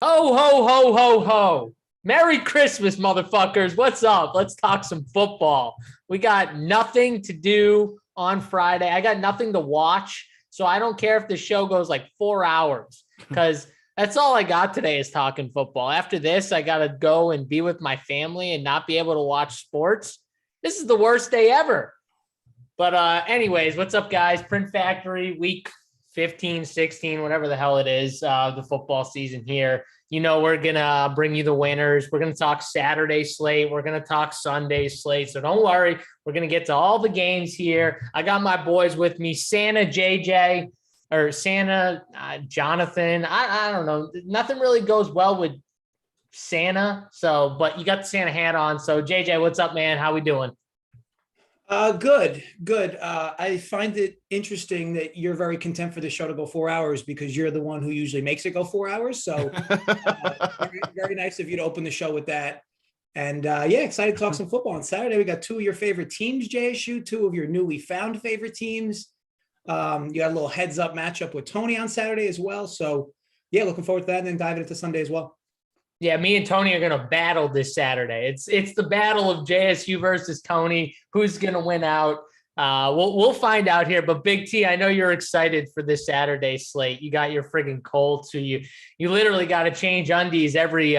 Ho, ho, ho, ho, ho. Merry Christmas, motherfuckers. What's up? Let's talk some football. We got nothing to do on Friday. I got nothing to watch, so I don't care if the show goes like 4 hours because that's all I got today is talking football. After this, I got to go and be with my family and not be able to watch sports. This is the worst day ever. But anyways, what's up, guys? Print Factory, week 15, 16, whatever the hell it is, the football season here. You know, we're going to bring you the winners. We're going to talk Saturday slate. We're going to talk Sunday slate. So don't worry. We're going to get to all the games here. I got my boys with me, Santa JJ or Santa Jonathan. I don't know. Nothing really goes well with Santa. So, but you got the Santa hat on. So JJ, what's up, man? How we doing? Good. I find it interesting that you're very content for the show to go 4 hours because you're the one who usually makes it go 4 hours. So very nice of you to open the show with that. And excited to talk some football on Saturday. We got two of your favorite teams, JSU, two of your newly found favorite teams. You got a little heads up matchup with Tony on Saturday as well. So yeah, looking forward to that and then diving into Sunday as well. Yeah, me and Tony are going to battle this Saturday. It's the battle of JSU versus Tony. Who's going to win out? We'll find out here. But Big T, I know you're excited for this Saturday slate. You got your friggin' Colts, who you literally got to change undies every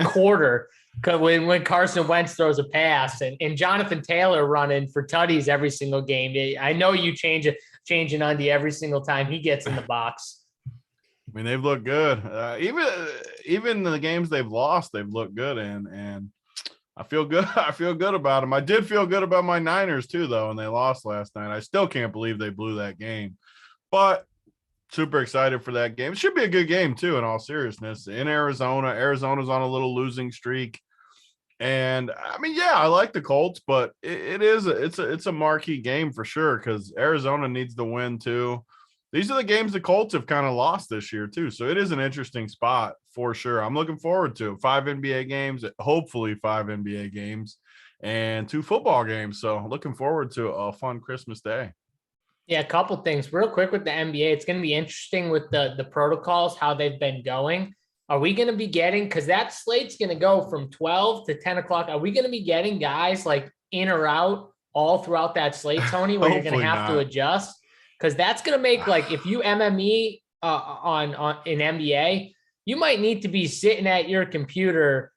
quarter when Carson Wentz throws a pass, and Jonathan Taylor running for tutties every single game. I know you change an undie every single time he gets in the box. I mean, they've looked good. Even the games they've lost, they've looked good, and I feel good. I feel good about them. I did feel good about my Niners too, though, and they lost last night. I still can't believe they blew that game, but super excited for that game. It should be a good game too, in all seriousness. In Arizona, Arizona's on a little losing streak, and I mean, yeah, I like the Colts, but it's a marquee game for sure because Arizona needs to win too. These are the games the Colts have kind of lost this year too. So it is an interesting spot for sure. I'm looking forward to it. 5 NBA games, hopefully 5 NBA games and 2 football games. So looking forward to a fun Christmas day. Yeah, a couple things real quick with the NBA. It's going to be interesting with the protocols, how they've been going. Are we going to be getting, because that slate's going to go from 12 to 10 o'clock. Are we going to be getting guys like in or out all throughout that slate, Tony, where you're going to have to adjust? Because that's going to make, like, if you MME on in NBA, you might need to be sitting at your computer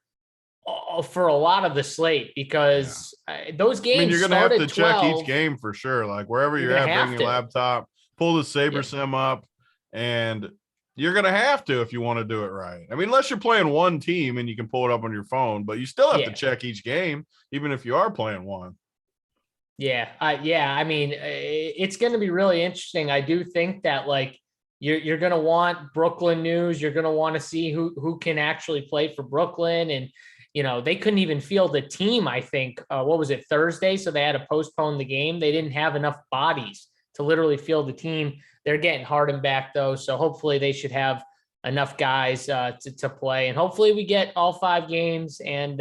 for a lot of the slate because those games. I mean, you're going to have to check each game for sure. Like wherever you're at, bring your laptop, pull the Saber Sim up, and you're going to have to if you want to do it right. I mean, unless you're playing one team and you can pull it up on your phone, but you still have to check each game, even if you are playing one. Yeah. I mean, it's going to be really interesting. I do think that like you're going to want Brooklyn news. You're going to want to see who can actually play for Brooklyn. And, you know, they couldn't even field a team, I think, what was it, Thursday? So they had to postpone the game. They didn't have enough bodies to literally field the team. They're getting Harden back though. So hopefully they should have enough guys to play. And hopefully we get all 5 games and,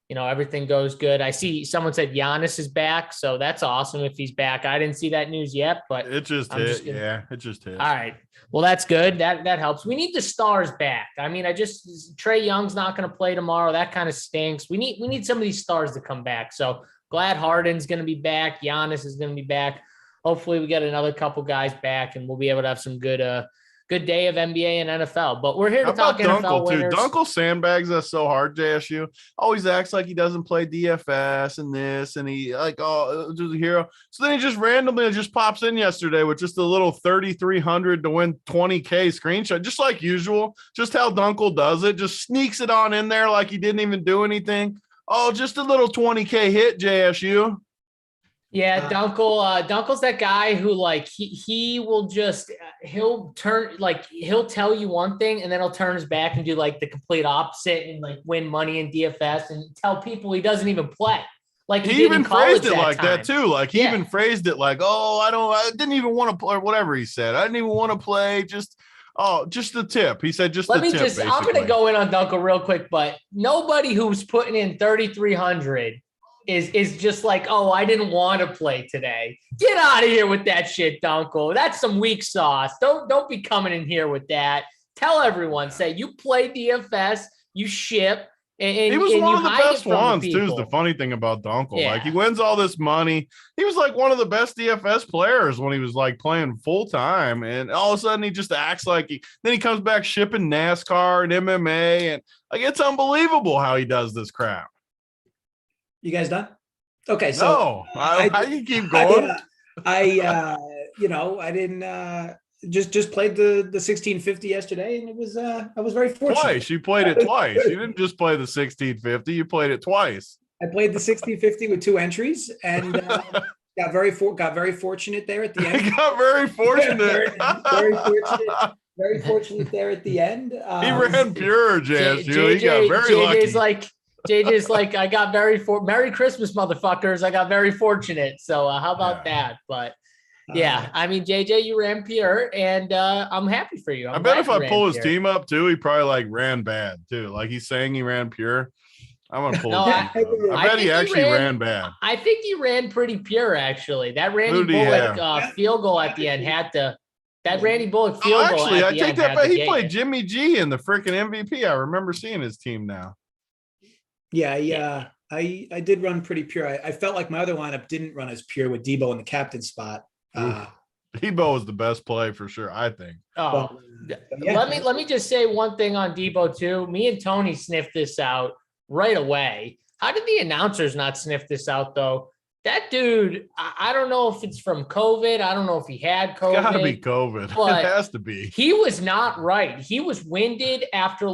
you know, everything goes good. I see someone said Giannis is back, so that's awesome if he's back. I didn't see that news yet, but it just hit. It just hit. All right. Well, that's good. That helps. We need the stars back. I mean, Trae Young's not going to play tomorrow. That kind of stinks. We need some of these stars to come back. So glad Harden's going to be back. Giannis is going to be back. Hopefully we get another couple guys back and we'll be able to have some good day of NBA and NFL, but we're here to talk NFL winners. Dunkel sandbags us so hard, JSU. Always acts like he doesn't play DFS and this, and he like, oh, just a hero. So then he just randomly just pops in yesterday with just a little 3,300 to win 20K screenshot, just like usual. Just how Dunkel does it, just sneaks it on in there like he didn't even do anything. Oh, just a little 20K hit, JSU. Yeah, Dunkel's that guy who like he will just he'll tell you one thing and then he'll turn his back and do like the complete opposite and like win money in DFS and tell people he doesn't even play. Like he even phrased it like that too. Like he even phrased it like, oh, I didn't even want to play, or whatever he said. I didn't even want to play. Just Oh, just the tip. He said just Let the me tip. just, I'm going to go in on Dunkel real quick, but nobody who's putting in 3,300 is just like, oh, I didn't want to play today. Get out of here with that shit, Dunkel. That's some weak sauce. Don't be coming in here with that. Tell everyone, say you play DFS, you ship. And he was one of the best ones, too, is the people. funny thing about Dunkel. Yeah. Like, he wins all this money. He was like one of the best DFS players when he was like playing full time. And all of a sudden he just acts like then he comes back shipping NASCAR and MMA. And like, it's unbelievable how he does this crap. You guys done? Okay. So no, I can keep going. I didn't, just played the 1650 yesterday, and it was I was very fortunate. Twice. You played it twice. You didn't just play the 1650. You played it twice. I played the 1650 with 2 entries, and got very fortunate there at the end. Got very fortunate. Very fortunate there at the end. He ran pure, JSU. He got very lucky. JJ's like, I got Merry Christmas, motherfuckers. I got very fortunate. So how about that? But yeah, I mean, JJ, you ran pure, and I'm happy for you. I bet if I pull his team up too, he probably like ran bad too. Like he's saying he ran pure. I'm gonna pull. I bet he actually ran bad. I think he ran pretty pure actually. That Randy Bullock field goal at the end had to. That Randy Bullock field goal. Actually, I take that back. He played Jimmy G in the freaking MVP. I remember seeing his team now. Yeah. I did run pretty pure. I felt like my other lineup didn't run as pure with Deebo in the captain spot. Deebo was the best play for sure, I think. Let me just say one thing on Deebo too. Me and Tony sniffed this out right away. How did the announcers not sniff this out though? That dude, I don't know if it's from COVID. I don't know if he had COVID. It's gotta be COVID. It has to be. He was not right. He was winded after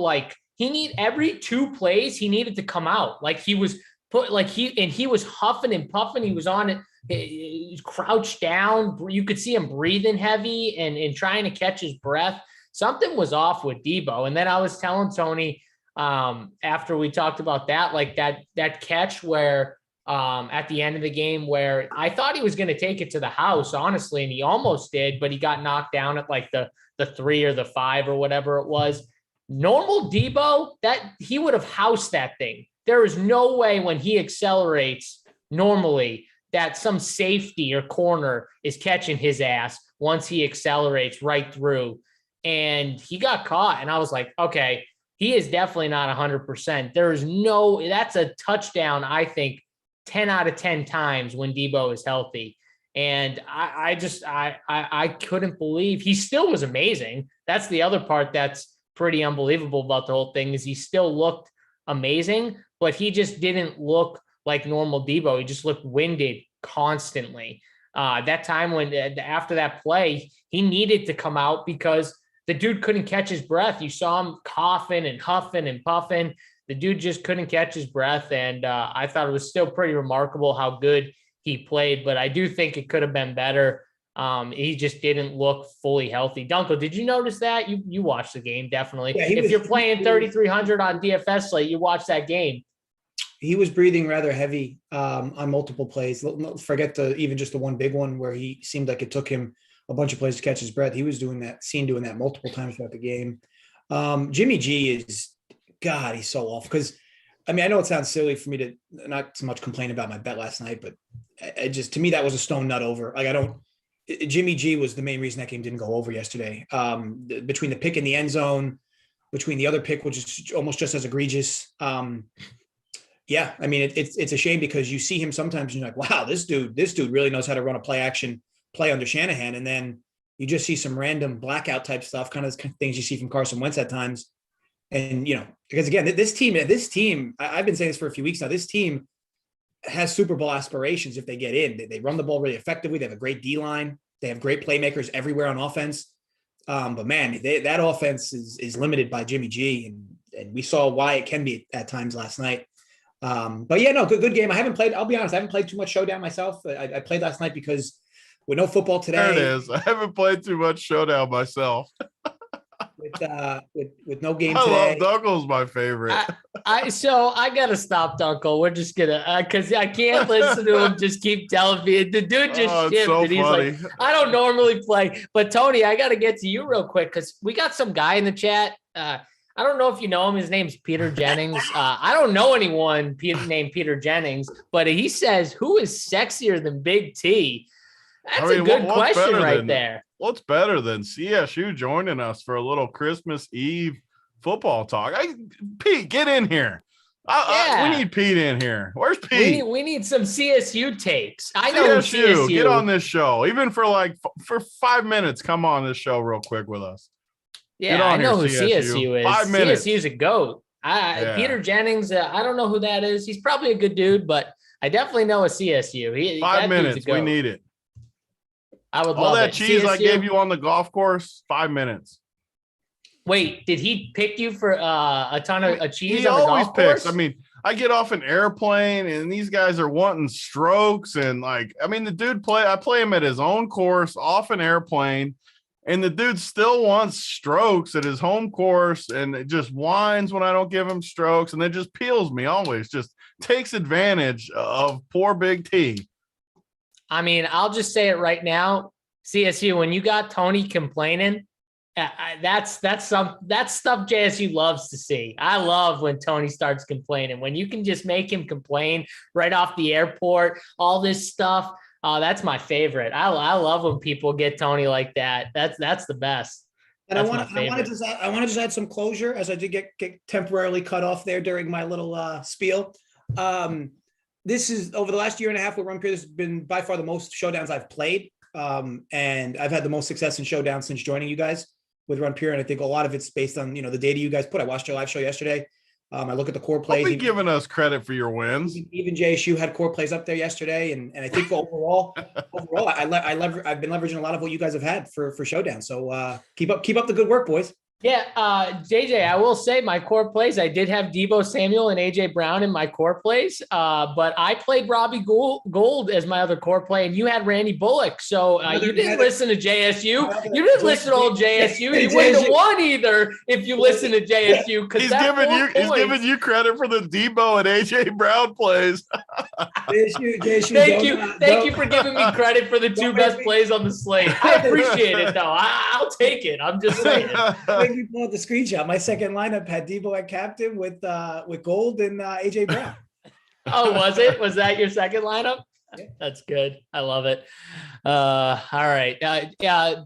every 2 plays he needed to come out. Like he was he was huffing and puffing. He was on it. He crouched down. You could see him breathing heavy and trying to catch his breath. Something was off with Deebo. And then I was telling Tony after we talked about that, like that catch where at the end of the game where I thought he was going to take it to the house, honestly, and he almost did, but he got knocked down at like the 3 or the 5 or whatever it was. Normal Deebo, that he would have housed that thing. There is no way when he accelerates normally that some safety or corner is catching his ass once he accelerates right through. And he got caught. And I was like, okay, he is definitely not 100%. That's a touchdown, I think, 10 out of 10 times when Deebo is healthy. And I couldn't believe he still was amazing. That's the other part that's pretty unbelievable about the whole thing is he still looked amazing, but he just didn't look like normal Deebo. He just looked winded constantly. That time when after that play, he needed to come out because the dude couldn't catch his breath. You saw him coughing and huffing and puffing. The dude just couldn't catch his breath. And I thought it was still pretty remarkable how good he played, but I do think it could have been better. He just didn't look fully healthy. Dunkel, did you notice that? You watched the game, definitely. Yeah, if you're playing 3,300 on DFS slate, you watch that game. He was breathing rather heavy on multiple plays. Forget even just the one big one where he seemed like it took him a bunch of plays to catch his breath. He was doing that multiple times throughout the game. Jimmy G is, God, he's so off. Because, I mean, I know it sounds silly for me to not so much complain about my bet last night, but to me, that was a stone nut over. Jimmy G was the main reason that game didn't go over yesterday. Between the pick in the end zone, between the other pick, which is almost just as egregious. Yeah, I mean, it's a shame because you see him sometimes and you're like, wow, this dude really knows how to run a play action play under Shanahan. And then you just see some random blackout type stuff, kind of things you see from Carson Wentz at times. And, because again, this team, I've been saying this for a few weeks now, this team has Super Bowl aspirations if they get in. They run the ball really effectively. They have a great D-line. They have great playmakers everywhere on offense. But man, that offense is limited by Jimmy G. And we saw why it can be at times last night. But yeah, no, good game. I'll be honest, I haven't played too much Showdown myself. I played last night because with no football today. There it is. I haven't played too much Showdown myself. with no game I today. love Dunkel's my favorite. So I gotta stop Dunkel. We're just gonna because I can't listen to him just keep telling me the dude just Oh, it's shifted. so He's funny. like, I don't normally play, but Tony, I gotta get to you real quick because we got some guy in the chat. I don't know if you know him. His name's Peter Jennings. I don't know anyone named Peter Jennings, but he says, "Who is sexier than Big T?" That's a good question right there. What's better than CSU joining us for a little Christmas Eve football talk? Pete, get in here. We need Pete in here. Where's Pete? We need some CSU takes. I know CSU. Get on this show, even for 5 minutes. Come on this show real quick with us. Yeah, I know who CSU is. 5 minutes. CSU's a GOAT. Peter Jennings, I don't know who that is. He's probably a good dude, but I definitely know a CSU. 5 minutes. We need it. I would all love that it. cheese CSU, I gave you on the golf course. 5 minutes. Wait, did he pick you for a ton of cheese he on the always golf course? picks. I mean, I get off an airplane and these guys are wanting strokes. And the dude I play him at his own course off an airplane. And the dude still wants strokes at his home course. And it just whines when I don't give him strokes. And then just peels me always. Just takes advantage of poor Big T. I mean, I'll just say it right now. CSU, when you got Tony complaining, that's stuff JSU loves to see. I love when Tony starts complaining. When you can just make him complain right off the airport, all this stuff. That's my favorite. I love when people get Tony like that. That's the best. And I want to just add some closure, as I did get temporarily cut off there during my little spiel. This is over the last year and a half with Run Pure. This has been by far the most showdowns I've played. And I've had the most success in showdowns since joining you guys with Run Pure. And I think a lot of it's based on, the data you guys put. I watched your live show yesterday. I look at the core plays. Don't be giving us credit for your wins. Even JSU had core plays up there yesterday. And I think overall, I've been leveraging a lot of what you guys have had for showdown. So keep up the good work, boys. Yeah, JJ, I will say my core plays, I did have Deebo Samuel and AJ Brown in my core plays, but I played Robbie Gould as my other core play, and you had Randy Bullock. So you didn't listen to JSU. You didn't listen to old JSU. You wouldn't have won either if you listen to JSU. He's giving you credit for the Deebo and AJ Brown plays. JSU, Thank you for giving me credit for the two best plays on the slate. I appreciate it, though. I'll take it. I'm just saying. You pull out the screenshot. My second lineup had Deebo at captain with Gold and AJ Brown. Oh, was it? Was that your second lineup? Yeah. That's good. I love it. All right.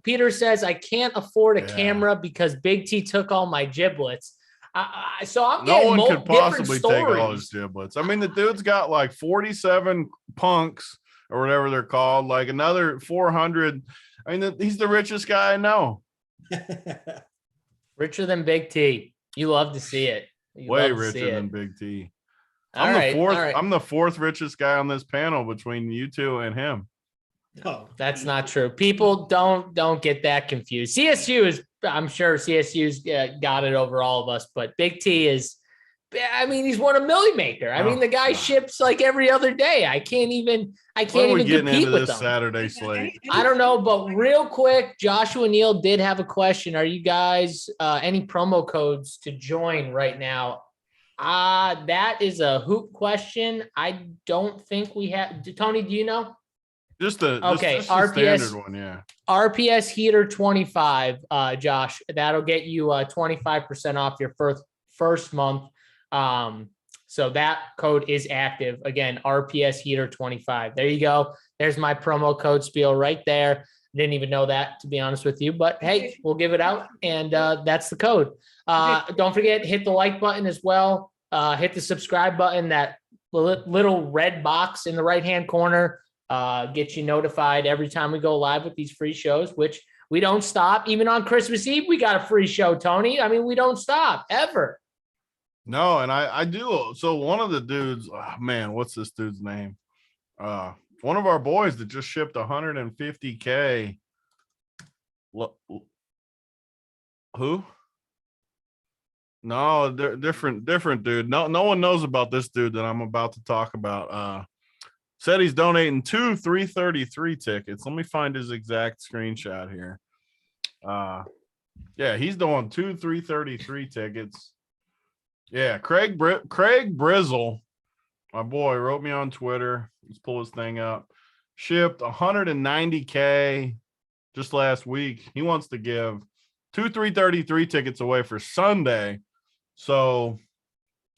Peter says I can't afford a camera because Big T took all my giblets. So I'm getting no one could possibly take all his giblets. I mean, the dude's got like 47 punks or whatever they're called, like another 400. I mean, he's the richest guy I know. Richer than Big T. You love to see it. Way richer than Big T. I'm the fourth richest guy on this panel between you two and him. Oh, that's not true. People don't get that confused. CSU is, I'm sure CSU's got it over all of us, but Big T is, I mean, he's won a Millie Maker. I mean, the guy ships like every other day. I can't even compete with them. Saturday slate. I don't know, but real quick, Joshua Neal did have a question. Are you guys any promo codes to join right now? That is a hoop question. I don't think we have. Tony, do you know? Just the RPS standard one, yeah. RPS Heater 25, Josh. That'll get you 25% off your first month. So that code is active. Again, RPS Heater 25. There you go. There's my promo code spiel right there. Didn't even know that, to be honest with you, but hey, we'll give it out. And that's the code. Don't forget, hit the like button as well. Hit the subscribe button, that little red box in the right-hand corner. Get you notified every time we go live with these free shows, which we don't stop. Even on Christmas Eve, we got a free show, Tony. I mean, we don't stop ever. No, and I do. So one of the dudes, what's this dude's name? One of our boys that just shipped 150K. Who? No, different dude. No one knows about this dude that I'm about to talk about. Said he's donating 2 333 tickets. Let me find his exact screenshot here. Yeah, he's doing 333 tickets. Yeah, Craig Brizzle, my boy, wrote me on Twitter. Let's pull his thing up. Shipped 190K just last week. He wants to give 333 tickets away for Sunday. So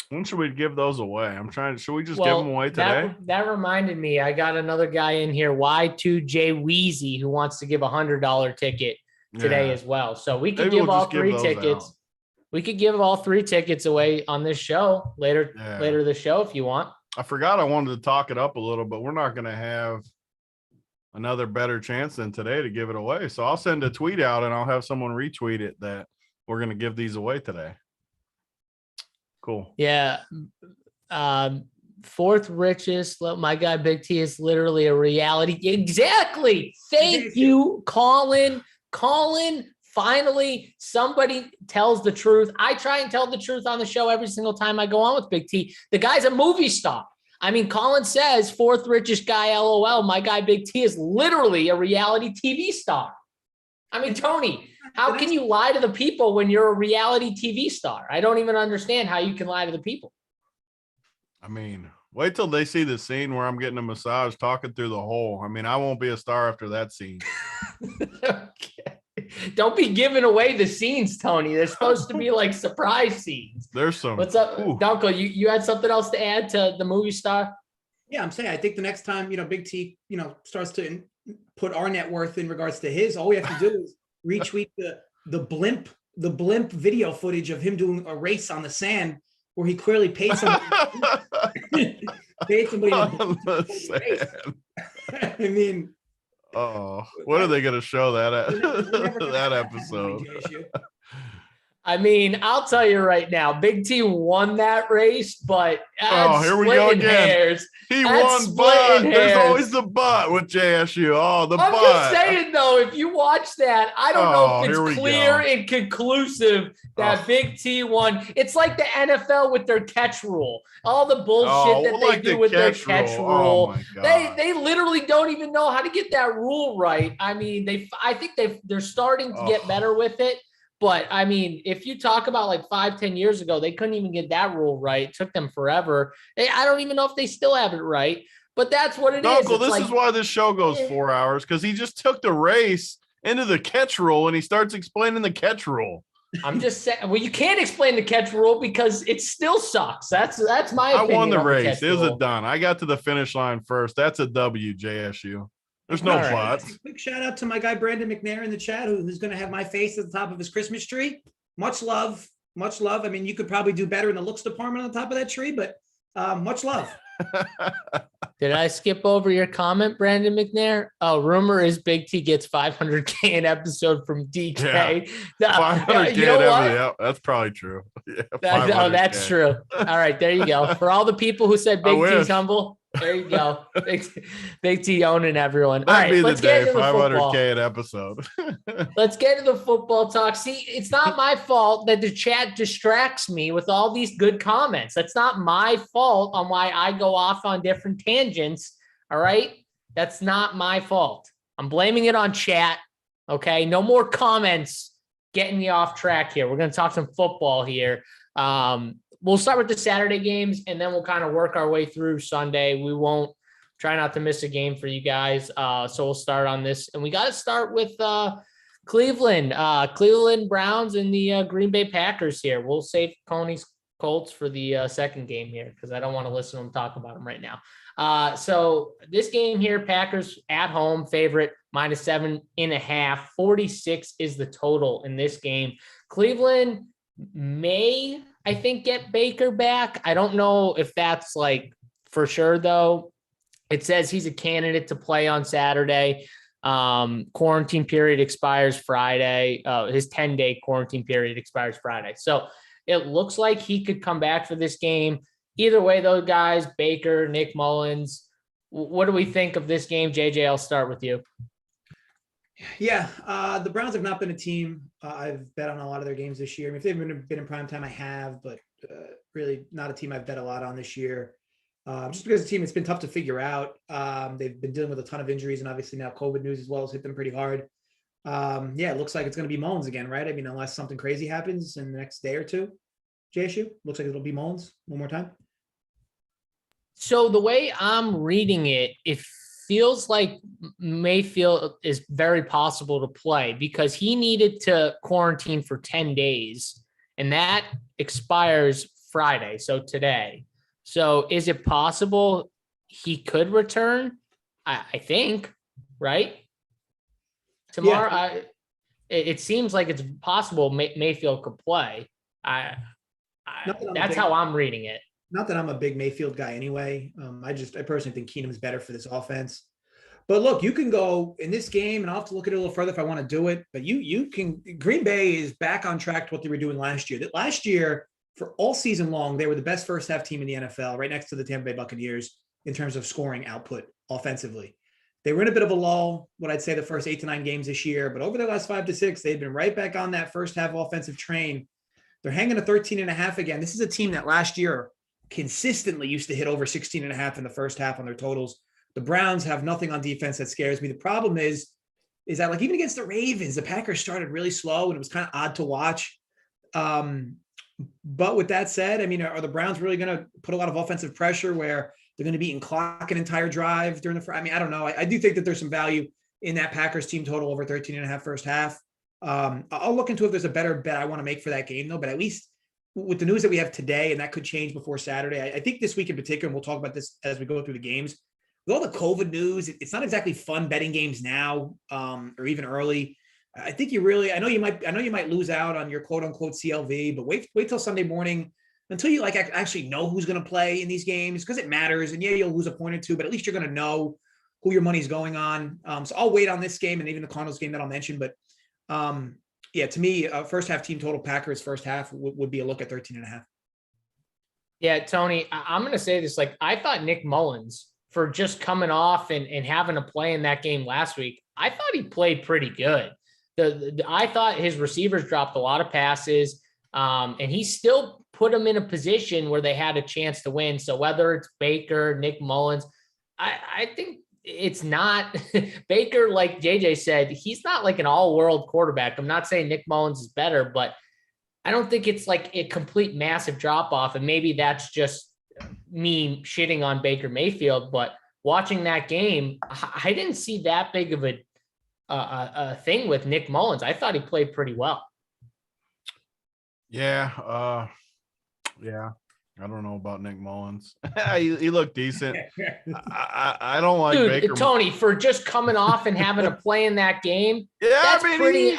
when should we give those away? Should we just give them away today? That reminded me, I got another guy in here, Y2J Wheezy, who wants to give $100 ticket today as well. So we could give all three tickets. Out. We could give all three tickets away on this show later this show if you want. I forgot I wanted to talk it up a little, but we're not going to have another better chance than today to give it away. So I'll send a tweet out and I'll have someone retweet it that we're going to give these away today. Cool. Yeah. Fourth richest. My guy Big T is literally a reality. Exactly. Thank you, Colin. Finally, somebody tells the truth. I try and tell the truth on the show every single time I go on with Big T. The guy's a movie star. I mean, Colin says fourth richest guy, LOL. My guy Big T is literally a reality TV star. I mean, Tony, how can you lie to the people when you're a reality TV star? I don't even understand how you can lie to the people. I mean, wait till they see the scene where I'm getting a massage talking through the hole. I mean, I won't be a star after that scene. Okay. Don't be giving away the scenes, Tony. They're supposed to be like surprise scenes. There's some. What's up, Dunkel? You had something else to add to the movie star? Yeah, I'm saying I think the next time, Big T, starts to put our net worth in regards to his, all we have to do is retweet the blimp video footage of him doing a race on the sand where he clearly paid somebody. On the sand. I mean, oh, what are they going to show that episode? I mean, I'll tell you right now, Big T won that race, but here we go again. He won, but there's always the but with JSU. Oh, the but. I'm just saying, though, if you watch that, I don't know if it's clear and conclusive that Big T won. It's like the NFL with their catch rule. All the bullshit that they do with their catch rule. They literally don't even know how to get that rule right. I mean, I think they're starting to get better with it. But I mean, if you talk about like 5-10 years ago, they couldn't even get that rule right. It took them forever. I don't even know if they still have it right, but that's what it is. Uncle, this is why this show goes 4 hours, because he just took the race into the catch rule and he starts explaining the catch rule. I'm just saying, well, you can't explain the catch rule because it still sucks. That's my opinion. I won the race. It was a done. I got to the finish line first. That's a W, JSU. There's no plot. Quick shout out to my guy Brandon McNair in the chat, who's going to have my face at the top of his Christmas tree. Much love. I mean, you could probably do better in the looks department on the top of that tree, but much love. Did I skip over your comment, Brandon McNair? Oh, rumor is Big T gets 500K an episode from DK. Yeah. 500K you know what? Yeah, that's probably true. Yeah, that's true. All right, there you go. For all the people who said Big T's humble, there you go. Big T owning everyone. All right, let's get into the 500K an episode. Let's get into the football talk. See, it's not my fault that the chat distracts me with all these good comments. That's not my fault on why I go off on different tangents. All right, that's not my fault. I'm blaming it on chat. Okay, no more comments getting you off track here. We're going to talk some football here. We'll start with the Saturday games, and then we'll kind of work our way through Sunday. We won't try not to miss a game for you guys. So we'll start on this. And we got to start with Cleveland Browns and the Green Bay Packers here. We'll save Coney's Colts for the second game here because I don't want to listen to them talk about them right now. So this game here, Packers at home, favorite, -7.5. 46 is the total in this game. Cleveland may, I think, get Baker back. I don't know if that's like for sure, though. It says he's a candidate to play on Saturday. Quarantine period expires Friday. His 10-day quarantine period expires Friday. So it looks like he could come back for this game. Either way, those guys, Baker, Nick Mullins, what do we think of this game? JJ, I'll start with you. Yeah, the Browns have not been a team I've bet on a lot of their games this year. I mean, if they've been in prime time, I have, but really not a team I've bet a lot on this year. Just because the team, it's been tough to figure out. They've been dealing with a ton of injuries, and obviously now COVID news as well has hit them pretty hard. Yeah, it looks like it's going to be Mullins again, right? I mean, unless something crazy happens in the next day or two. JSU looks like it'll be Mullins one more time. So the way I'm reading it, it feels like Mayfield is very possible to play because he needed to quarantine for 10 days and that expires Friday. So today. So is it possible he could return? I think, right? Tomorrow, Yeah. it seems like it's possible Mayfield could play. That's how I'm reading it. Not that I'm a big Mayfield guy anyway. I personally think Keenum's better for this offense. But look, you can go in this game, and I'll have to look at it a little further if I want to do it. But you can. Green Bay is back on track to what they were doing last year. That last year, for all season long, they were the best first half team in the NFL, right next to the Tampa Bay Buccaneers in terms of scoring output offensively. They were in a bit of a lull, what I'd say the first 8 to 9 games this year, but over the last 5 to 6, they've been right back on that first half offensive train. They're hanging a 13.5 again. This is a team that last year consistently used to hit over 16.5 in the first half on their totals. The Browns have nothing on defense that scares me. The problem is that like even against the Ravens, the Packers started really slow and it was kind of odd to watch. But with that said, I mean, are the Browns really going to put a lot of offensive pressure where they're going to be in clock an entire drive during the? I mean, I don't know. I do think that there's some value in that Packers team total over 13.5 first half. I'll look into if there's a better bet I want to make for that game though. But at least with the news that we have today, and that could change before Saturday, I think this week in particular, and we'll talk about this as we go through the games. With all the COVID news, it's not exactly fun betting games now, or even early. I think I know you might lose out on your quote unquote CLV, but wait till Sunday morning until you like actually know who's going to play in these games because it matters. And yeah, you'll lose a point or two, but at least you're going to know who your money's going on. So I'll wait on this game and even the Cardinals game that I'll mention. But yeah, to me, first half team total Packers first half would be a look at 13.5. Yeah, Tony, I'm going to say this. Like, I thought Nick Mullins, for just coming off and having to play in that game last week, I thought he played pretty good. I thought his receivers dropped a lot of passes, and he still put them in a position where they had a chance to win. So whether it's Baker, Nick Mullins, I think it's not Baker, like JJ said, he's not like an all-world quarterback. I'm not saying Nick Mullins is better, but I don't think it's like a complete massive drop-off, and maybe that's just me shitting on Baker Mayfield, but watching that game, I didn't see that big of a thing with Nick Mullins. I thought he played pretty well. Yeah. I don't know about Nick Mullins. he looked decent. I don't like Baker. Tony, for just coming off and having to play in that game. Yeah, that's I mean, pretty.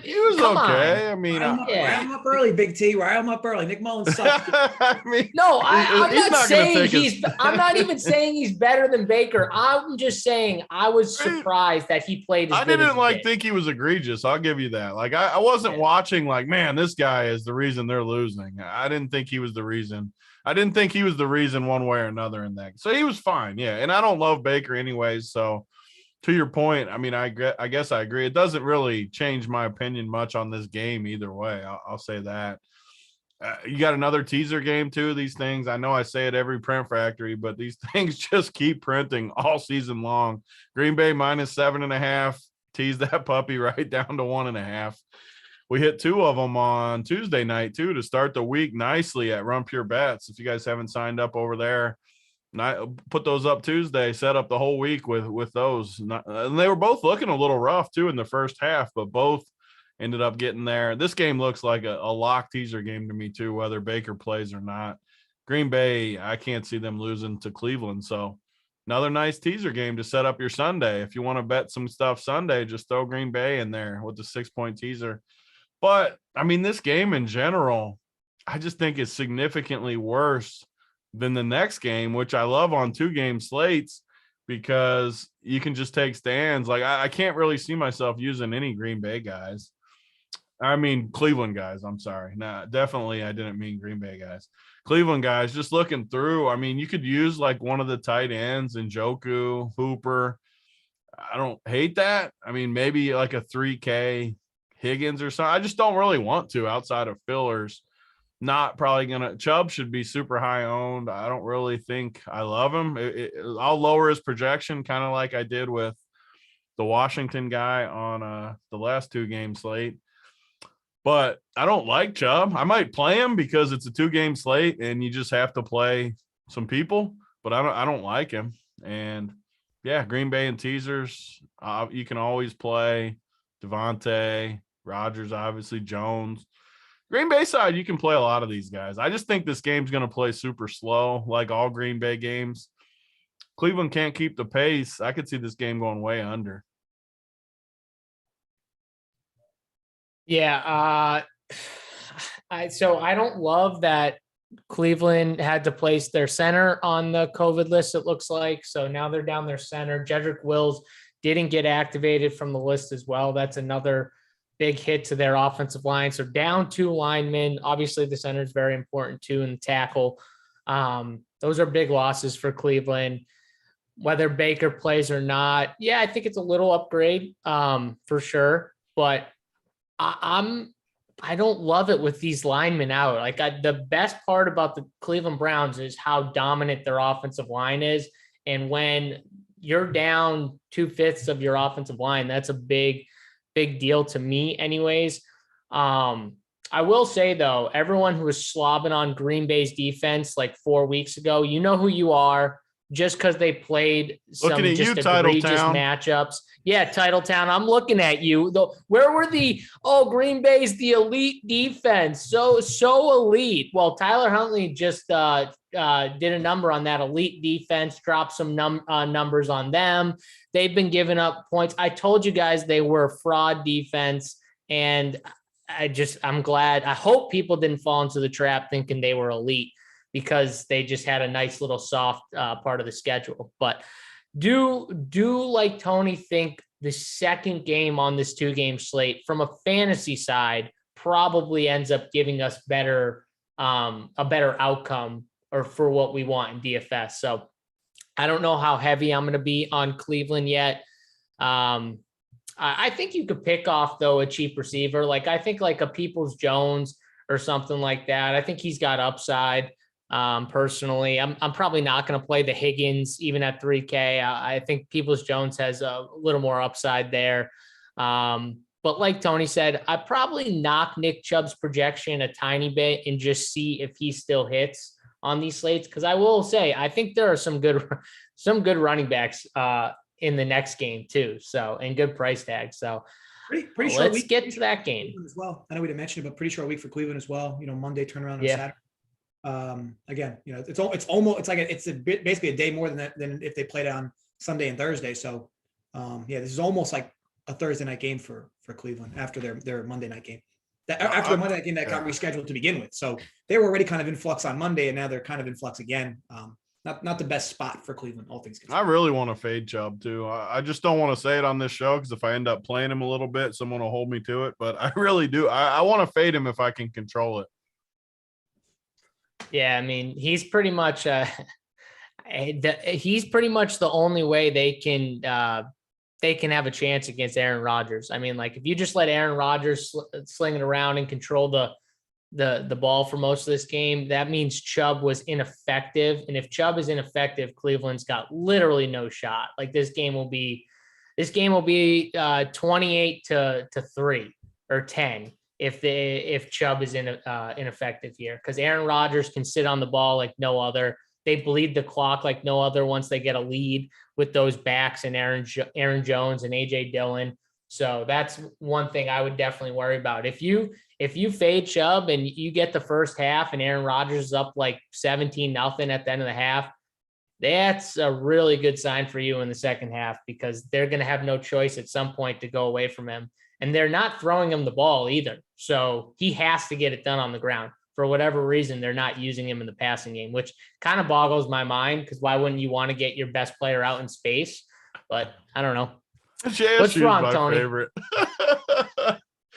he was okay. On. I mean, rile him up early, Big T. Rile him up early. Nick Mullins sucks. I mean, no, I'm not saying I'm not even saying he's better than Baker. I'm just saying I was surprised that he played. I didn't think he was egregious. I'll give you that. Like I wasn't watching like, man, this guy is the reason they're losing. I didn't think he was the reason. I didn't think he was the reason one way or another in that. So he was fine. Yeah. And I don't love Baker anyways. So to your point, I mean, I guess I agree. It doesn't really change my opinion much on this game either way. I'll say that. You got another teaser game too. These things, I know I say it every print factory, but these things just keep printing all season long. Green Bay -7.5, tease that puppy right down to 1.5. We hit 2 of them on Tuesday night too to start the week nicely at Run Pure Bets. If you guys haven't signed up over there, put those up Tuesday, set up the whole week with those. And they were both looking a little rough too in the first half, but both ended up getting there. This game looks like a lock teaser game to me too, whether Baker plays or not. Green Bay, I can't see them losing to Cleveland. So another nice teaser game to set up your Sunday. If you want to bet some stuff Sunday, just throw Green Bay in there with the 6-point teaser. But, I mean, this game in general, I just think is significantly worse than the next game, which I love on 2-game slates because you can just take stands. Like, I can't really see myself using any Green Bay guys. I mean, Cleveland guys, I'm sorry. No, definitely I didn't mean Green Bay guys. Cleveland guys, just looking through, I mean, you could use like one of the tight ends, Njoku, Hooper. I don't hate that. I mean, maybe like a 3K Higgins or something. I just don't really want to outside of fillers. Not probably gonna. Chubb should be super high owned. I don't really think I love him. I'll lower his projection, kind of like I did with the Washington guy on the last 2 game slate. But I don't like Chubb. I might play him because it's a 2-game slate and you just have to play some people, but I don't like him. And yeah, Green Bay and teasers. You can always play Devontae, Rodgers, obviously Jones. Green Bay side, you can play a lot of these guys. I just think this game's going to play super slow, like all Green Bay games. Cleveland can't keep the pace. I could see this game going way under. Yeah. I don't love that Cleveland had to place their center on the COVID list, it looks like. So now they're down their center. Jedrick Wills didn't get activated from the list as well. That's another big hit to their offensive line. So down 2 linemen. Obviously, the center is very important too, and the tackle. Those are big losses for Cleveland. Whether Baker plays or not, yeah, I think it's a little upgrade for sure. But I don't love it with these linemen out. Like the best part about the Cleveland Browns is how dominant their offensive line is. And when you're down 2/5 of your offensive line, that's a big deal to me anyways. I will say though, everyone who was slobbing on Green Bay's defense like 4 weeks ago, you know who you are. Just because they played some just egregious matchups. Yeah, Titletown, I'm looking at you. Where were Green Bay's the elite defense. So elite. Well, Tyler Huntley just did a number on that elite defense, dropped some numbers on them. They've been giving up points. I told you guys they were a fraud defense, and I'm glad. I hope people didn't fall into the trap thinking they were elite, because they just had a nice little soft part of the schedule. But do like Tony think the second game on this 2-game slate from a fantasy side probably ends up giving us a better outcome or for what we want in DFS. So I don't know how heavy I'm going to be on Cleveland yet. I think you could pick off though a cheap receiver. Like I think like a Peoples Jones or something like that. I think he's got upside. Personally, I'm probably not going to play the Higgins even at 3K. I think Peoples Jones has a little more upside there. But like Tony said, I probably knock Nick Chubb's projection a tiny bit and just see if he still hits on these slates. Cause I will say, I think there are some good running backs in the next game too. So, and good price tags. So pretty sure let's get to that game as well. I know we didn't mention it, but pretty short week for Cleveland as well. Monday turnaround on Saturday. Again, it's basically a day more than if they played on Sunday and Thursday. So, this is almost like a Thursday night game for Cleveland after their Monday night game. After the Monday night game that got rescheduled to begin with. So they were already kind of in flux on Monday, and now they're kind of in flux again. Not the best spot for Cleveland, all things considered. I really want to fade Chubb too. I just don't want to say it on this show because if I end up playing him a little bit, someone will hold me to it. But I really do. I want to fade him if I can control it. Yeah, I mean, he's pretty much the only way they can have a chance against Aaron Rodgers. I mean, like if you just let Aaron Rodgers sling it around and control the ball for most of this game, that means Chubb was ineffective. And if Chubb is ineffective, Cleveland's got literally no shot. Like this game will be 28-3 or 10. If Chubb is ineffective here, because Aaron Rodgers can sit on the ball like no other. They bleed the clock like no other once they get a lead with those backs and Aaron Jones and AJ Dillon. So that's one thing I would definitely worry about. If you fade Chubb and you get the first half and Aaron Rodgers is up like 17-0 at the end of the half, that's a really good sign for you in the second half, because they're going to have no choice at some point to go away from him. And they're not throwing him the ball either. So he has to get it done on the ground. For whatever reason, they're not using him in the passing game, which kind of boggles my mind, because why wouldn't you want to get your best player out in space? But I don't know. What's wrong, Tony? Favorite.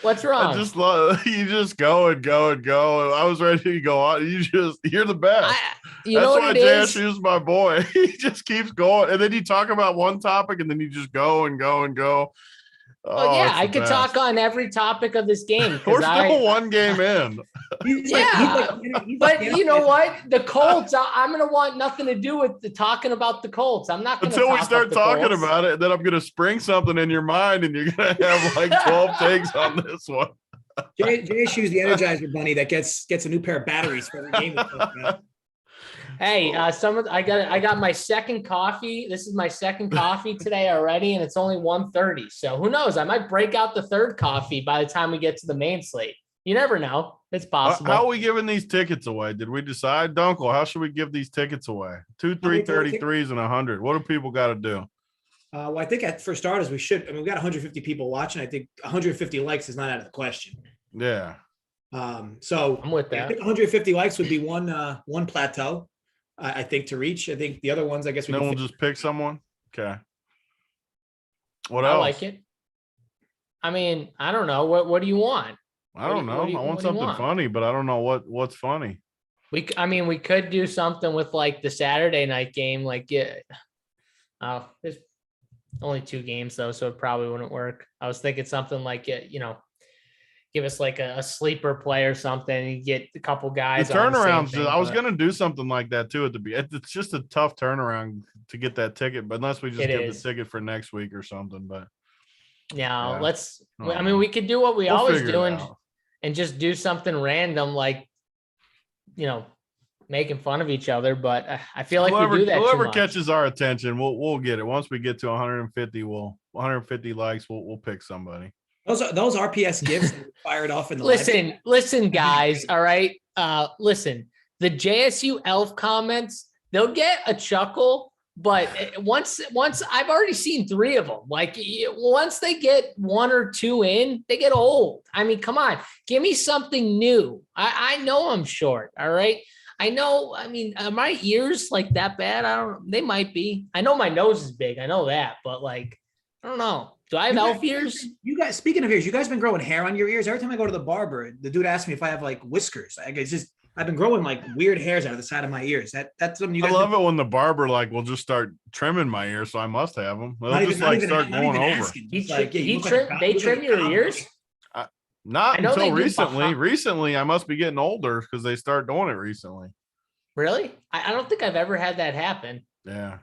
What's wrong? I just love you just go and go and go. I was ready to go on. You're the best. That's why JSU's my boy. He just keeps going. And then you talk about one topic and then you just go and go and go. Oh, yeah, it's I the could best. talk on every topic of this game. We're still one game in. But you know what? The Colts, I'm going to want nothing to do with talking about the Colts. I'm not going to Until we start talking about it, then I'm going to spring something in your mind and you're going to have like 12 takes on this one. JSU's the Energizer Bunny that gets a new pair of batteries for every game. Hey, I got my second coffee. This is my second coffee today already, and it's only 1:30. So who knows? I might break out the third coffee by the time we get to the main slate. You never know. It's possible. How are we giving these tickets away? Did we decide, Dunkel? How should we give these tickets away? 2, 3, 33s, and 100. What do people got to do? Well, I think for starters, we should. I mean, we've got 150 people watching. I think 150 likes is not out of the question. Yeah. So I'm with that. I think 150 likes would be one plateau. I think to reach. I think the other ones, I guess Then we'll just pick someone. Okay. What I else? like it. I mean, I don't know. What do you want? I don't know. I want something funny, but I don't know what's funny. We could do something with like the Saturday night game. Like, there's only 2 games though, so it probably wouldn't work. I was thinking something like, give us like a sleeper play or something and get a couple guys. The turnarounds. I was going to do something like that too at the beginning. It's just a tough turnaround to get that ticket, but unless we just get the ticket for next week or something. But yeah, we could do what we'll always do and just do something random, like, making fun of each other. But I feel like we do that. Whoever catches our attention, we'll get it. Once we get to 150, 150 likes, we'll pick somebody. Those RPS gifts fired off in the listen, guys. All right. Listen, the JSU elf comments, they'll get a chuckle, but once I've already seen 3 of them. Like, once they get 1 or 2 in, they get old. I mean, come on, give me something new. I know I'm short. All right. I know. I mean, are my ears like that bad? They might be. I know my nose is big. I know that, but like, I don't know. Do I have elf ears? You guys, speaking of ears, you guys been growing hair on your ears? Every time I go to the barber, the dude asks me if I have like whiskers. I've been growing like weird hairs out of the side of my ears. That's something you guys. I love it when the barber will just start trimming my ears, so I must have them. They'll start going over. They trim your ears? Not until recently. Recently, I must be getting older because they start doing it recently. Really? I don't think I've ever had that happen. Yeah.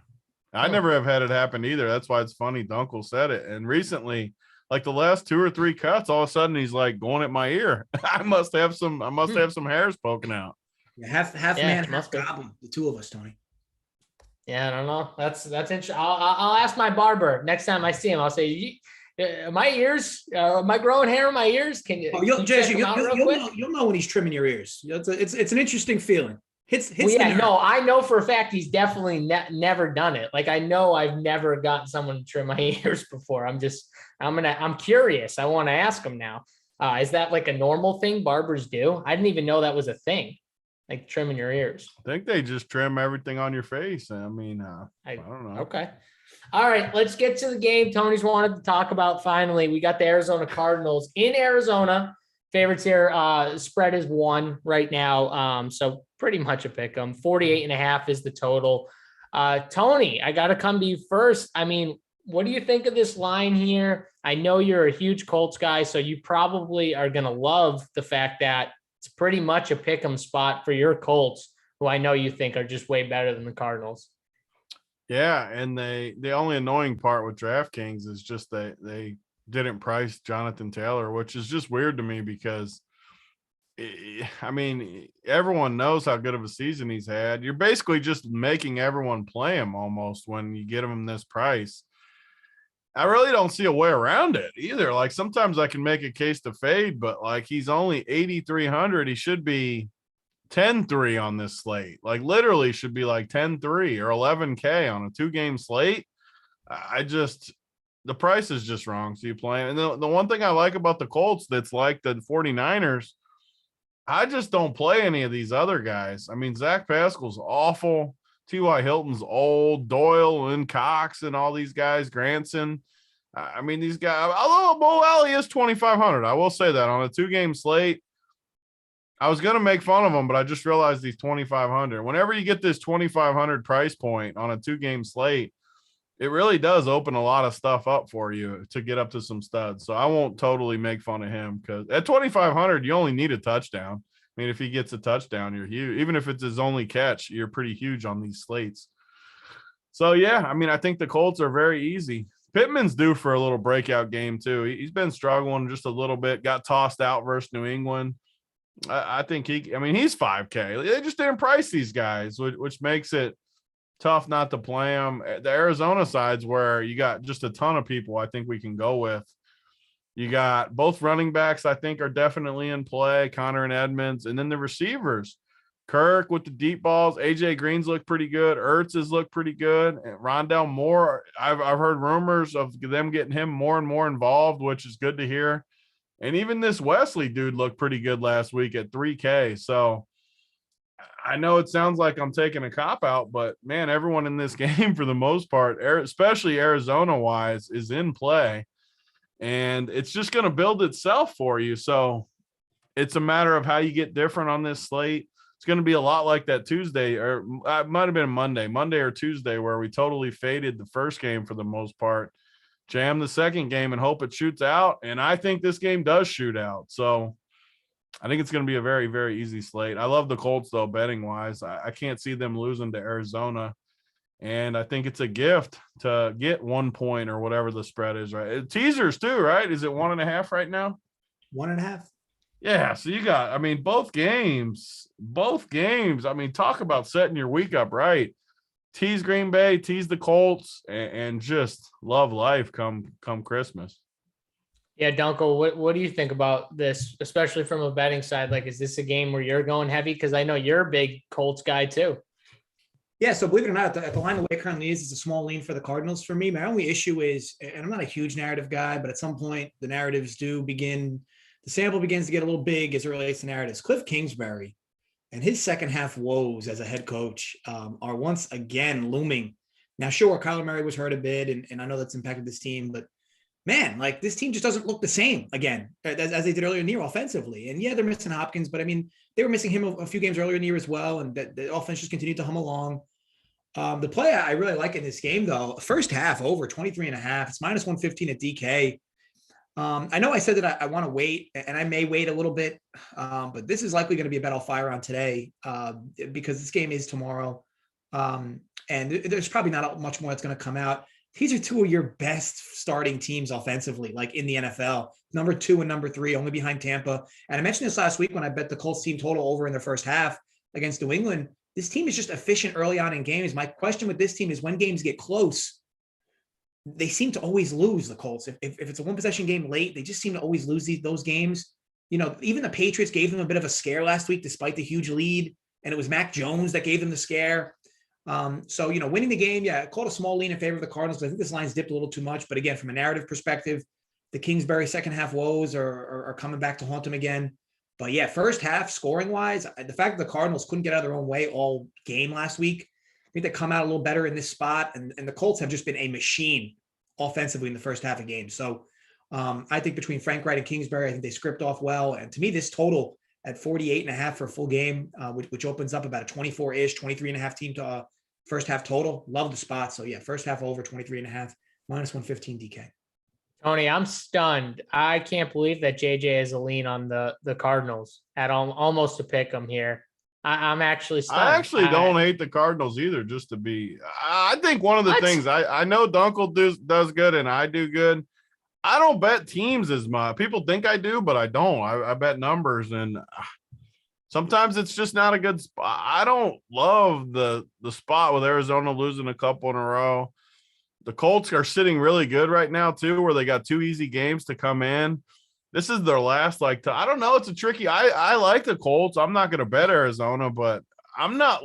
I never have had it happen either. That's why it's funny. Dunkel said it. And recently, like the last 2 or 3 cuts, all of a sudden he's like going at my ear. I must have some hairs poking out. Yeah, half man, half goblin. The 2 of us, Tony. Yeah, I don't know. That's interesting. I'll ask my barber next time I see him. I'll say, my ears, am I growing hair in my ears? Can you? Oh, you'll know when he's trimming your ears. It's an interesting feeling. I know for a fact he's definitely never done it. Like, I know I've never gotten someone to trim my ears before. I'm curious. I want to ask him now. Is that like a normal thing barbers do? I didn't even know that was a thing, like trimming your ears. I think they just trim everything on your face. I mean, I don't know. Okay. All right, let's get to the game Tony's wanted to talk about. Finally, we got the Arizona Cardinals in Arizona. Favorites here, spread is 1 right now. So pretty much a pick 'em. 48.5 is the total. Tony, I got to come to you first. I mean, what do you think of this line here? I know you're a huge Colts guy, so you probably are going to love the fact that it's pretty much a pick 'em spot for your Colts, who I know you think are just way better than the Cardinals. Yeah, and the only annoying part with DraftKings is just they didn't price Jonathan Taylor, which is just weird to me because, I mean, everyone knows how good of a season he's had. You're basically just making everyone play him almost when you get him this price. I really don't see a way around it either. Like, sometimes I can make a case to fade, but like, he's only 8,300. He should be 10-3 on this slate. Like, literally should be like 10-3 or 11K on a 2-game slate. The price is just wrong. So you play him. And the one thing I like about the Colts that's like the 49ers, I just don't play any of these other guys. I mean, Zach Pascal's awful. T.Y. Hilton's old. Doyle and Cox and all these guys, Granson. I mean, these guys, although Bo Alley is 2,500. I will say that on a 2-game slate. I was going to make fun of him, but I just realized he's 2,500. Whenever you get this 2,500 price point on a 2-game slate, it really does open a lot of stuff up for you to get up to some studs. So I won't totally make fun of him because at 2,500, you only need a touchdown. I mean, if he gets a touchdown, you're huge. Even if it's his only catch, you're pretty huge on these slates. So, yeah, I mean, I think the Colts are very easy. Pittman's due for a little breakout game, too. He's been struggling just a little bit, got tossed out versus New England. I think he's 5K. They just didn't price these guys, which makes it tough not to play them. The Arizona side's where you got just a ton of people I think we can go with. You got both running backs I think are definitely in play, Connor and Edmonds, and then the receivers. Kirk with the deep balls. AJ Green's look pretty good. Ertz has looked pretty good. And Rondell Moore, I've heard rumors of them getting him more and more involved, which is good to hear. And even this Wesley dude looked pretty good last week at 3K. So I know it sounds like I'm taking a cop out, but man, everyone in this game for the most part, especially Arizona wise, is in play. And it's just going to build itself for you. So it's a matter of how you get different on this slate. It's going to be a lot like that Tuesday, or it might have been Monday or Tuesday, where we totally faded the first game for the most part, jam the second game and hope it shoots out. And I think this game does shoot out. So I think it's going to be a very, very easy slate. I love the Colts, though, betting wise. I can't see them losing to Arizona. And I think it's a gift to get 1 point or whatever the spread is, right? Teasers, too, right? Is it 1.5 right now? 1.5. Yeah, so you got, both games. I mean, talk about setting your week up right. Tease Green Bay, tease the Colts, and just love life come Christmas. Yeah, Dunkel, what do you think about this, especially from a betting side? Like, is this a game where you're going heavy? Because I know you're a big Colts guy too. Yeah, so believe it or not, at the line the way it currently is, it's a small lean for the Cardinals for me. My only issue is, and I'm not a huge narrative guy, but at some point the narratives do begin, the sample begins to get a little big as it relates to narratives. Cliff Kingsbury and his second half woes as a head coach are once again looming. Now, sure, Kyler Murray was hurt a bit, and I know that's impacted this team, but man, like this team just doesn't look the same again as they did earlier in the year offensively. And yeah, they're missing Hopkins, but I mean, they were missing him a few games earlier in the year as well, and the offense just continued to hum along. The play I really like in this game, though, first half over 23.5. It's minus 115 at DK. I know I said that I want to wait, and I may wait a little bit, but this is likely going to be a bet I'll fire on today because this game is tomorrow. And there's probably not much more that's going to come out. These are two of your best starting teams offensively, like in the NFL. Number 2 and number 3, only behind Tampa. And I mentioned this last week when I bet the Colts team total over in the first half against New England. This team is just efficient early on in games. My question with this team is when games get close, they seem to always lose, the Colts. If it's a one-possession game late, they just seem to always lose those games. You know, even the Patriots gave them a bit of a scare last week despite the huge lead, and it was Mac Jones that gave them the scare. So, you know, winning the game, yeah, I called a small lean in favor of the Cardinals, but I think this line's dipped a little too much. But again, from a narrative perspective, the Kingsbury second half woes are coming back to haunt them again. But yeah, first half scoring wise, the fact that the Cardinals couldn't get out of their own way all game last week, I think they come out a little better in this spot. And the Colts have just been a machine offensively in the first half of games. So I think between Frank Wright and Kingsbury, I think they script off well. And to me, this total at 48.5 for a full game, which opens up about a 24-ish, 23.5 team to first half total. Love the spot. So yeah, first half over 23.5, minus 115 DK. Tony, I'm stunned. I can't believe that JJ has a lean on the Cardinals at almost to pick them here. I'm actually stunned. I actually don't hate the Cardinals either, just to be. I think one of the things I know Dunkel does good and I do good. I don't bet teams as much. People think I do, but I don't. I bet numbers, and sometimes it's just not a good spot. I don't love the spot with Arizona losing a couple in a row. The Colts are sitting really good right now, too, where they got 2 easy games to come in. This is their last, I don't know. It's a tricky. I like the Colts. I'm not going to bet Arizona, but I'm not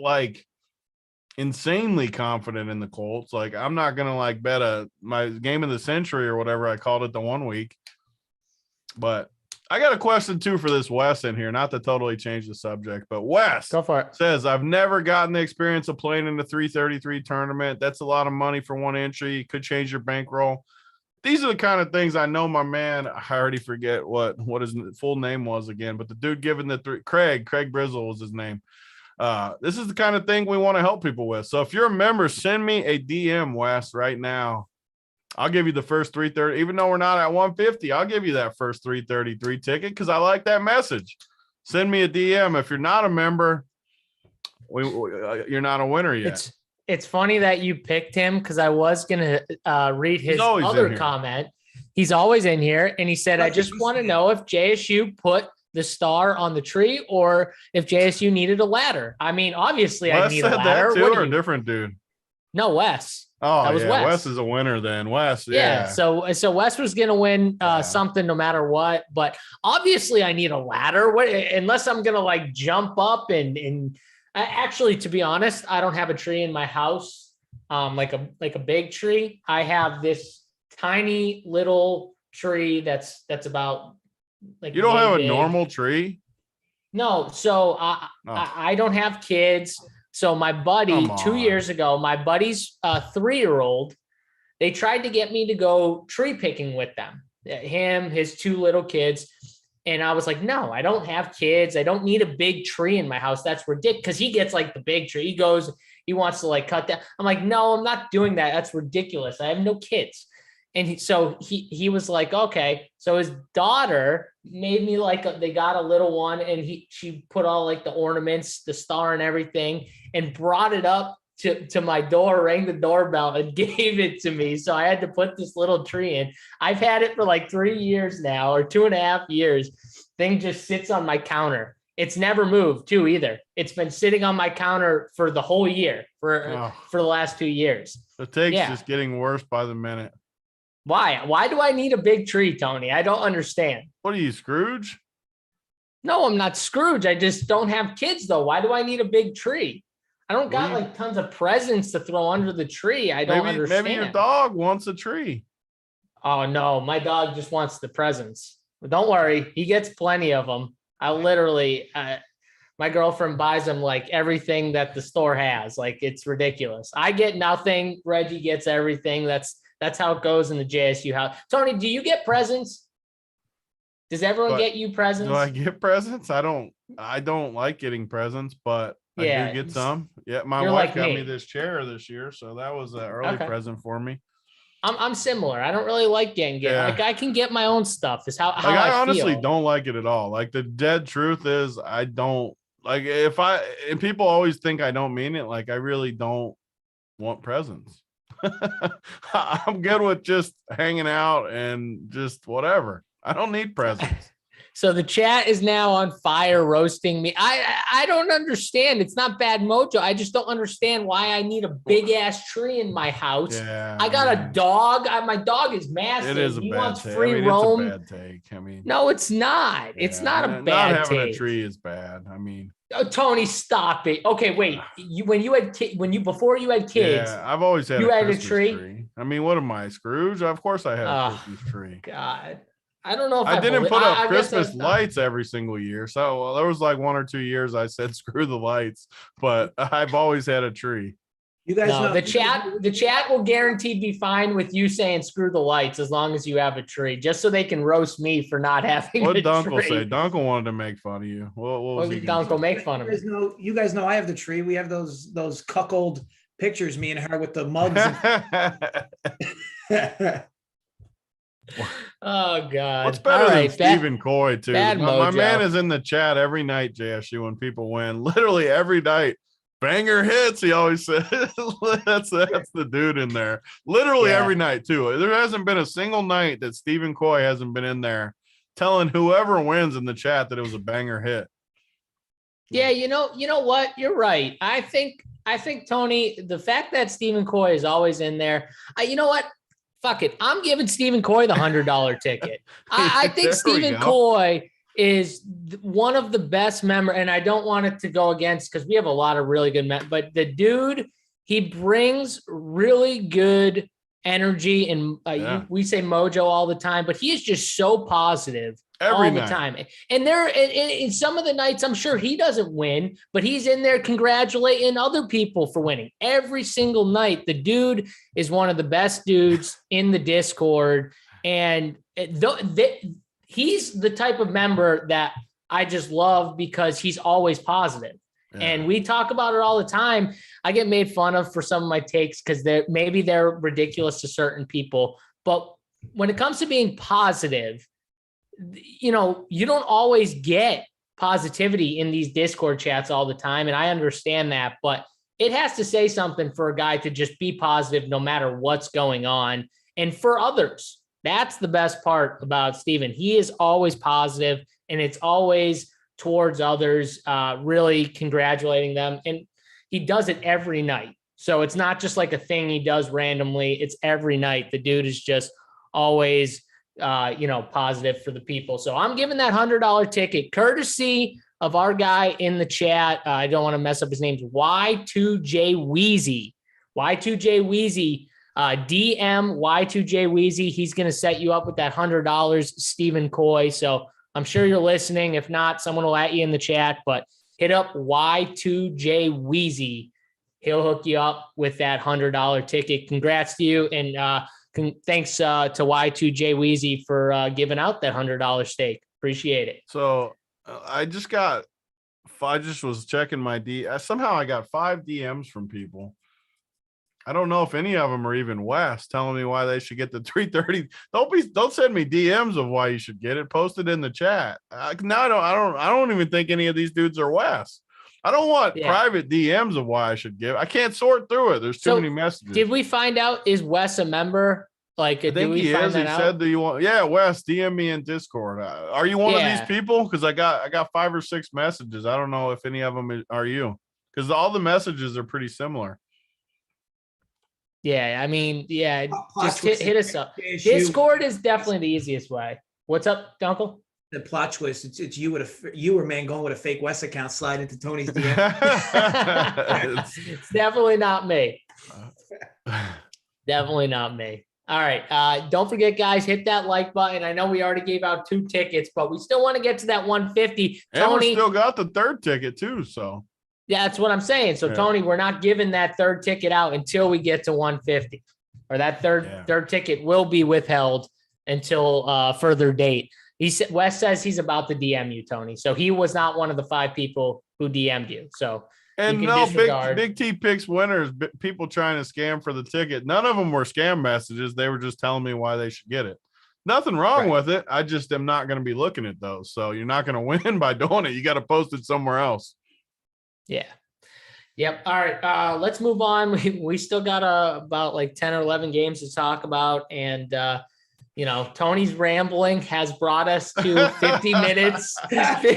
insanely confident in the Colts. I'm not going to bet my game of the century or whatever I called it the 1 week. But I got a question too for this Wes in here, not to totally change the subject, but Wes Go for it. Says, I've never gotten the experience of playing in the 333 tournament. That's a lot of money for one entry. Could change your bankroll. These are the kind of things I know my man, I already forget what his full name was again, but the dude giving the Craig Brizzle was his name. This is the kind of thing we want to help people with. So if you're a member, send me a DM, Wes, right now. I'll give you the first 330. Even though we're not at 150, I'll give you that first 333 ticket because I like that message. Send me a DM. If you're not a member, you're not a winner yet. It's funny that you picked him because I was going to read his other comment. He's always in here. And he said, I just want to know if JSU put the star on the tree or if JSU needed a ladder. I mean, obviously I need a ladder. That too, or a different dude? No, Wes. Oh, that was Wes. Wes is a winner then. Wes, yeah. So Wes was going to win something no matter what. But obviously I need a ladder. Unless I'm going to like jump up and actually, to be honest, I don't have a tree in my house, like a big tree. I have this tiny little tree that's about like. You don't have a normal tree? No. So I don't have kids. So my buddy, 2 years ago, my buddy's 3-year-old, they tried to get me to go tree picking with them. Him, his 2 little kids. And I was like, no, I don't have kids. I don't need a big tree in my house. That's ridiculous. Because he gets like the big tree. He wants to like cut that. I'm like, no, I'm not doing that. That's ridiculous. I have no kids. And he was like, okay. So his daughter made me they got a little one and she put all like the ornaments, the star and everything and brought it up to my door, rang the doorbell and gave it to me. So I had to put this little tree in. I've had it for like 3 years now or 2.5 years. Thing just sits on my counter. It's never moved too either. It's been sitting on my counter for the whole year for the last 2 years. The take's just getting worse by the minute. Why? Why do I need a big tree, Tony? I don't understand. What are you, Scrooge? No, I'm not Scrooge. I just don't have kids though. Why do I need a big tree? I don't got like tons of presents to throw under the tree. I don't understand. Maybe your dog wants a tree. Oh no, my dog just wants the presents. But don't worry, he gets plenty of them. I literally, my girlfriend buys him like everything that the store has. Like it's ridiculous. I get nothing. Reggie gets everything. That's how it goes in the JSU house. Tony, do you get presents? Does everyone get you presents? Do I get presents? I don't like getting presents, but I do get some. Yeah, my wife got me this chair this year, so that was an early present for me. I'm similar. I don't really like getting gifts. Like I can get my own stuff. Is how I honestly feel. Don't like it at all. Like the dead truth is I don't like and people always think I don't mean it. Like I really don't want presents. I'm good with just hanging out and just whatever. I don't need presents. So the chat is now on fire roasting me. I don't understand. It's not bad mojo. I just don't understand why I need a big ass tree in my house. Yeah, I got a dog. My dog is massive. It is a he bad wants take. free roam. It's a bad take. I mean, no, it's not. It's not a bad not having take. A tree is bad. I mean, oh, Tony, stop it. Okay, wait. Before you had kids, I've always had. You had Christmas a tree? I mean, what am I, Scrooge? Of course, I had a Christmas tree. God. I don't know if I didn't put up Christmas lights every single year. So there was like 1 or 2 years I said screw the lights, but I've always had a tree. You guys know the chat will guaranteed be fine with you saying screw the lights as long as you have a tree, just so they can roast me for not having what a Dunk will tree. say. Dunkel wanted to make fun of you. What was he Dunk will make fun of me. You guys know I have the tree. We have those cuckold pictures, me and her with the mugs. Oh God! What's better than Stephen Coy too? My man is in the chat every night, JSU, when people win. Literally every night, banger hits. He always says that's the dude in there. Literally every night too. There hasn't been a single night that Stephen Coy hasn't been in there telling whoever wins in the chat that it was a banger hit. Yeah, you know what? You're right. I think Tony, the fact that Stephen Coy is always in there. You know what? Fuck it. I'm giving Stephen Coy the $100 ticket. I think Stephen Coy is one of the best members, and I don't want it to go against because we have a lot of really good men, but the dude, he brings really good energy and we say mojo all the time, but he is just so positive all the time. And there in some of the nights, I'm sure he doesn't win, but he's in there congratulating other people for winning every single night. The dude is one of the best dudes in the Discord. And he's the type of member that I just love because he's always positive. And we talk about it all the time. I get made fun of for some of my takes because they're ridiculous to certain people. But when it comes to being positive, you don't always get positivity in these Discord chats all the time. And I understand that, but it has to say something for a guy to just be positive no matter what's going on. And for others, that's the best part about Steven. He is always positive, and it's always towards others, really congratulating them. And he does it every night. So it's not just like a thing he does randomly. It's every night. The dude is just always, positive for the people. So I'm giving that $100 ticket courtesy of our guy in the chat. I don't want to mess up his name. Y2J Wheezy. Y2J Wheezy. DM Y2J Wheezy. He's going to set you up with that $100, Stephen Coy. So I'm sure you're listening. If not, someone will at you in the chat, but hit up Y2J Wheezy. He'll hook you up with that $100 ticket. Congrats to you. And thanks to Y2J Wheezy for giving out that $100 stake. Appreciate it. So I just was checking my somehow I got 5 DMs from people. I don't know if any of them are even West telling me why they should get the 330. Don't send me DMs of why you should get it. Post it in the chat. Now I don't even think any of these dudes are West. I don't want private DMs of why I should give. I can't sort through it. There's too many messages. Did we find out, is Wes a member? Like, I think he is. He said, "Do you want?" Yeah, Wes, DM me in Discord. Are you one of these people? Because I got 5 or 6 messages. I don't know if any of them are you, because all the messages are pretty similar. Yeah, I mean, just hit us up. Discord is definitely the easiest way. What's up, Dunkel? The plot twist. It's you you or man going with a fake West account, slide into Tony's DM. It's definitely not me. Definitely not me. All right. Don't forget, guys, hit that like button. I know we already gave out 2 tickets, but we still want to get to that 150. And Tony, we still got the 3rd ticket too. So yeah, that's what I'm saying. So Tony, we're not giving that 3rd ticket out until we get to 150, or that third ticket will be withheld until further date. Wes says he's about to DM you, Tony. So he was not one of the 5 people who DM'd you. So and no, Big T picks winners. People trying to scam for the ticket. None of them were scam messages. They were just telling me why they should get it. Nothing wrong with it. I just am not going to be looking at those. So you're not going to win by doing it. You got to post it somewhere else. Yeah. Yep. All right. Let's move on. We still got about like 10 or 11 games to talk about. And, Tony's rambling has brought us to 50 minutes, 50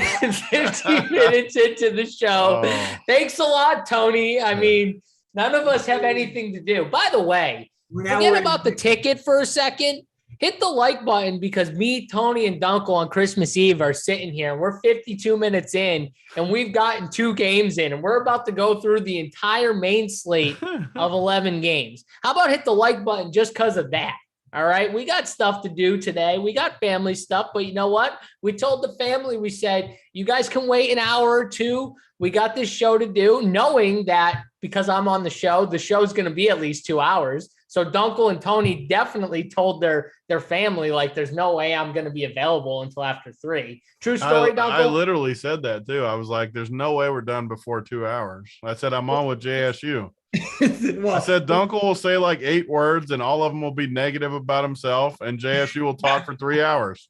minutes into the show. Oh. Thanks a lot, Tony. I mean, none of us have anything to do. By the way, forget about the ticket for a second. Hit the like button, because me, Tony, and Dunkel on Christmas Eve are sitting here. And we're 52 minutes in, and we've gotten 2 games in, and we're about to go through the entire main slate of 11 games. How about hit the like button just because of that? All right. We got stuff to do today. We got family stuff, but you know what? We told the family, we said, you guys can wait an hour or 2. We got this show to do, knowing that because I'm on the show's going to be at least 2 hours. So Dunkel and Tony definitely told their family, like, there's no way I'm going to be available until after 3. True story, Dunkel? I literally said that too. I was like, there's no way we're done before 2 hours. I said, I'm on with JSU. I said Dunkel will say like 8 words and all of them will be negative about himself, and JSU will talk for 3 hours.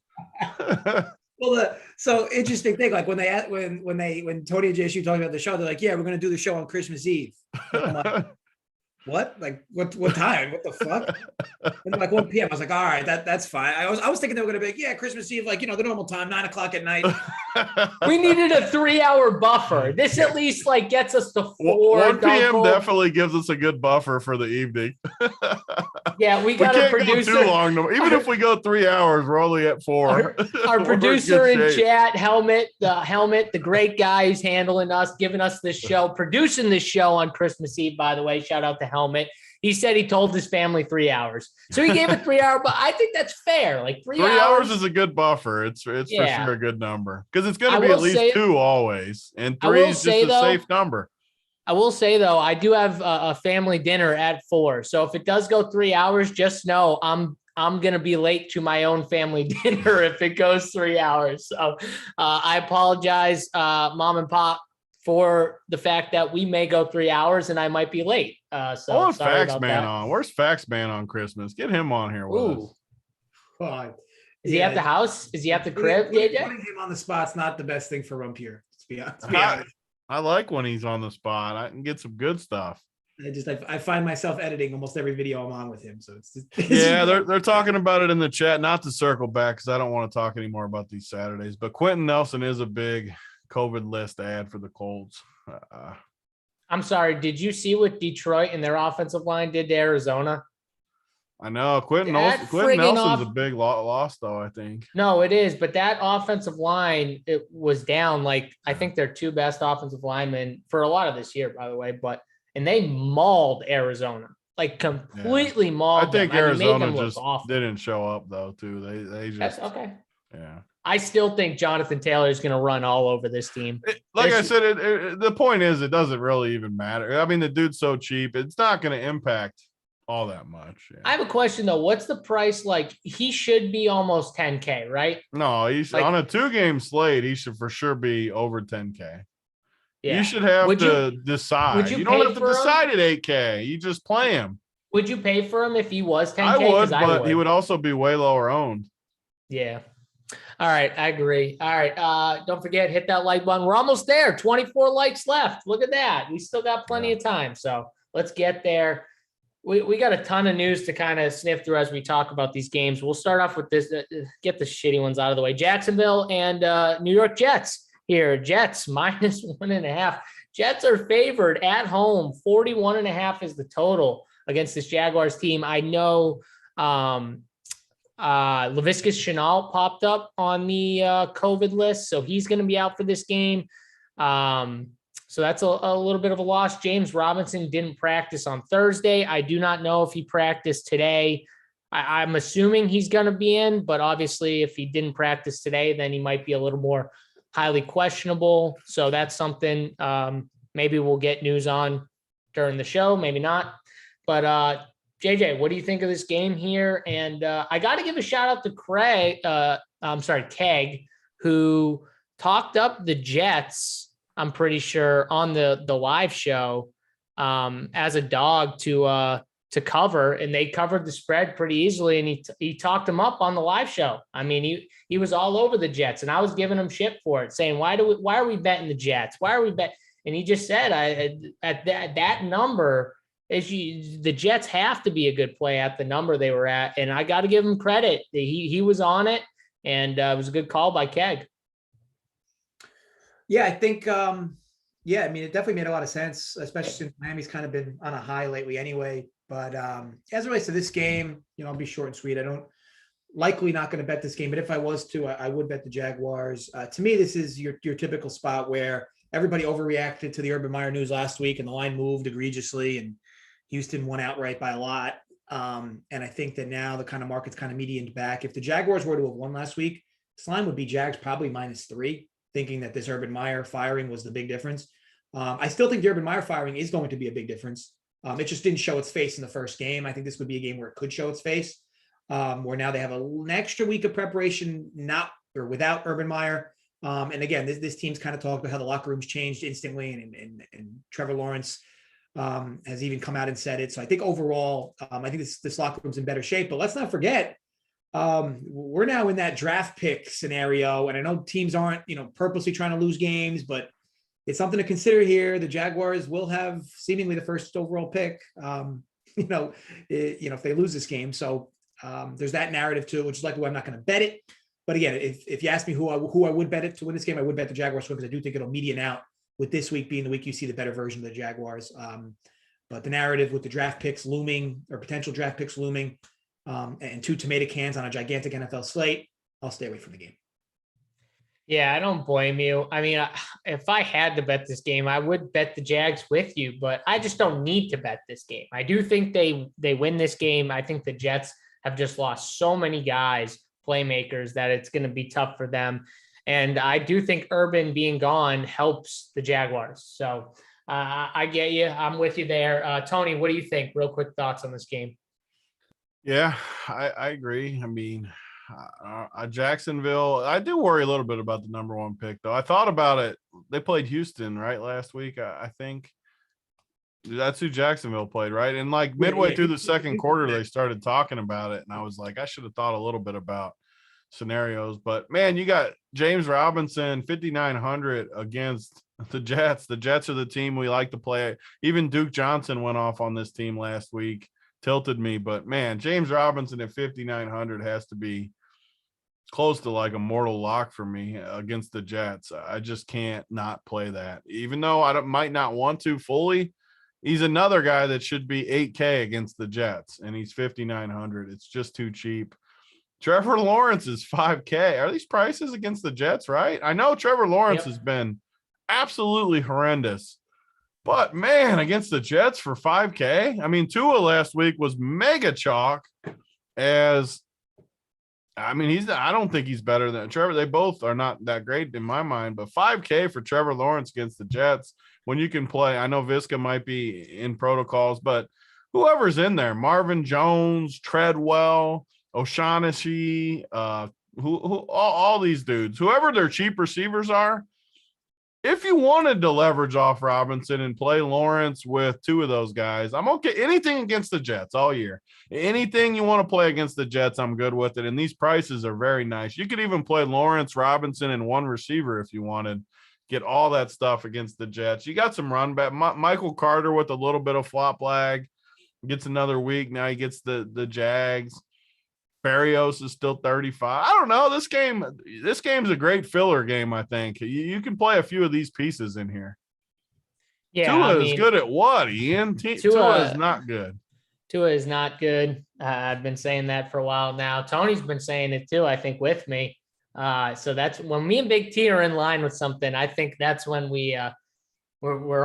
Well, so interesting thing, like when Tony and JSU talking about the show, they're like, yeah, we're going to do the show on Christmas Eve. What? Like what time? What the fuck? And like 1 p.m. I was like, all right, that's fine. I was thinking they were gonna be like, yeah, Christmas Eve, like, the normal time, 9:00 at night. We needed a 3-hour buffer. This at least like gets us to 4. 1 p.m. definitely gives us a good buffer for the evening. Yeah, we got a producer. Go too long. Even if we go 3 hours, we're only at 4. Our producer in chat, the great guy who's handling us, giving us this show, producing this show on Christmas Eve, by the way. Shout out to Helmet. He said he told his family 3 hours. So he gave a 3 hour, but I think that's fair. Like 3 hours is a good buffer. It's for sure a good number, because it's going to be at least 2 always. And 3 is just a safe number. I will say, though, I do have a family dinner at 4. So if it does go 3 hours, just know I'm going to be late to my own family dinner if it goes 3 hours. So I apologize, Mom and Pop, for the fact that we may go 3 hours and I might be late. So I want sorry Fax about Man that. on. Where's Fax Man on Christmas? Get him on here with Ooh. us. Fine. Is he at the house? Is he at the crib? Putting him on the spot's not the best thing for Rumpier. To be honest. I like when he's on the spot. I can get some good stuff. I find myself editing almost every video I'm on with him. So it's Yeah, they're talking about it in the chat. Not to circle back because I don't want to talk anymore about these Saturdays. But Quentin Nelson is a big COVID list ad for the Colts. I'm sorry. Did you see what Detroit and their offensive line did to Arizona? I know Quentin Nelson's a big loss, though. I think. No, it is. But that offensive line, it was down. Like I think they're two best offensive linemen for a lot of this year, by the way. And they mauled Arizona, like completely mauled. I think Arizona just awful. Didn't show up though. Too. They just okay. Yeah. I still think Jonathan Taylor is going to run all over this team. I said, the point is, it doesn't really even matter. I mean, the dude's so cheap; it's not going to impact all that much. Yeah. I have a question though. What's the price? Like he should be almost 10K, right? No, he's on a 2-game slate. He should for sure be over 10K. Yeah. You should have to decide. You don't have to decide at 8K. You just play him. Would you pay for him if he was 10K? I would, but he would also be way lower owned. Yeah. All right. I agree. All right. Don't forget, hit that like button. We're almost there. 24 likes left. Look at that. We still got plenty of time. So let's get there. We got a ton of news to kind of sniff through as we talk about these games. We'll start off with this, get the shitty ones out of the way. Jacksonville and New York Jets here. Jets -1.5. Jets are favored at home. 41.5 is the total against this Jaguars team. I know Laviska Shenault popped up on the COVID list, so he's going to be out for this game. So that's a little bit of a loss. James Robinson didn't practice on Thursday. I do not know if he practiced today. I'm assuming he's going to be in, but obviously if he didn't practice today, then he might be a little more highly questionable. So that's something maybe we'll get news on during the show, maybe not. But JJ, what do you think of this game here? And I got to give a shout out to Keg, who talked up the Jets, I'm pretty sure, on the live show as a dog to cover, and they covered the spread pretty easily. And he talked them up on the live show. I mean, he was all over the Jets, and I was giving him shit for it, saying, why are we betting the Jets? Why are we betting? And he just said, at that number, the Jets have to be a good play at the number they were at. And I got to give him credit. He was on it, and it was a good call by Keg. Yeah, I think, I mean, it definitely made a lot of sense, especially since Miami's kind of been on a high lately anyway. But as it relates to this game, I'll be short and sweet. I don't likely not going to bet this game, but if I was to, I would bet the Jaguars. To me, this is your typical spot where everybody overreacted to the Urban Meyer news last week and the line moved egregiously and Houston won outright by a lot. And I think that now the kind of market's kind of medianed back. If the Jaguars were to have won last week, this line would be Jags probably -3, thinking that this Urban Meyer firing was the big difference. I still think the Urban Meyer firing is going to be a big difference. It just didn't show its face in the first game. I think this would be a game where it could show its face, where now they have an extra week of preparation, without Urban Meyer. And again, this team's kind of talked about how the locker room's changed instantly, and Trevor Lawrence has even come out and said it. So I think overall, I think this locker room's in better shape. But let's not forget, we're now in that draft pick scenario, and I know teams aren't, purposely trying to lose games, but it's something to consider here. The Jaguars will have seemingly the first overall pick, if they lose this game. So there's that narrative too, which is likely why I'm not going to bet it. But again, if you ask me who I would bet it to win this game, I would bet the Jaguars because I do think it'll median out, with this week being the week you see the better version of the Jaguars. But the narrative with the draft picks looming, or potential draft picks looming, and 2 tomato cans on a gigantic NFL slate, I'll stay away from the game. Yeah, I don't blame you. I mean, if I had to bet this game, I would bet the Jags with you, but I just don't need to bet this game. I do think they win this game. I think the Jets have just lost so many guys, playmakers, that it's going to be tough for them. And I do think Urban being gone helps the Jaguars. So I get you. I'm with you there. Tony, what do you think? Real quick thoughts on this game. Yeah, I agree. I mean, Jacksonville. I do worry a little bit about the number 1 pick, though. I thought about it. They played Houston right last week. I think that's who Jacksonville played, right? And like midway through the second quarter, they started talking about it, and I was like, I should have thought a little bit about scenarios. But man, you got James Robinson 5,900 against the Jets. The Jets are the team we like to play. Even Duke Johnson went off on this team last week, tilted me. But man, James Robinson at 5,900 has to be close to like a mortal lock for me against the Jets. I just can't not play that, even though I might not want to fully. He's another guy that should be 8K against the Jets, and he's 5,900. It's just too cheap. Trevor Lawrence is 5K. Are these prices against the Jets right? I know Trevor Lawrence has been absolutely horrendous, but man, against the Jets for 5K. I mean, Tua last week was mega chalk. I don't think he's better than Trevor. They both are not that great in my mind, but 5K for Trevor Lawrence against the Jets when you can play. I know Visca might be in protocols, but whoever's in there, Marvin Jones, Treadwell, O'Shaughnessy, all these dudes, whoever their cheap receivers are, if you wanted to leverage off Robinson and play Lawrence with 2 of those guys, I'm okay. Anything against the Jets all year. Anything you want to play against the Jets, I'm good with it. And these prices are very nice. You could even play Lawrence, Robinson, and 1 receiver if you wanted. Get all that stuff against the Jets. You got some run back. Michael Carter with a little bit of flop lag gets another week. Now he gets the Jags. Barrios is still 35. I don't know. This game's a great filler game, I think. You can play a few of these pieces in here. Yeah, Tua is good at what, Ian? Tua is not good. Tua is not good. I've been saying that for a while now. Tony's been saying it too, I think, with me. So that's when me and Big T are in line with something. I think that's when we're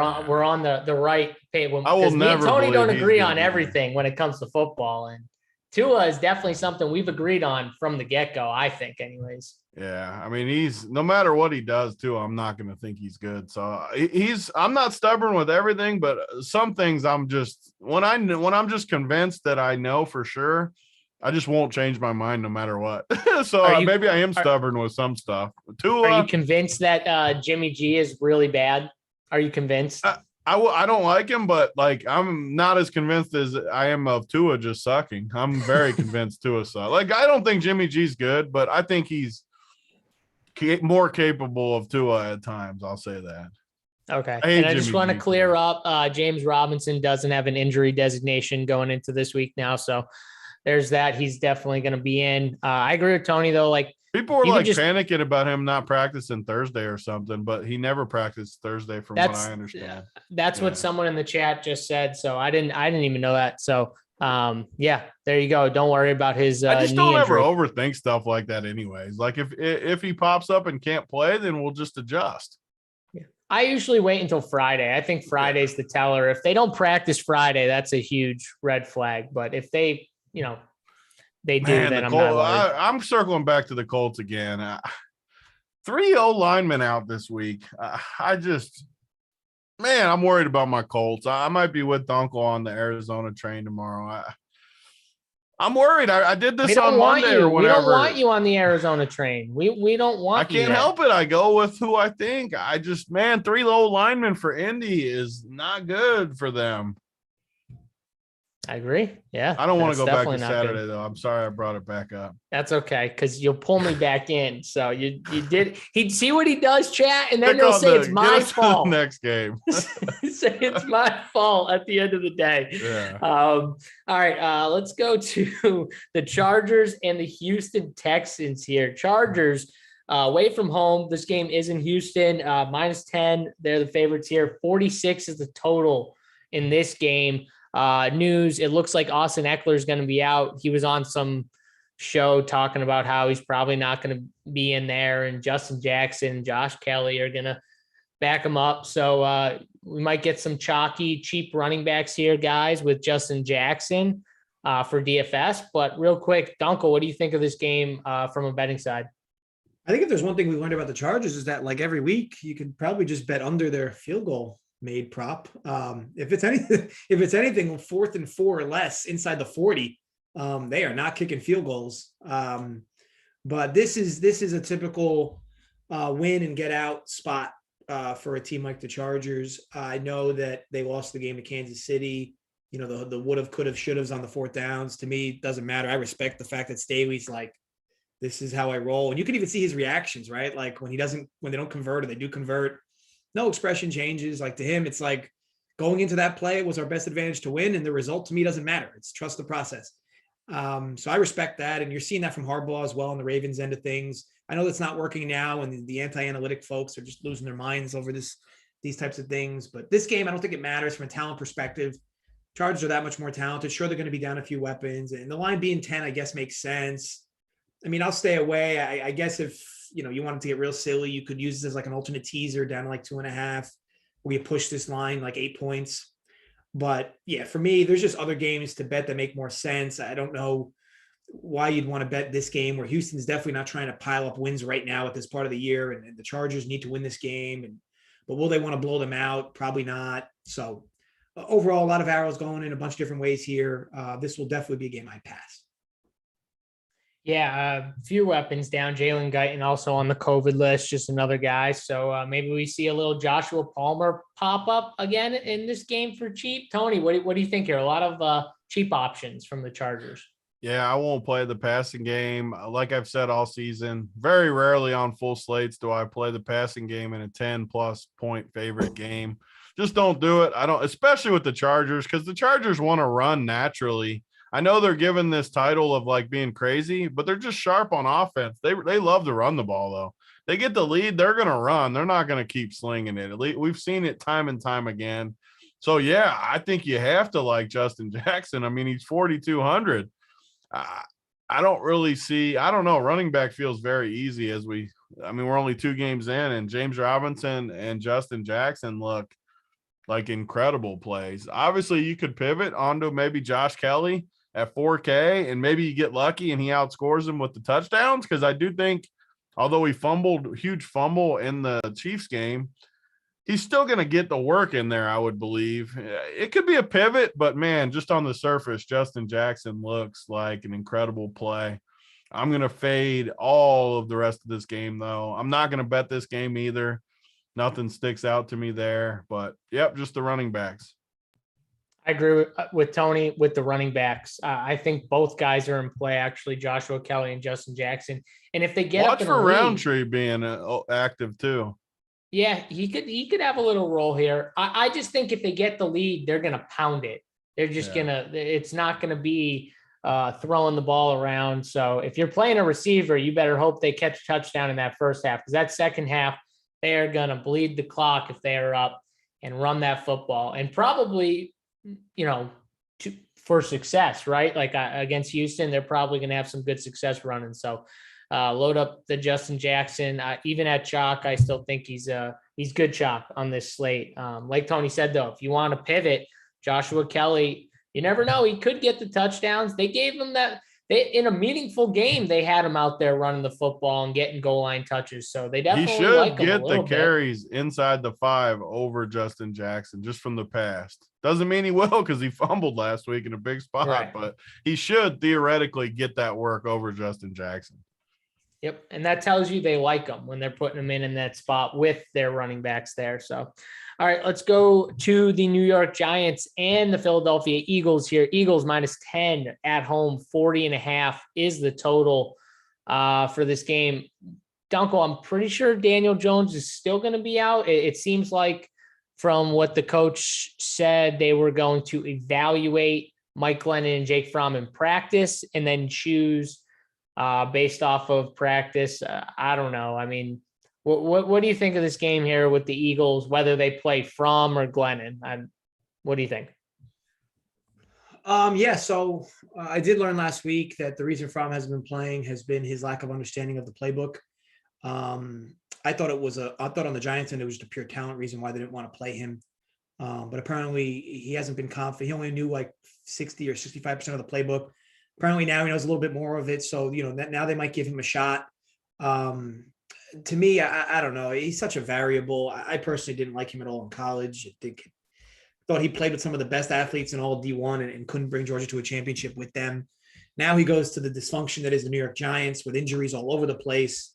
on the right page. Because me and Tony don't agree on everything when it comes to football, and Tua is definitely something we've agreed on from the get-go, I think, anyways. Yeah, I mean, he's no matter what he does, too, I'm not going to think he's good. So I'm not stubborn with everything, but some things I'm just when I'm just convinced that I know for sure, I just won't change my mind no matter what. So maybe I am stubborn with some stuff. Tua, are you convinced that Jimmy G is really bad? Are you convinced? I don't like him, but like I'm not as convinced as I am of Tua just sucking. I'm very convinced Tua sucks. Like I don't think Jimmy G's good, but I think he's more capable of Tua at times. I'll say that. Okay, and I just want to clear up. James Robinson doesn't have an injury designation going into this week now, so there's that. He's definitely going to be in. I agree with Tony though. Like people were like panicking about him not practicing Thursday or something, but he never practiced Thursday from what I understand. That's what someone in the chat just said. So I didn't even know that. So yeah, there you go. Don't worry about his I just don't ever overthink stuff like that anyways. Like if he pops up and can't play, then we'll just adjust. Yeah. I usually wait until Friday. I think Friday's the teller. If they don't practice Friday, that's a huge red flag. But if they, they do, then I'm not worried. I'm circling back to the Colts again. 3 linemen out this week. I'm worried about my Colts. I might be with Dunkel on the Arizona train tomorrow. I'm worried. I did this on Monday or whatever. We don't want you on the Arizona train. We don't want you. I can't help it. I go with who I think. 3 low linemen for Indy is not good for them. I agree. Yeah. I don't want to go back to Saturday, though. I'm sorry I brought it back up. That's okay, because you'll pull me back in. So you did. He'd see what he does, chat, and then he'll say it's my fault. Next game. Say it's my fault at the end of the day. Yeah. All right. Let's go to the Chargers and the Houston Texans here. Chargers away from home. This game is in Houston. -10. They're the favorites here. 46 is the total in this game. News, it looks like Austin Eckler is going to be out. He was on some show talking about how he's probably not going to be in there, and Justin Jackson, Josh Kelly are going to back him up. So we might get some chalky, cheap running backs here, guys, with Justin Jackson for DFS. But real quick, Dunkel, what do you think of this game from a betting side? I think if there's one thing we learned about the Chargers is that like every week you could probably just bet under their field goal made prop. If it's anything 4th and 4 or less inside the 40, they are not kicking field goals. But this is a typical win and get out spot for a team like the Chargers. I know that they lost the game to Kansas City. You know, the would have, could have, should have's on the fourth downs. To me, it doesn't matter. I respect the fact that Staley's like, this is how I roll. And you can even see his reactions, right? Like when they don't convert or they do convert, no expression changes. Like to him, it's like going into that play was our best advantage to win. And the result to me doesn't matter. It's trust the process. So I respect that. And you're seeing that from Harbaugh as well on the Ravens end of things. I know that's not working now. And the anti-analytic folks are just losing their minds over these types of things. But this game, I don't think it matters from a talent perspective. Chargers are that much more talented. Sure, they're going to be down a few weapons. And the line being 10, I guess, makes sense. I mean, I'll stay away. I guess if, you wanted to get real silly, you could use this as like an alternate teaser down to like 2.5, where you push this line like 8 points. But yeah, for me, there's just other games to bet that make more sense. I don't know why you'd want to bet this game where Houston's definitely not trying to pile up wins right now at this part of the year. And the Chargers need to win this game. But will they want to blow them out? Probably not. So overall, a lot of arrows going in a bunch of different ways here. This will definitely be a game I pass. Yeah, a few weapons down. Jalen Guyton also on the COVID list, just another guy. So maybe we see a little Joshua Palmer pop up again in this game for cheap. Tony, what do you think here? A lot of cheap options from the Chargers. Yeah, I won't play the passing game. Like I've said all season, very rarely on full slates do I play the passing game in a 10-plus point favorite game. Just don't do it. I don't, especially with the Chargers, because the Chargers want to run naturally. I know they're given this title of like being crazy, but they're just sharp on offense. They love to run the ball, though. They get the lead, they're going to run. They're not going to keep slinging it. We've seen it time and time again. So, yeah, I think you have to like Justin Jackson. I mean, he's 4,200. I don't really see – I don't know. Running back feels very easy we're only 2 games in, and James Robinson and Justin Jackson look like incredible plays. Obviously, you could pivot onto maybe Josh Kelly at 4K, and maybe you get lucky and he outscores him with the touchdowns, because I do think, although he fumbled, huge fumble in the Chiefs game, he's still going to get the work in there, I would believe. It could be a pivot, but, man, just on the surface, Justin Jackson looks like an incredible play. I'm going to fade all of the rest of this game, though. I'm not going to bet this game either. Nothing sticks out to me there. But, yep, just the running backs. I agree with Tony with the running backs. I think both guys are in play, actually, Joshua Kelly and Justin Jackson. And if they get watch for Roundtree being active too. Yeah, he could have a little role here. I just think if they get the lead, they're going to pound it. They're just it's not going to be throwing the ball around. So if you're playing a receiver, you better hope they catch a touchdown in that first half, because that second half, they are going to bleed the clock if they are up and run that football. And probably, for success, right? Like against Houston, they're probably going to have some good success running. So load up the Justin Jackson. Even at chalk, I still think he's good chalk on this slate. Like Tony said, though, if you want to pivot, Joshua Kelly, you never know. He could get the touchdowns. They gave him that. In a meaningful game, they had him out there running the football and getting goal line touches. So they definitely he should like get the carries inside the 5 over Justin Jackson just from the past. Doesn't mean he will, because he fumbled last week in a big spot, right. But he should theoretically get that work over Justin Jackson. Yep. And that tells you they like him when they're putting him in that spot with their running backs there. So, all right, let's go to the New York Giants and the Philadelphia Eagles here. Eagles -10 at home, 40.5 is the total for this game. Dunkel, I'm pretty sure Daniel Jones is still going to be out. It seems like from what the coach said, they were going to evaluate Mike Glennon and Jake Fromm in practice and then choose based off of practice. I don't know. I mean, what do you think of this game here with the Eagles, whether they play Fromm or Glennon? What do you think? So I did learn last week that the reason Fromm hasn't been playing has been his lack of understanding of the playbook. I thought on the Giants end, it was just a pure talent reason why they didn't want to play him. But apparently he hasn't been confident. He only knew like 60 or 65% of the playbook. Apparently now he knows a little bit more of it. So, now they might give him a shot. To me, I don't know. He's such a variable. I personally didn't like him at all in college. Thought he played with some of the best athletes in all D1 and couldn't bring Georgia to a championship with them. Now he goes to the dysfunction that is the New York Giants with injuries all over the place.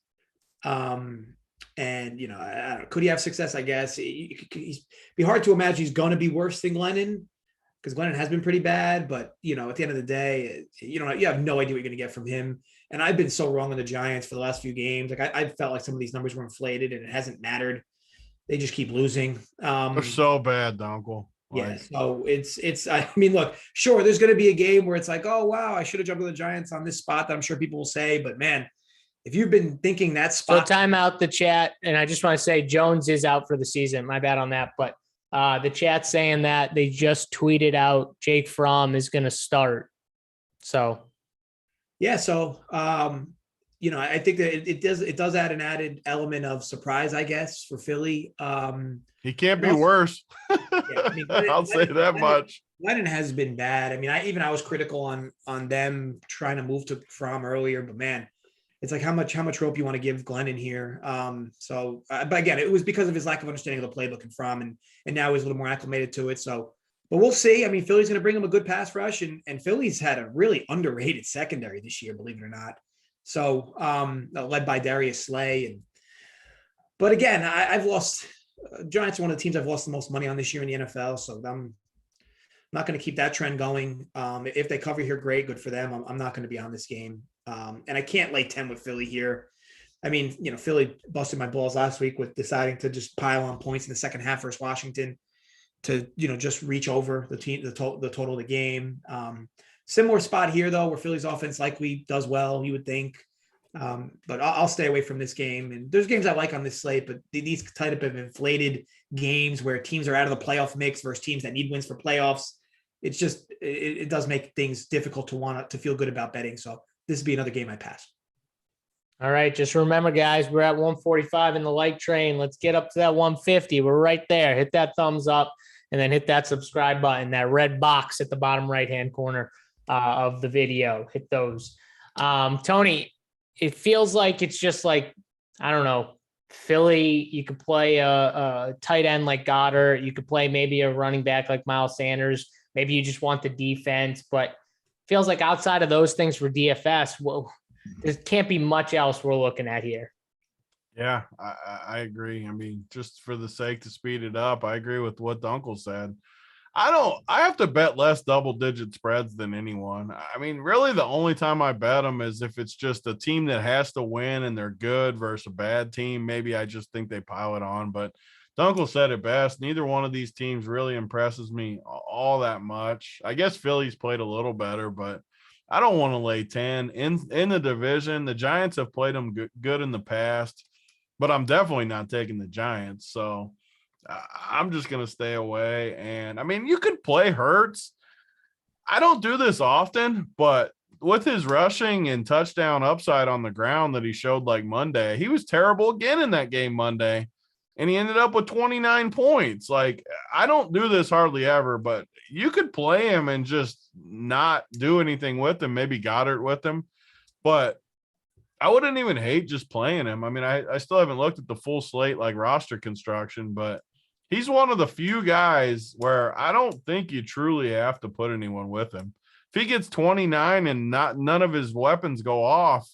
And, you know, I don't know, could he have success? I guess he's be hard to imagine he's going to be worse than Glennon, because Glennon has been pretty bad. But, you know, at the end of the day, you have no idea what you're going to get from him. And I've been so wrong on the Giants for the last few games. Like I felt like some of these numbers were inflated, and it hasn't mattered. They just keep losing. They're so bad, Uncle. Yeah, so it's. I mean, look, sure, there's going to be a game where it's like, oh wow, I should have jumped on the Giants on this spot that I'm sure people will say, but man, if you've been thinking that spot, so time out the chat, and I just want to say Jones is out for the season. My bad on that, but the chat's saying that they just tweeted out Jake Fromm is going to start. So, yeah, so you know, I think that it does add an added element of surprise, I guess, for Philly. He can't be worse. Yeah, I mean, I'll say that much. Lennon has been bad. I mean, I was critical on them trying to move to Fromm earlier, but man, it's like how much rope you want to give Glennon here. But again, it was because of his lack of understanding of the playbook and Fromm, and now he's a little more acclimated to it. So, but we'll see. I mean, Philly's going to bring him a good pass rush, and Philly's had a really underrated secondary this year, believe it or not. So, led by Darius Slay, but again, I've lost. Giants are one of the teams I've lost the most money on this year in the NFL, so I'm not going to keep that trend going. If they cover here, great, good for them. I'm not going to be on this game, and I can't lay 10 with Philly here. I mean, you know, Philly busted my balls last week with deciding to just pile on points in the second half versus Washington to, you know, just reach over the total of the game. Similar spot here though, where Philly's offense likely does well, you would think. But I'll stay away from this game. And there's games I like on this slate, but these type of inflated games where teams are out of the playoff mix versus teams that need wins for playoffs, it's just it does make things difficult to feel good about betting. So this would be another game I pass. All right, just remember, guys, we're at 145 in the like train. Let's get up to that 150. We're right there. Hit that thumbs up, and then hit that subscribe button, that red box at the bottom right-hand corner of the video. Hit those. Tony, it feels like it's just like, I don't know, Philly, you could play a tight end like Goddard. You could play maybe a running back like Miles Sanders. Maybe you just want the defense, but feels like outside of those things for DFS, well, there can't be much else we're looking at here. Yeah, I agree. I mean, just for the sake to speed it up, I agree with what the uncle said. I have to bet less double-digit spreads than anyone. I mean, really the only time I bet them is if it's just a team that has to win and they're good versus a bad team. Maybe I just think they pile it on. But the uncle said it best. Neither one of these teams really impresses me all that much. I guess Philly's played a little better, but I don't want to lay 10 in the division. The Giants have played them good in the past, but I'm definitely not taking the Giants. So I'm just going to stay away. And I mean, you could play Hurts. I don't do this often, but with his rushing and touchdown upside on the ground that he showed like Monday, he was terrible again in that game Monday. And he ended up with 29 points. Like, I don't do this hardly ever, but you could play him and just not do anything with him, maybe Goddard with him. But I wouldn't even hate just playing him. I mean, I still haven't looked at the full slate, like roster construction, but he's one of the few guys where I don't think you truly have to put anyone with him. If he gets 29 and none of his weapons go off,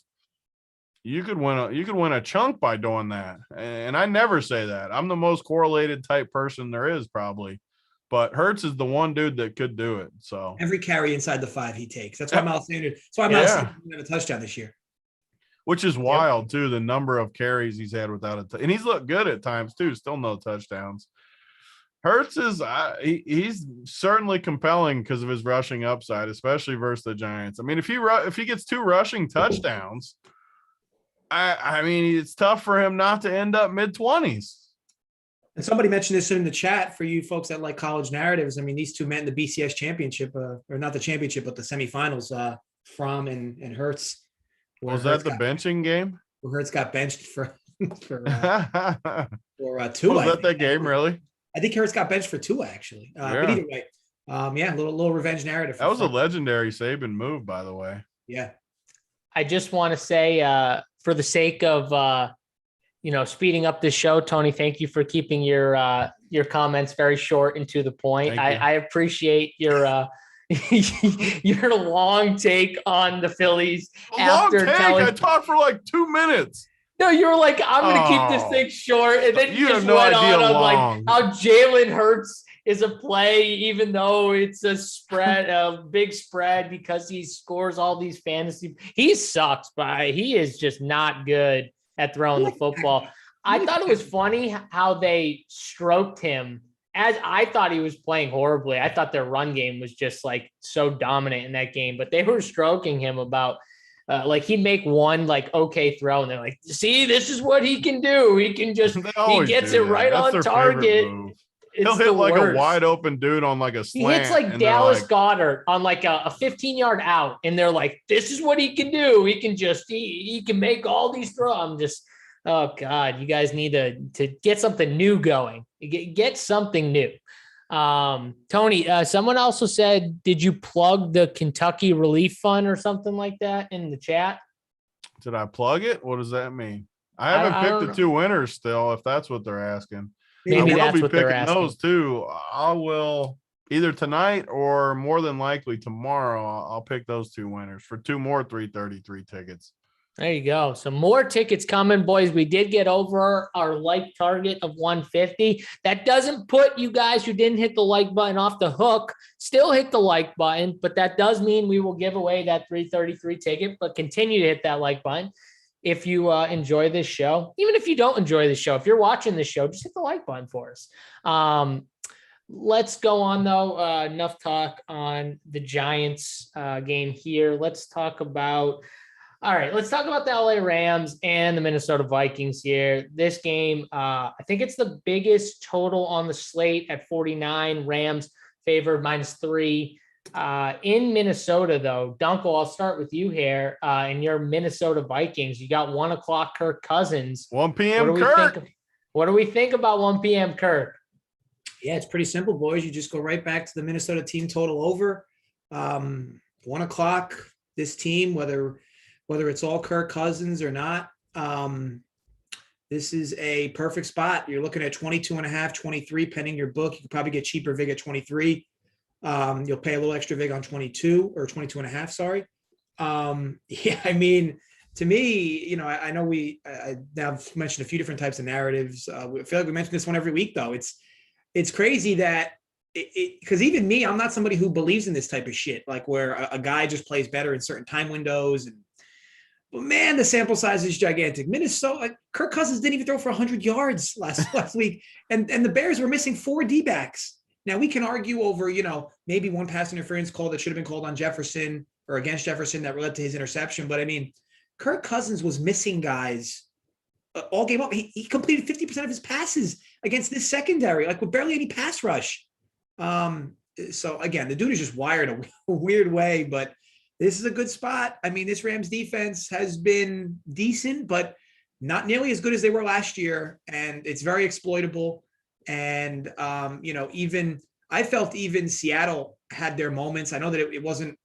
you could win a chunk by doing that. And I never say that. I'm the most correlated type person there is probably. But Hurts is the one dude that could do it. So every carry inside the 5 he takes. That's why Miles Sanders. Miles Sanders had a touchdown this year. Which is wild too, the number of carries he's had without and he's looked good at times too. Still no touchdowns. Hurts is he's certainly compelling because of his rushing upside, especially versus the Giants. I mean, if he gets 2 rushing touchdowns, I mean, it's tough for him not to end up mid-20s. And somebody mentioned this in the chat for you folks that like college narratives. I mean, these two met in the BCS championship, or not the championship, but the semifinals. Fromm and Hurts. Was that the benching game? Where Hurts got benched for 2. Was that game really? I think Hurts got benched for 2 actually. But either way, a little revenge narrative. That was a legendary Saban move, by the way. Yeah. I just want to say, for the sake of speeding up this show, Tony, thank you for keeping your comments very short and to the point. I appreciate your your long take on the Phillies Long take. I talked for like 2 minutes. No, you were like, I'm going to keep this thing short. And then you just have no went idea on long. like how Jalen Hurts is a play, even though it's a spread, a big spread, because he scores all these fantasy. He sucks, but he is just not good at throwing the football. I thought it was funny how they stroked him, as I thought he was playing horribly. I thought their run game was just like so dominant in that game, but they were stroking him about like he'd make one like okay throw, and they're like, "See, this is what he can do. He can just he gets it right on target." He'll hit like a wide open dude on like a slant. He hits like Dallas Goedert on like a 15-yard out, and they're like, "This is what he can do. He can just he can make all these throws." I'm just, oh God, you guys need to get something new going. Get something new. Tony, someone also said, did you plug the Kentucky Relief Fund or something like that in the chat? Did I plug it? What does that mean? I haven't picked the two winners still, if that's what they're asking. Maybe that's what they're asking. Those two. I will either tonight or more than likely tomorrow. I'll pick those two winners for two more 333 tickets. There you go. So more tickets coming, boys. We did get over our like target of 150. That doesn't put you guys who didn't hit the like button off the hook. Still hit the like button, but that does mean we will give away that 333 ticket, but continue to hit that like button. If you enjoy this show, even if you don't enjoy the show, if you're watching this show, just hit the like button for us. Let's go on, though. Enough talk on the Giants game here. Let's talk about the LA Rams and the Minnesota Vikings here. This game, I think it's the biggest total on the slate at 49. Rams favored -3. In Minnesota, though, Dunkel, I'll start with you here. In your Minnesota Vikings, you got 1 o'clock Kirk Cousins. 1 p.m. Kirk. What do we think about 1 p.m. Kirk? Yeah, it's pretty simple, boys. You just go right back to the Minnesota team total over. 1 o'clock, this team, whether it's all Kirk Cousins or not, this is a perfect spot. You're looking at 22.5, 23, pending your book. You could probably get cheaper vig at 23. You'll pay a little extra vig on 22 or 22.5. Sorry. Yeah, I mean, to me, I know I've mentioned a few different types of narratives. I feel like we mention this one every week, though. It's crazy that because even me, I'm not somebody who believes in this type of shit, like where a guy just plays better in certain time windows. But man, the sample size is gigantic. Minnesota, Kirk Cousins didn't even throw for 100 yards last week, and the Bears were missing 4 D-backs. Now we can argue over, maybe one pass interference call that should have been called on Jefferson or against Jefferson that led to his interception. But I mean, Kirk Cousins was missing guys all game up. He completed 50% of his passes against this secondary, like with barely any pass rush. So again, the dude is just wired a weird way, but this is a good spot. I mean, this Rams defense has been decent, but not nearly as good as they were last year. And it's very exploitable. And, I felt even Seattle had their moments. I know that it wasn't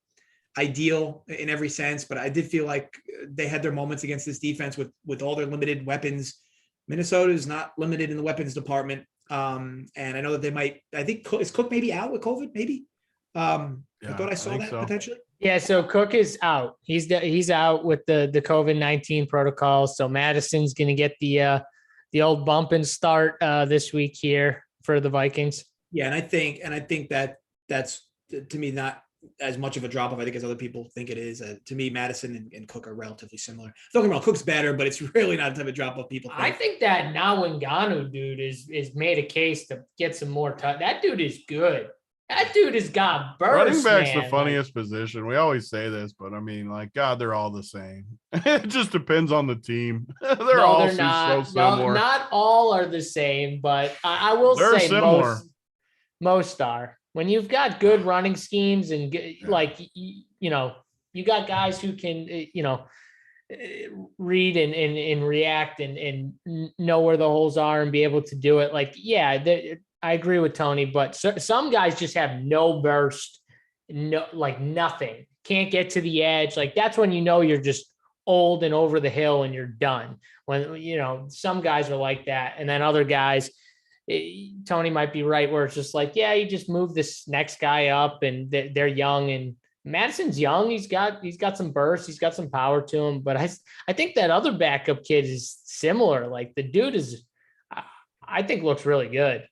ideal in every sense, but I did feel like they had their moments against this defense with all their limited weapons. Minnesota is not limited in the weapons department. And I know that is Cook maybe out with COVID? Maybe. I thought I saw that so. Potentially. Yeah, so Cook is out. He's out with the COVID-19 protocol. So Madison's going to get the old bump and start this week here for the Vikings. Yeah, and I think that's to me not as much of a drop off, I think, as other people think it is. To me, Madison and Cook are relatively similar. Don't get me wrong, Cook's better, but it's really not the type of drop off people think. I think that Nawanganu dude is made a case to get some more time. That dude is good. That dude has got burst. Running back's the funniest position. We always say this, but I mean, like, God, they're all the same. It just depends on the team. They're all so similar. Not all are the same, but I will say similar. Most are. When you've got good running schemes and you got guys who can, read and react and know where the holes are and be able to do it. Like, yeah, I agree with Tony, but some guys just have no burst, nothing. Can't get to the edge. Like, that's when you're just old and over the hill and you're done. When, some guys are like that. And then other guys, Tony might be right where it's just like, yeah, you just move this next guy up and they're young, and Madison's young. He's got some burst. He's got some power to him. But I think that other backup kid is similar. Like the dude is, I think looks really good.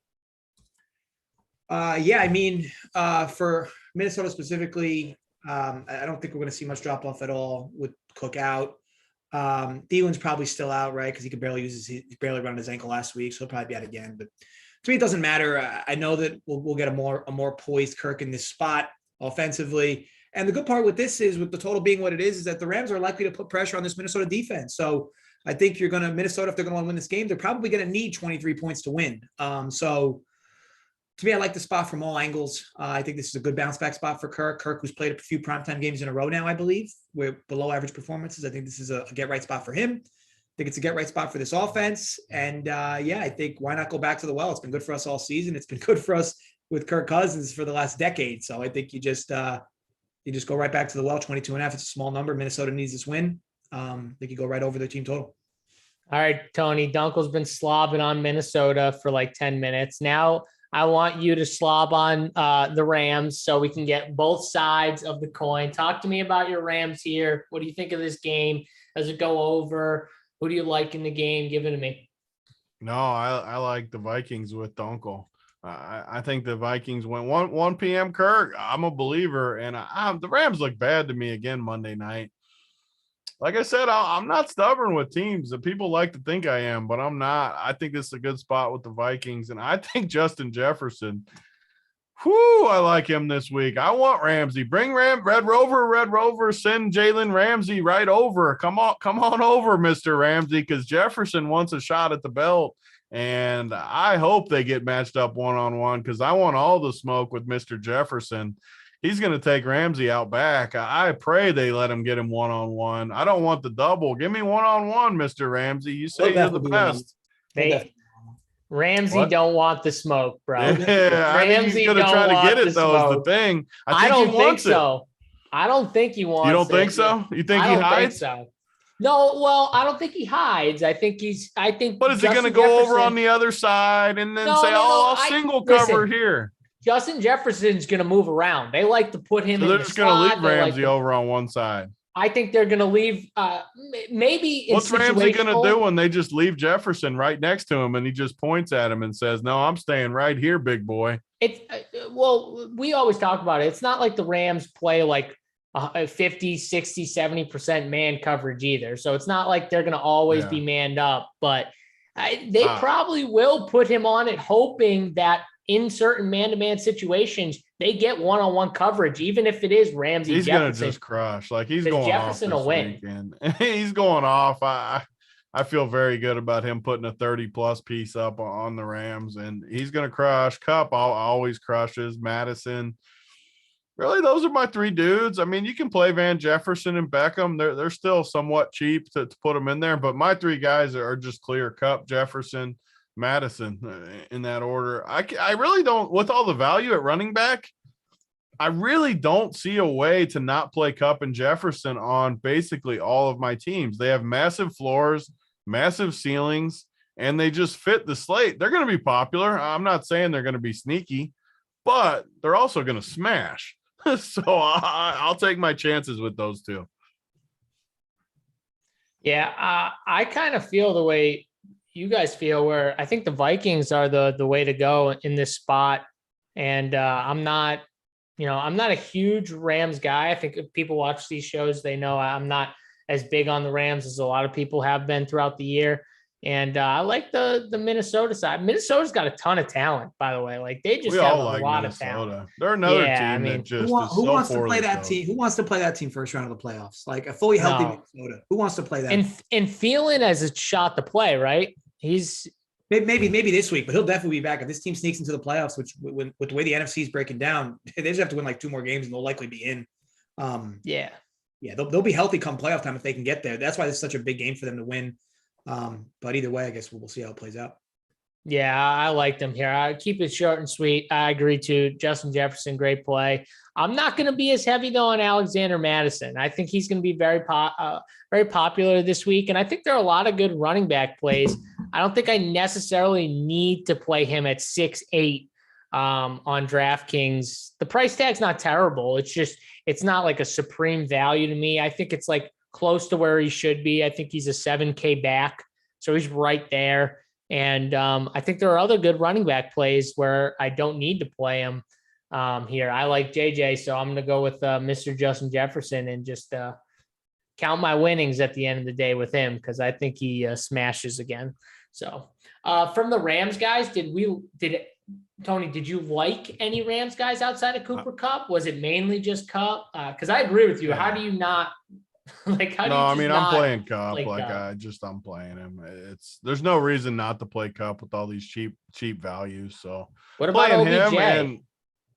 Yeah, I mean, for Minnesota specifically, I don't think we're going to see much drop off at all with Cook out. Thielen's probably still out, right? Because he barely run his ankle last week, so he'll probably be out again. But to me, it doesn't matter. I know that we'll get a more poised Kirk in this spot offensively. And the good part with this is, with the total being what it is that the Rams are likely to put pressure on this Minnesota defense. So I think Minnesota, if they're going to want to win this game, they're probably going to need 23 points to win. So to me, I like the spot from all angles. I think this is a good bounce back spot for Kirk. Kirk, who's played a few primetime games in a row now, I believe, with below average performances. I think this is a get right spot for him. I think it's a get right spot for this offense. And I think why not go back to the well? It's been good for us all season. It's been good for us with Kirk Cousins for the last decade. So I think you just go right back to the well. 22.5. It's a small number. Minnesota needs this win. I think you go right over the team total. All right, Tony, Dunkel's been slobbing on Minnesota for like 10 minutes. Now I want you to slob on the Rams so we can get both sides of the coin. Talk to me about your Rams here. What do you think of this game? Does it go over? Who do you like in the game? Give it to me. No, I like the Vikings with Dunkel. I think the Vikings went 1 p.m. Kirk. I'm a believer, and the Rams look bad to me again Monday night. Like I said, I'm not stubborn with teams that people like to think I am, but I'm not. I think this is a good spot with the Vikings, and I think Justin Jefferson, I like him this week. I want Ramsey. Bring Red Rover, send Jalen Ramsey right over. Come on over, Mr. Ramsey, because Jefferson wants a shot at the belt, and I hope they get matched up one-on-one because I want all the smoke with Mr. Jefferson. He's going to take Ramsey out back. I pray they let him get him one-on-one. I don't want the double. Give me one-on-one, Mr. Ramsey. You say you're the best. Ramsey don't want the smoke, bro. Yeah, I think he's going to try to get it, though, is the thing. I don't think so. I don't think he wants it. You don't think so? You think he hides? So. No, well, I don't think he hides. I think But is he going to go over on the other side and then I'll single cover here? Justin Jefferson's going to move around. They like to put him in the slot. They're just going to leave Ramsey over on one side. I think they're going to leave maybe. What's Ramsey going to do when they just leave Jefferson right next to him and he just points at him and says, no, I'm staying right here, big boy? We always talk about it. It's not like the Rams play like 50, 60, 70% man coverage either. So it's not like they're going to always be manned up, but they probably will put him on it, hoping that in certain man-to-man situations, they get one-on-one coverage, even if it is Ramsey. He's going to just crush. Like he's going Jefferson off this weekend. He's going off. I feel very good about him putting a 30-plus piece up on the Rams, and he's going to crush. Kupp always crushes. Madison. Really, those are my three dudes. I mean, you can play Van Jefferson and Beckham. They're still somewhat cheap to put them in there, but my three guys are just clear: Kupp, Jefferson, Madison, in that order. I really don't, with all the value at running back, I really don't see a way to not play Kupp and Jefferson on basically all of my teams. They have massive floors, massive ceilings, and they just fit the slate. They're going to be popular. I'm not saying they're going to be sneaky, but they're also going to smash. So I'll take my chances with those two. Yeah, I kind of feel the way you guys feel, where I think the Vikings are the way to go in this spot. And I'm not a huge Rams guy. I think if people watch these shows, they know I'm not as big on the Rams as a lot of people have been throughout the year. And I like the Minnesota side. Minnesota's got a ton of talent, by the way. Like they just have a lot of talent. They're another team that just who wants to play that team? Who wants to play that team first round of the playoffs? Like a fully healthy Minnesota. Who wants to play that? And Thielen as a shot to play, right? He's maybe this week, but he'll definitely be back if this team sneaks into the playoffs. Which, with the way the NFC is breaking down, they just have to win like 2 more games, and they'll likely be in. They'll be healthy come playoff time if they can get there. That's why it's such a big game for them to win. But either way, I guess we'll see how it plays out. Yeah, I like them here. I keep it short and sweet. I agree too. Justin Jefferson, great play. I'm not going to be as heavy though on Alexander Madison. I think he's going to be very popular this week, and I think there are a lot of good running back plays. I don't think I necessarily need to play him at 6'8" on DraftKings. The price tag's not terrible. It's not like a supreme value to me. I think it's like close to where he should be. I think he's a 7K back. So he's right there. And I think there are other good running back plays where I don't need to play him here. I like JJ, so I'm going to go with Mr. Justin Jefferson and just count my winnings at the end of the day with him because I think he smashes again. So from the Rams guys, Tony, did you like any Rams guys outside of Cooper Kupp? Was it mainly just Kupp? Because I agree with you. How do you not like? How do you? No, I mean I'm playing Kupp. Kupp. I'm playing him. There's no reason not to play Kupp with all these cheap values. So what about OBJ? Him, and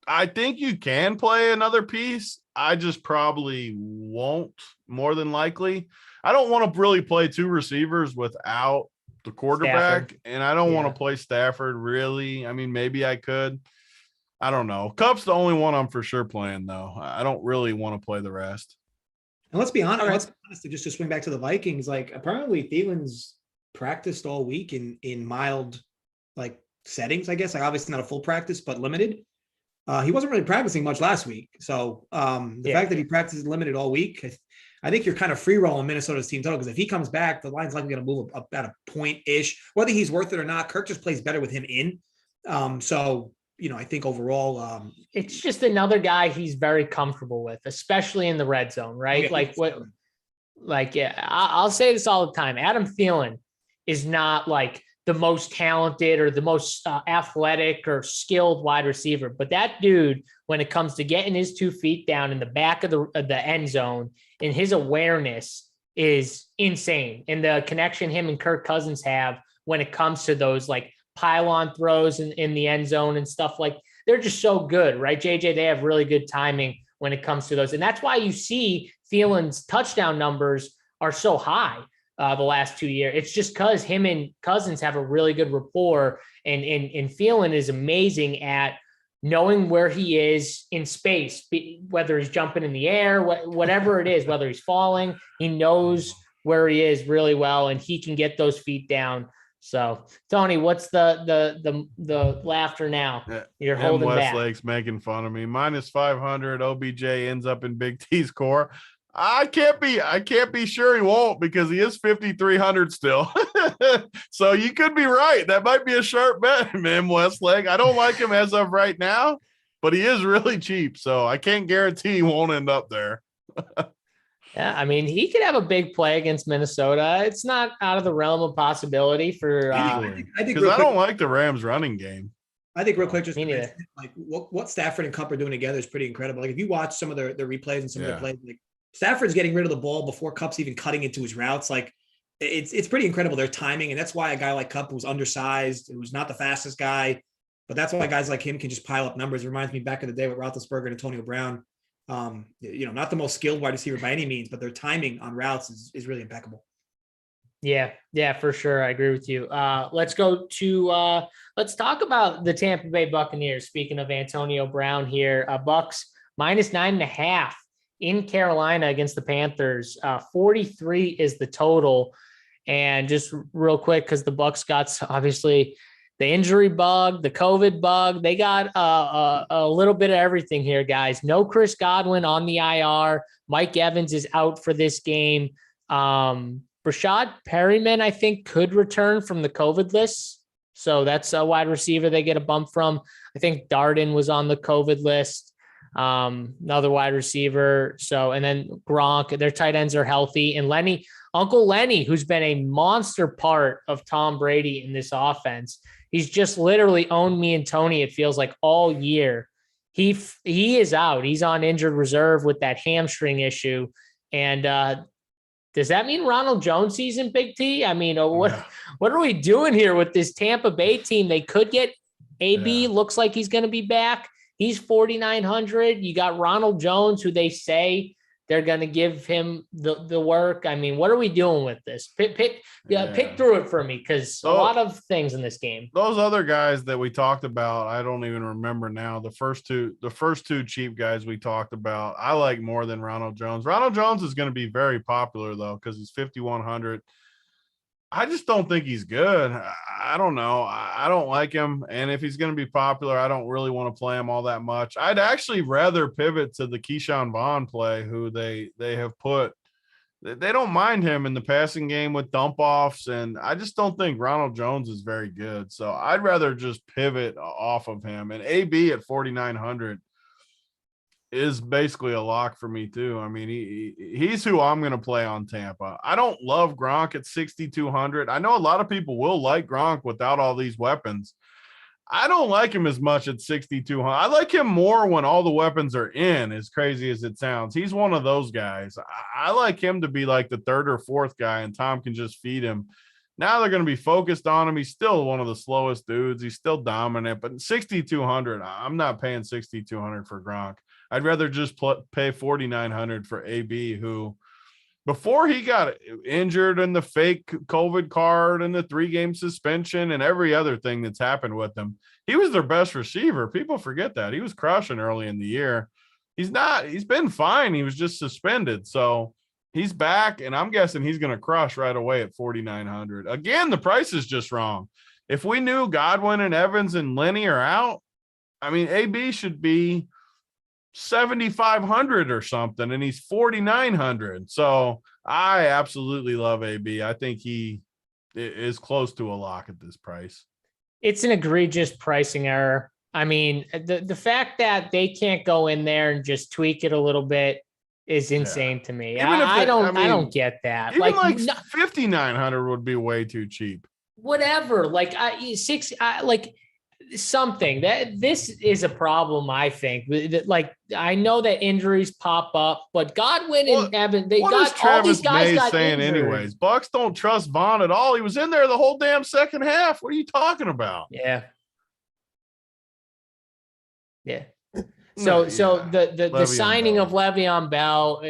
I think you can play another piece. I just probably won't. More than likely, I don't want to really play two receivers without the quarterback, Stafford. And I don't want to play Stafford really. I mean, maybe I could. I don't know. Kupp's the only one I'm for sure playing though. I don't really want to play the rest. And let's be honest. Just to swing back to the Vikings, like apparently Thielen's practiced all week in mild like settings. I guess like obviously not a full practice, but limited. He wasn't really practicing much last week, so the fact that he practiced limited all week. I think you're kind of free rolling Minnesota's team total because if he comes back, the line's likely going to move up about a point-ish. Whether he's worth it or not, Kirk just plays better with him in. So, I think overall. It's just another guy he's very comfortable with, especially in the red zone, right? I'll say this all the time. Adam Thielen is not like the most talented or the most athletic or skilled wide receiver. But that dude, when it comes to getting his 2 feet down in the back of the end zone, and his awareness is insane. And the connection him and Kirk Cousins have when it comes to those like pylon throws in the end zone and stuff like, they're just so good, right? JJ, they have really good timing when it comes to those. And that's why you see Thielen's touchdown numbers are so high the last 2 years. It's just because him and Cousins have a really good rapport, and Thielen is amazing at knowing where he is in space, whether he's jumping in the air, whatever it is, whether he's falling, he knows where he is really well, and he can get those feet down. So, Tony, what's the laughter now? You're holding back. Westlake's making fun of me. -500. OBJ ends up in Big T's core. I can't be sure he won't because he is 5,300 still. So you could be right. That might be a sharp bet, man, Westlake. I don't like him as of right now, but he is really cheap. So I can't guarantee he won't end up there. Yeah, I mean, he could have a big play against Minnesota. It's not out of the realm of possibility for. I think because I don't like the Rams running game. I think real quick, just like what Stafford and Kupp are doing together is pretty incredible. Like if you watch some of their replays and some of their plays, like Stafford's getting rid of the ball before Kupp's even cutting into his routes. Like it's pretty incredible, their timing. And that's why a guy like Kupp, who's undersized, who's not the fastest guy, but that's why guys like him can just pile up numbers. It reminds me back in the day with Roethlisberger and Antonio Brown. Not the most skilled wide receiver by any means, but their timing on routes is really impeccable. Yeah, for sure. I agree with you. Let's go to let's talk about the Tampa Bay Buccaneers. Speaking of Antonio Brown here, Bucks -9.5 in Carolina against the Panthers. 43 is the total. And just real quick, because the Bucks got obviously the injury bug, the COVID bug, they got a little bit of everything here, guys. No Chris Godwin on the IR. Mike Evans is out for this game. Rashad Perryman, I think, could return from the COVID list. So that's a wide receiver they get a bump from. I think Darden was on the COVID list. Another wide receiver. So, and then Gronk, their tight ends are healthy. And Uncle Lenny, who's been a monster part of Tom Brady in this offense. He's just literally owned me and Tony, it feels like, all year. He is out. He's on injured reserve with that hamstring issue. And does that mean Ronald Jones season, Big T? I mean, what are we doing here with this Tampa Bay team? They could get AB. Looks like he's going to be back. He's 4,900. You got Ronald Jones, who they say they're going to give him the work. I mean, what are we doing with this? Pick through it for me, because a lot of things in this game. Those other guys that we talked about, I don't even remember now. The first two cheap guys we talked about, I like more than Ronald Jones. Ronald Jones is going to be very popular though, because he's 5,100. I just don't think he's good. I don't know. I don't like him. And if he's going to be popular, I don't really want to play him all that much. I'd actually rather pivot to the Keyshawn Vaughn play, who they have put. They don't mind him in the passing game with dump offs. And I just don't think Ronald Jones is very good. So I'd rather just pivot off of him. And AB at 4,900 is basically a lock for me too. I mean, he's who I'm going to play on Tampa. I don't love Gronk at 6,200. I know a lot of people will like Gronk without all these weapons. I don't like him as much at 6,200. I like him more when all the weapons are in, as crazy as it sounds. He's one of those guys. I like him to be like the third or fourth guy, and Tom can just feed him. Now they're going to be focused on him. He's still one of the slowest dudes. He's still dominant, but 6,200, I'm not paying 6,200 for Gronk. I'd rather just pay 4,900 for AB, who before he got injured and the fake COVID card and the 3-game suspension and every other thing that's happened with him, he was their best receiver. People forget that. He was crushing early in the year. He's been fine. He was just suspended. So he's back, and I'm guessing he's going to crush right away at 4,900. Again, the price is just wrong. If we knew Godwin and Evans and Lenny are out, I mean, AB should be 7,500 or something, and he's 4,900. So I absolutely love AB. I think he is close to a lock at this price. It's an egregious pricing error. I mean, the fact that they can't go in there and just tweak it a little bit is insane to me. I don't get that. Even like 5,900 would be way too cheap. Whatever. Something that this is a problem. I think I know that injuries pop up, but Godwin and Evan, all these guys got saying injured. Anyways, Bucks don't trust Vaughn at all. He was in there the whole damn second half. What are you talking about? Yeah. So the signing of Le'Veon Bell,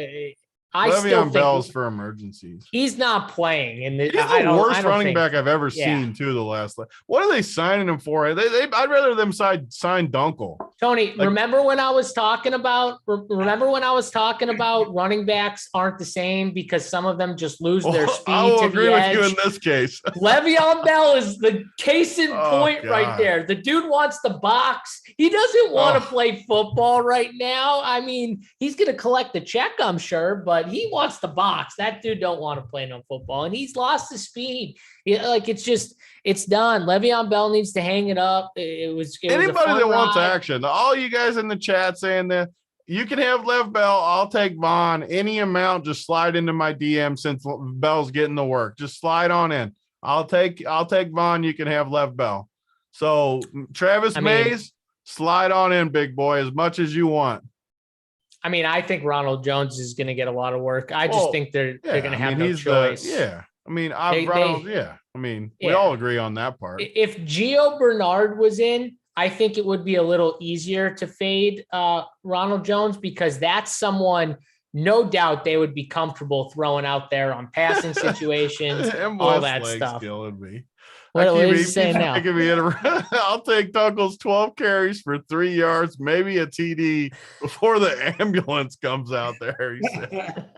Le'Veon Bell's for emergencies. He's not playing, and he's the worst running back I've ever seen. The last. What are they signing him for? I'd rather them sign Dunkel. Tony, remember when I was talking about running backs aren't the same because some of them just lose their speed I will to agree the with edge. you in this case. Le'Veon Bell is the case in point right there. The dude wants the box. He doesn't want to play football right now. I mean, he's going to collect the check, I'm sure, but he wants the box. That dude don't want to play no football, and he's lost the speed. It's done. Le'Veon Bell needs to hang it up. Anybody that wants action, all you guys in the chat saying that you can have Lev Bell, I'll take Vaughn. Any amount, just slide into my DM since Bell's getting the work. Just slide on in. I'll take Vaughn. You can have Lev Bell. So Travis Mays, slide on in, big boy, as much as you want. I mean, I think Ronald Jones is going to get a lot of work. I just think they're going to have no choice. We all agree on that part. If Gio Bernard was in, I think it would be a little easier to fade Ronald Jones because that's someone, no doubt, they would be comfortable throwing out there on passing situations, all that stuff. Killing me. What are you saying now? I'll take Dunkel's 12 carries for 3 yards, maybe a TD before the ambulance comes out there. He said.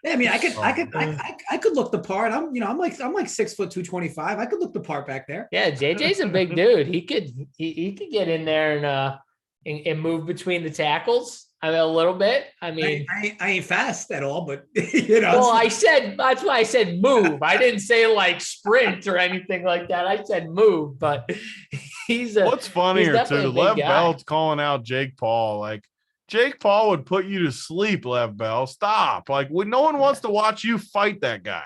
Yeah, I mean, I could look the part. I'm like 6 foot 225. I could look the part back there. Yeah, JJ's a big dude. He could get in there and move between the tackles. I mean, a little bit. I mean, I ain't fast at all, but Well, that's why I said move. I didn't say like sprint or anything like that. I said move, but what's funnier too? Lev Bell's calling out Jake Paul. Like Jake Paul would put you to sleep, Lev Bell. Stop. Like no one wants to watch you fight that guy.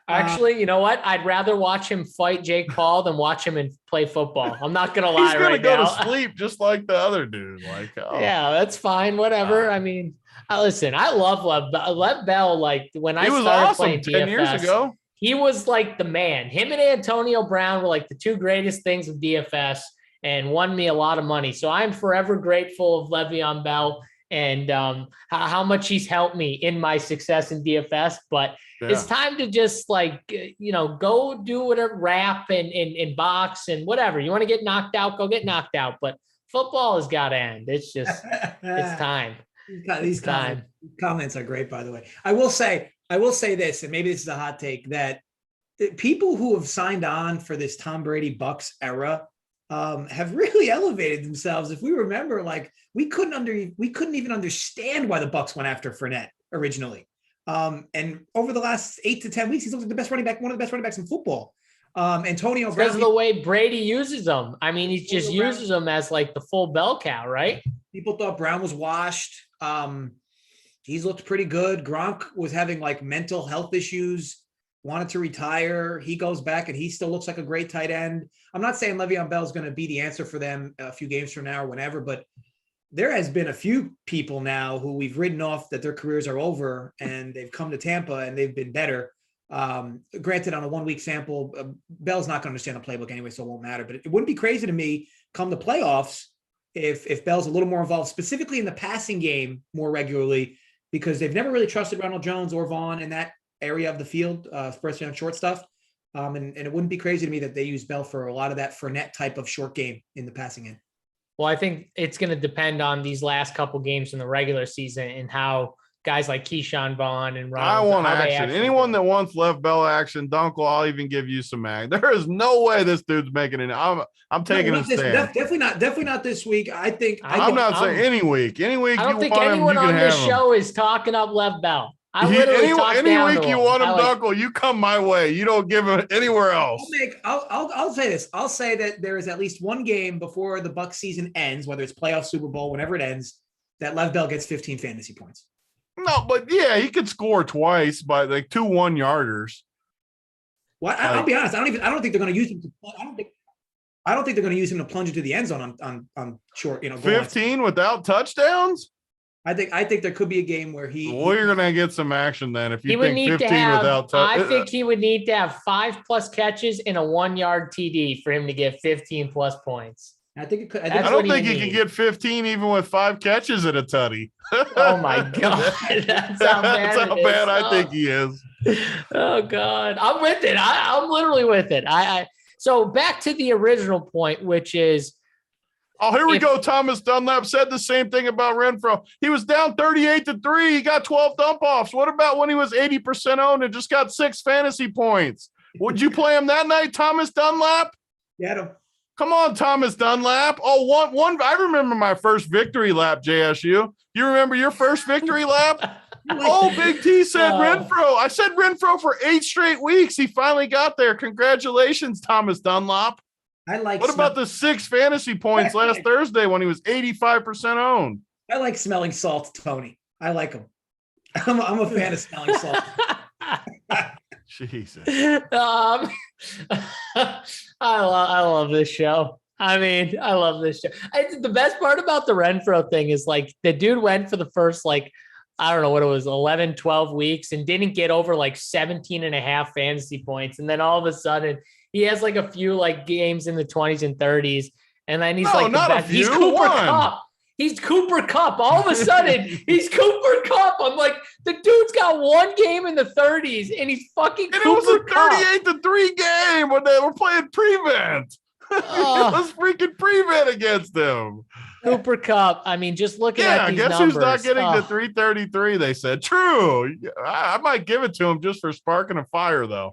Actually, you know what? I'd rather watch him fight Jake Paul than watch him play football. I'm not going to lie right now. He's going to go to sleep just like the other dude. Yeah, that's fine. Whatever. I mean, listen, I love Lev Bell. Like when I started playing 10 years ago. He was like the man. Him and Antonio Brown were like the two greatest things of DFS and won me a lot of money. So I'm forever grateful of Le'Veon Bell and how much he's helped me in my success in DFS. But it's time to just go do whatever, rap and box and whatever. You want to get knocked out, go get knocked out. But football has got to end. It's just, it's time. These comments are great, by the way. I will say this, and maybe this is a hot take, that people who have signed on for this Tom Brady Bucks era have really elevated themselves. If we remember, like we couldn't even understand why the Bucks went after Fournette originally. And over the last 8 to 10 weeks, he's looked like the best running back, one of the best running backs in football. Antonio Brown, because of the way Brady uses them. I mean, he just uses them as like the full bell cow, right? People thought Brown was washed. He's looked pretty good. Gronk was having like mental health issues, wanted to retire. He goes back and he still looks like a great tight end. I'm not saying Le'Veon Bell is going to be the answer for them a few games from now or whenever, but there has been a few people now who we've written off that their careers are over and they've come to Tampa and they've been better. Granted, on a 1 week sample, Bell's not going to understand the playbook anyway, so it won't matter. But it wouldn't be crazy to me come the playoffs if Bell's a little more involved, specifically in the passing game more regularly, because they've never really trusted Ronald Jones or Vaughn in that area of the field, especially on short stuff. And it wouldn't be crazy to me that they use Bell for a lot of that Fournette type of short game in the passing end. Well, I think it's going to depend on these last couple games in the regular season and how guys like Keyshawn Vaughn and Ronald. I want action. Anyone that wants Lev Bell action, Dunkel, I'll even give you some action. There is no way this dude's making it. I'm taking a stand. Definitely not this week. I'm not saying any week. Any week I don't think anyone on this show is talking up Lev Bell. Any week you want him, Dunkel, you come my way. You don't give him anywhere else. I'll say this. I'll say that there is at least one game before the Bucs season ends, whether it's playoff, Super Bowl, whenever it ends, that Lev Bell gets 15 fantasy points. No, but yeah, he could score twice by like 2 1-yarders. Well, I'll be honest. I don't think they're going to use him to. I don't think they're going to use him to plunge into the end zone on short. 15 without touchdowns. I think there could be a game where you're going to get some action then if you think 15 without touchdowns. I think he would need to have 5+ catches and a 1-yard TD for him to get 15+ points. I think it could. I don't think he can get 15 even with 5 catches at a tutty. Oh my God. That's how bad I think he is. Oh God. I'm with it. I'm literally with it. So back to the original point, which is. Oh, here we go. Thomas Dunlap said the same thing about Renfro. He was down 38-3. He got 12 dump offs. What about when he was 80% owned and just got 6 fantasy points? Would you play him that night, Thomas Dunlap? Yeah. Come on, Thomas Dunlap. Oh, one. I remember my first victory lap, JSU. You remember your first victory lap? Oh, Big T said Renfro. I said Renfro for 8 straight weeks. He finally got there. Congratulations, Thomas Dunlap. What about the 6 fantasy points last Thursday when he was 85% owned? I like smelling salt, Tony. I like him. I'm a fan of smelling salt. Jesus. I love this show. I mean, I love this show. The best part about the Renfro thing is like the dude went for the first, like, I don't know what it was, 11, 12 weeks and didn't get over like 17.5 fantasy points. And then all of a sudden he has like a few like games in the 20s and 30s. And then he's he's Cooper Kupp. He's Cooper Kupp. All of a sudden, he's Cooper Kupp. I'm like, the dude's got 1 game in the 30s, and he's fucking Cooper Kupp. It was a 38-3 game when they were playing prevent. It was freaking prevent against them. Cooper Kupp. I mean, just looking at these numbers. Who's not getting the 333? They said true. I might give it to him just for sparking a fire, though.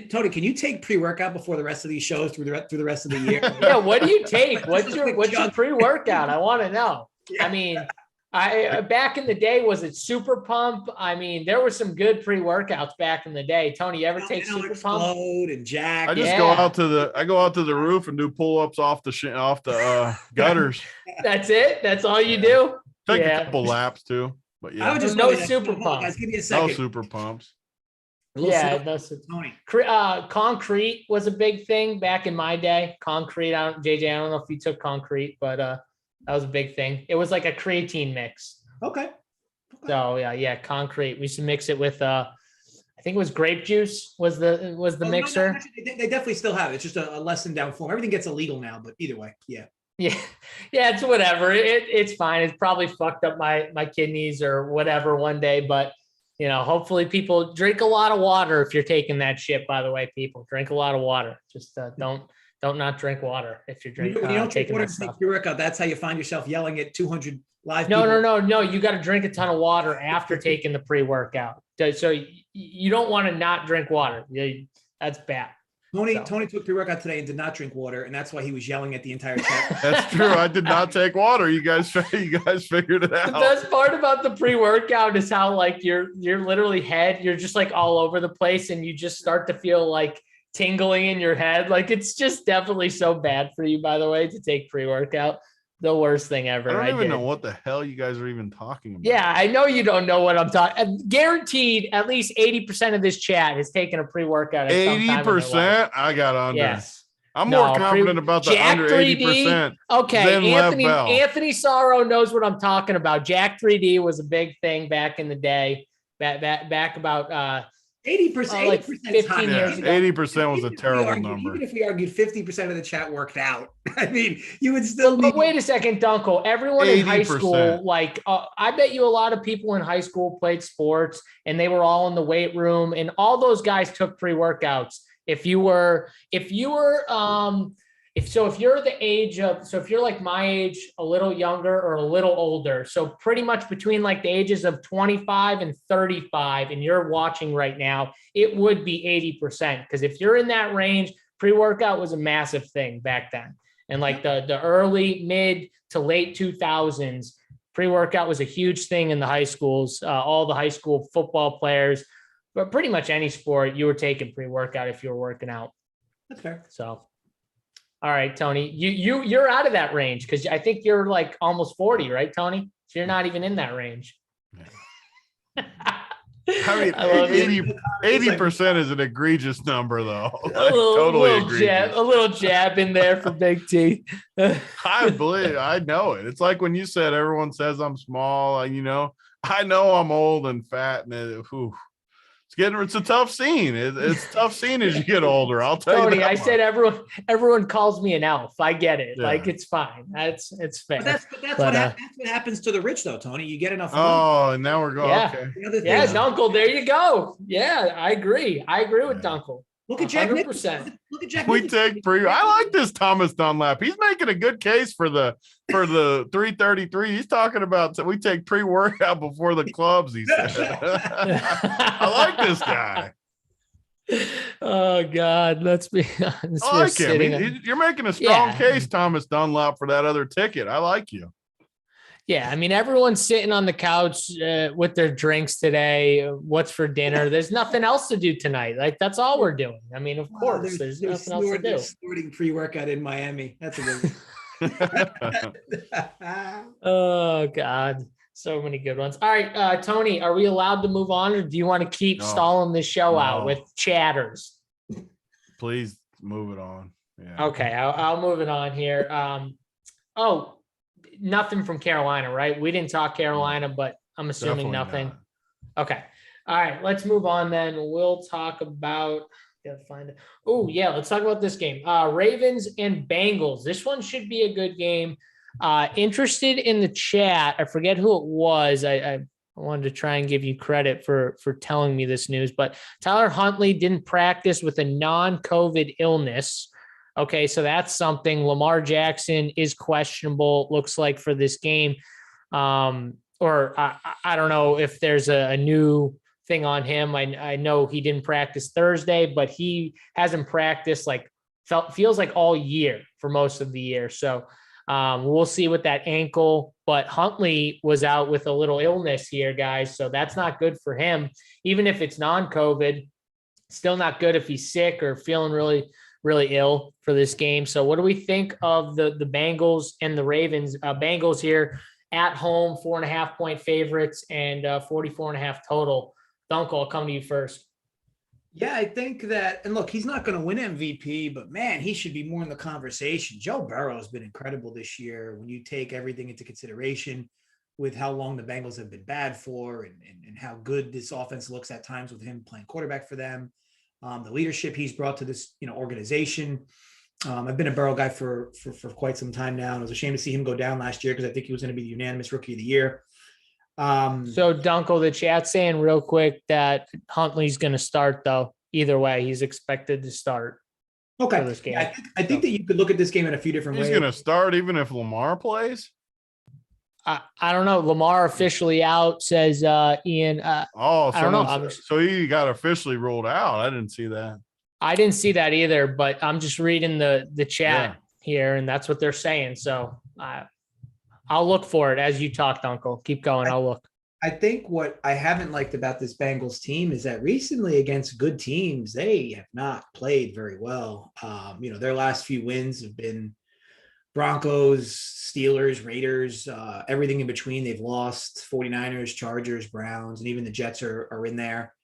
Tony, can you take pre-workout before the rest of these shows through the rest of the year? Yeah, what do you take? What's your pre-workout? I want to know. Yeah. I mean, I back in the day, was it Super Pump? I mean, there were some good pre-workouts back in the day. Tony, you ever take Super Pump? And Jack. I just go out to the roof and do pull-ups off the gutters. That's it. That's all you do. Take a couple laps too, but yeah. I would just no Super Pump. Guys, give me a second. No Super Pumps. Yeah, Tony. Concrete was a big thing back in my day. Concrete. JJ, I don't know if you took concrete, but that was a big thing. It was like a creatine mix. Okay. So yeah, concrete. We used to mix it with I think it was grape juice was the mixer. No, actually, they definitely still have it. It's just a lessened down form. Everything gets illegal now, but either way, yeah. Yeah, it's whatever. It's fine. It's probably fucked up my kidneys or whatever one day, but hopefully people drink a lot of water if you're taking that shit. By the way, people drink a lot of water. Just don't not drink water if you're drinking. When you don't drink water to make pre-workout, that's how you find yourself yelling at 200 live. No. You got to drink a ton of water after taking the pre-workout. So you don't want to not drink water. That's bad. Tony took pre-workout today and did not drink water, and that's why he was yelling at the entire chat. That's true. I did not take water. You guys figured it out. The best part about the pre-workout is how like you're literally you're just like all over the place, and you just start to feel like tingling in your head. Like it's just definitely so bad for you, by the way, to take pre-workout. The worst thing ever. I don't even know what the hell you guys are even talking about. Yeah, I know you don't know what I'm talking. Guaranteed, at least 80% of this chat has taken a pre-workout. 80%? I got under. Yes. I'm more confident about the Jack under 3D, 80%. Okay, Anthony Sorrow knows what I'm talking about. Jack 3D was a big thing back in the day. Back about 80%, like 15 years ago. 80% was a terrible number. Even if we argued 50% of the chat worked out, I mean, you would still need. But wait a second, Dunkel. Everyone 80%. In high school, like I bet you a lot of people in high school played sports, and they were all in the weight room, and all those guys took pre-workouts. If you're the age of, so if you're like my age, a little younger or a little older, so pretty much between like the ages of 25 and 35, and you're watching right now, it would be 80%. Because if you're in that range, pre-workout was a massive thing back then. And like the early, mid to late 2000s, pre-workout was a huge thing in the high schools. All the high school football players, but pretty much any sport, you were taking pre-workout if you were working out. That's fair. So. All right, Tony, you're out of that range because I think you're like almost 40, right, Tony? So you're not even in that range. I mean, 80% is an egregious number, though. A little jab in there for Big T. I know it. It's like when you said everyone says I'm small. I know I'm old and fat, and it's a tough scene. It's a tough scene as you get older. I'll tell Tony, you that I said everyone calls me an elf. I get it. Yeah. Like it's fine. It's fair. That's what happens to the rich, though, Tony. You get enough money. Oh, and now we're going. Yeah, okay. Yeah, Dunkel. There you go. Yeah, I agree. with Dunkel. Look at Jack 100%. Look at Jack. We take I like this Thomas Dunlap. He's making a good case for the 333. He's talking about we take pre-workout before the clubs. He said. I like this guy. Oh God, let's be honest. I like him. You're making a strong case, Thomas Dunlap, for that other ticket. I like you. Yeah, I mean, everyone's sitting on the couch with their drinks today. What's for dinner? There's nothing else to do tonight. Like, that's all we're doing. I mean, of course, there's nothing else to do. They're snorting pre-workout in Miami. That's a good one. Oh, God. So many good ones. All right, Tony, are we allowed to move on, or do you want to keep stalling this show out with chatters? Please move it on. Yeah. Okay, I'll move it on here. Nothing from Carolina, right? We didn't talk Carolina, but I'm assuming Definitely nothing. Not. Okay. All right, let's move on then. We'll talk about let's talk about this game. Ravens and Bengals. This one should be a good game. Interested in the chat. I forget who it was. I wanted to try and give you credit for telling me this news, but Tyler Huntley didn't practice with a non-COVID illness. Okay, so that's something. Lamar Jackson is questionable, looks like, for this game. I don't know if there's a new thing on him. I know he didn't practice Thursday, but he hasn't practiced feels like all year for most of the year. So we'll see with that ankle. But Huntley was out with a little illness here, guys. So that's not good for him. Even if it's non-COVID, still not good if he's sick or feeling really ill for this game. So what do we think of the Bengals and the Ravens? Bengals here at home, 4.5-point favorites and 44.5 total. Dunkel, I'll come to you first. Yeah, I think that, and look, he's not going to win MVP, but man, he should be more in the conversation. Joe Burrow has been incredible this year when you take everything into consideration with how long the Bengals have been bad for and how good this offense looks at times with him playing quarterback for them. The leadership he's brought to this, organization. I've been a Burrow guy for quite some time now, and I was ashamed to see him go down last year because I think he was going to be the unanimous rookie of the year. So Dunkel, the chat's saying real quick that Huntley's going to start, though. Either way, he's expected to start. Okay. For this game. Yeah, I think that you could look at this game in a few different ways. He's going to start even if Lamar plays? I don't know. Lamar officially out, says Ian. I don't know. So he got officially ruled out. I didn't see that. I didn't see that either, but I'm just reading the chat here, and that's what they're saying. So I'll look for it as you talked, Uncle. Keep going. I'll look. I think what I haven't liked about this Bengals team is that recently against good teams, they have not played very well. Their last few wins have been Broncos, Steelers, Raiders, everything in between. They've lost 49ers, Chargers, Browns, and even the Jets are in there.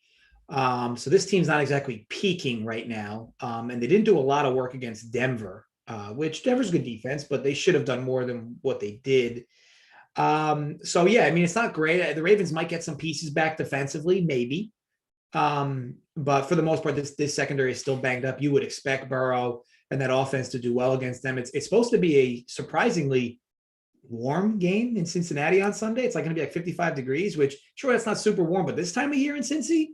So this team's not exactly peaking right now. And they didn't do a lot of work against Denver, which Denver's a good defense, but they should have done more than what they did. It's not great. The Ravens might get some pieces back defensively, maybe. But for the most part, this secondary is still banged up. You would expect Burrow and that offense to do well against them. It's supposed to be a surprisingly warm game in Cincinnati on Sunday. It's like going to be like 55 degrees, which sure, that's not super warm, but this time of year in Cincy,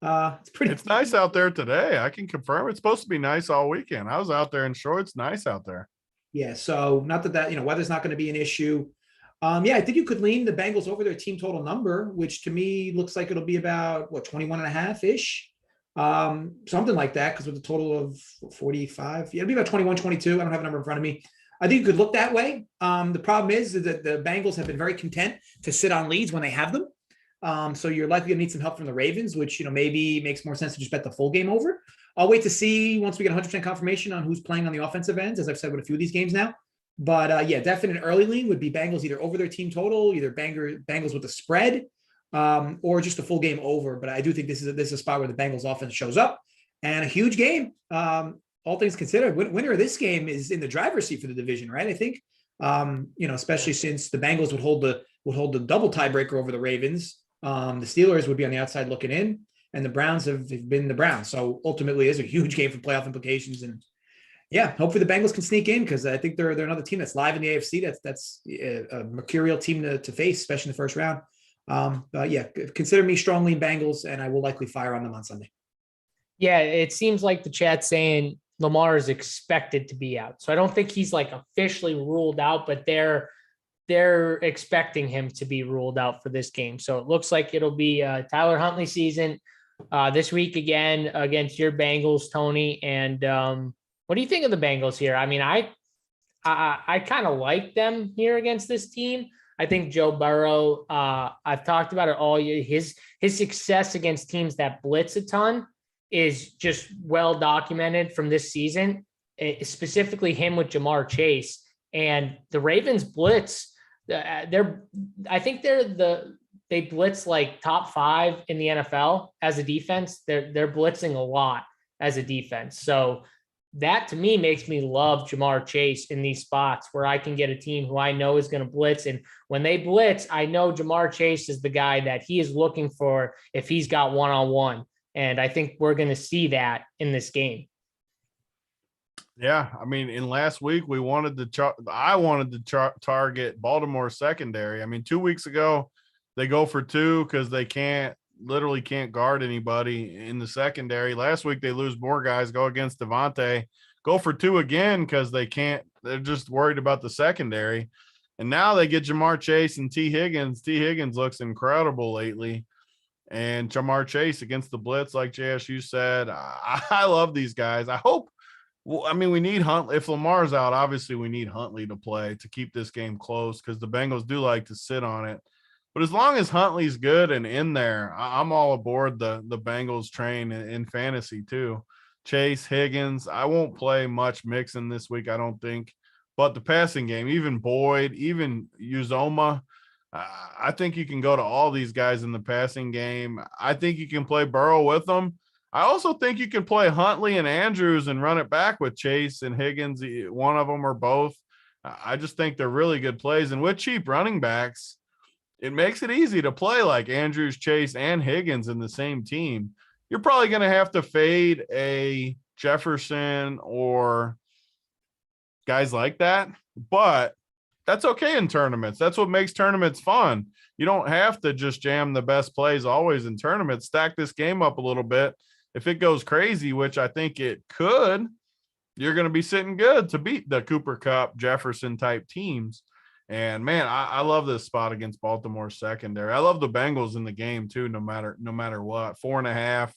it's nice out there today. I can confirm it's supposed to be nice all weekend. I was out there in shorts. Nice out there. Yeah. So not that weather's not going to be an issue. I think you could lean the Bengals over their team total number, which to me looks like it'll be about 21 and a half ish. Something like that. Cause with a total of 45, it'll be about 21, 22. I don't have a number in front of me. I think you could look that way. The problem is that the Bengals have been very content to sit on leads when they have them. So you're likely to need some help from the Ravens, which, maybe makes more sense to just bet the full game over. I'll wait to see once we get 100% confirmation on who's playing on the offensive ends, as I've said with a few of these games now. But definite early lean would be Bengals either over their team total, either Bengals with a spread, or just a full game over. But I do think this is a spot where the Bengals offense shows up, and a huge game. All things considered, winner of this game is in the driver's seat for the division, right? I think, especially since the Bengals would hold the double tiebreaker over the Ravens. The Steelers would be on the outside looking in, and the Browns have been the Browns. So ultimately, it's a huge game for playoff implications. And hopefully the Bengals can sneak in, because I think they're another team that's live in the AFC. That's a mercurial team to face, especially in the first round. Consider me strongly in Bengals, and I will likely fire on them on Sunday. Yeah, it seems like the chat's saying Lamar is expected to be out. So I don't think he's like officially ruled out, but they're expecting him to be ruled out for this game. So it looks like it'll be Tyler Huntley season this week again against your Bengals, Tony. And what do you think of the Bengals here? I mean, I kind of like them here against this team. I think Joe Burrow, I've talked about it all year. His success against teams that blitz a ton is just well documented from this season, specifically him with Jamar Chase. And the Ravens blitz, I think they blitz like top 5 in the NFL as a defense. They're blitzing a lot as a defense. So that to me makes me love Jamar Chase in these spots where I can get a team who I know is going to blitz. And when they blitz, I know Jamar Chase is the guy that he is looking for if he's got one-on-one. And I think we're going to see that in this game. Yeah, I mean, in last week I wanted to target Baltimore secondary. I mean, 2 weeks ago they go for 2 because they literally can't guard anybody in the secondary. Last week they lose more guys, go against Devontae, go for 2 again because they're just worried about the secondary. And now they get Jamar Chase and T. Higgins. T. Higgins looks incredible lately. And Jamar Chase against the blitz, like JSU said. I love these guys. We need Huntley. If Lamar's out, obviously we need Huntley to play to keep this game close, because the Bengals do like to sit on it. But as long as Huntley's good and in there, I'm all aboard the Bengals train in fantasy too. Chase, Higgins, I won't play much Mixon this week, I don't think. But the passing game, even Boyd, even Uzoma, I think you can go to all these guys in the passing game. I think you can play Burrow with them. I also think you can play Huntley and Andrews and run it back with Chase and Higgins, one of them or both. I just think they're really good plays. And with cheap running backs, it makes it easy to play like Andrews, Chase, and Higgins in the same team. You're probably going to have to fade a Jefferson or guys like that, but that's okay in tournaments. That's what makes tournaments fun. You don't have to just jam the best plays always in tournaments. Stack this game up a little bit. If it goes crazy, which I think it could, you're going to be sitting good to beat the Cooper Kupp, Jefferson type teams. And man, I love this spot against Baltimore secondary. I love the Bengals in the game too, no matter what. 4.5.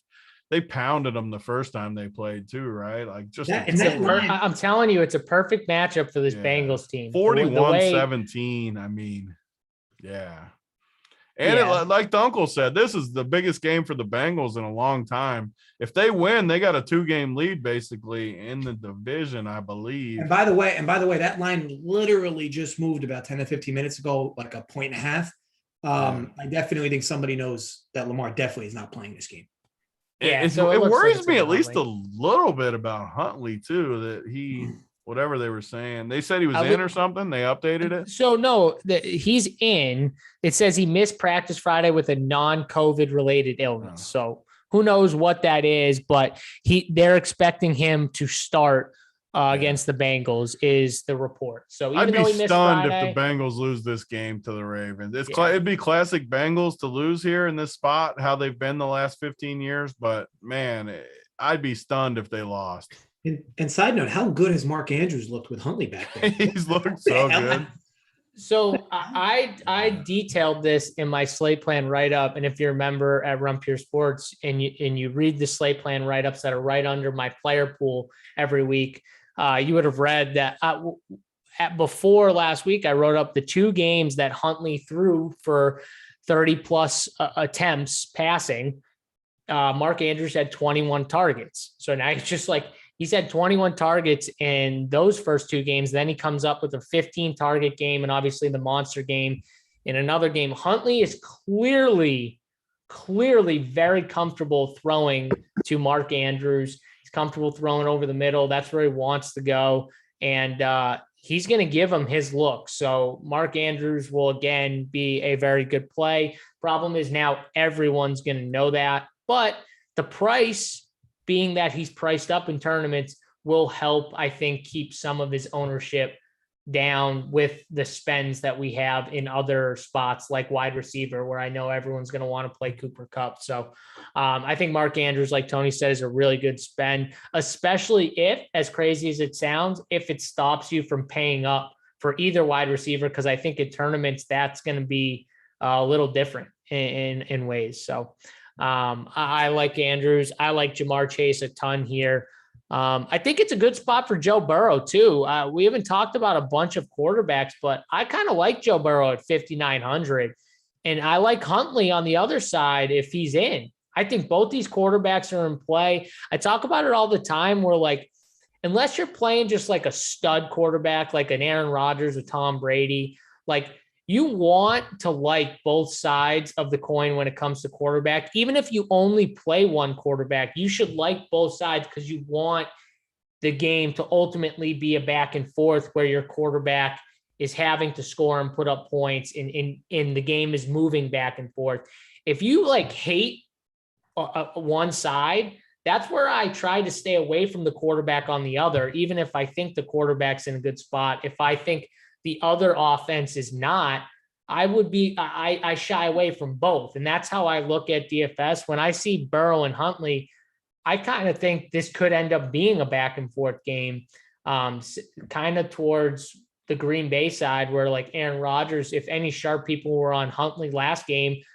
They pounded them the first time they played too, right? Like just I'm telling you, it's a perfect matchup for this Bengals team. 41-17. I mean, yeah. And like the uncle said, this is the biggest game for the Bengals in a long time. If they win, they got a 2-game lead basically in the division, I believe. And by the way, that line literally just moved about 10 to 15 minutes ago, like a 1.5. I definitely think somebody knows that Lamar definitely is not playing this game. Yeah, it worries me at least a little bit about Huntley too, that he whatever they were saying. They said he was in or something. They updated it. So no, he's in. It says he missed practice Friday with a non-COVID related illness. So who knows what that is, but they're expecting him to start against the Bengals is the report. So even though he missed stunned Friday, if the Bengals lose this game to the Ravens. It'd be classic Bengals to lose here in this spot, how they've been the last 15 years. But man, I'd be stunned if they lost. And side note, how good has Mark Andrews looked with Huntley back there? He's looked so good. So I detailed this in my slate plan write-up. And if you remember at Run Pure Sports and you read the slate plan write-ups that are right under my player pool every week, you would have read that before last week, I wrote up the 2 games that Huntley threw for 30 plus attempts passing. Mark Andrews had 21 targets. So now it's just like, he's had 21 targets in those first 2 games. Then he comes up with a 15 target game and obviously the monster game in another game. Huntley is clearly very comfortable throwing to Mark Andrews. He's comfortable throwing over the middle. That's where he wants to go. And he's going to give him his look. So Mark Andrews will again be a very good play. Problem is now everyone's going to know that, but the price, being that he's priced up in tournaments, will help, I think, keep some of his ownership down with the spends that we have in other spots like wide receiver, where I know everyone's going to want to play Cooper Kupp. So I think Mark Andrews, like Tony said, is a really good spend, especially if, as crazy as it sounds, if it stops you from paying up for either wide receiver, because I think in tournaments that's going to be a little different in ways. So I like Andrews. I like Jamar Chase a ton here. I think it's a good spot for Joe Burrow too. We haven't talked about a bunch of quarterbacks, but I kind of like Joe Burrow at 5,900, and I like Huntley on the other side if he's in. I think both these quarterbacks are in play. I talk about it all the time where, like, unless you're playing just like a stud quarterback, like an Aaron Rodgers or Tom Brady, like, you want to like both sides of the coin when it comes to quarterback. Even if you only play one quarterback, you should like both sides because you want the game to ultimately be a back and forth where your quarterback is having to score and put up points and the game is moving back and forth. If you like hate one side, that's where I try to stay away from the quarterback on the other, even if I think the quarterback's in a good spot. If I think the other offense is not, I shy away from both. And that's how I look at DFS. When I see Burrow and Huntley, I kind of think this could end up being a back and forth game, kind of towards the Green Bay side, where like Aaron Rodgers, if any sharp people were on Huntley last week,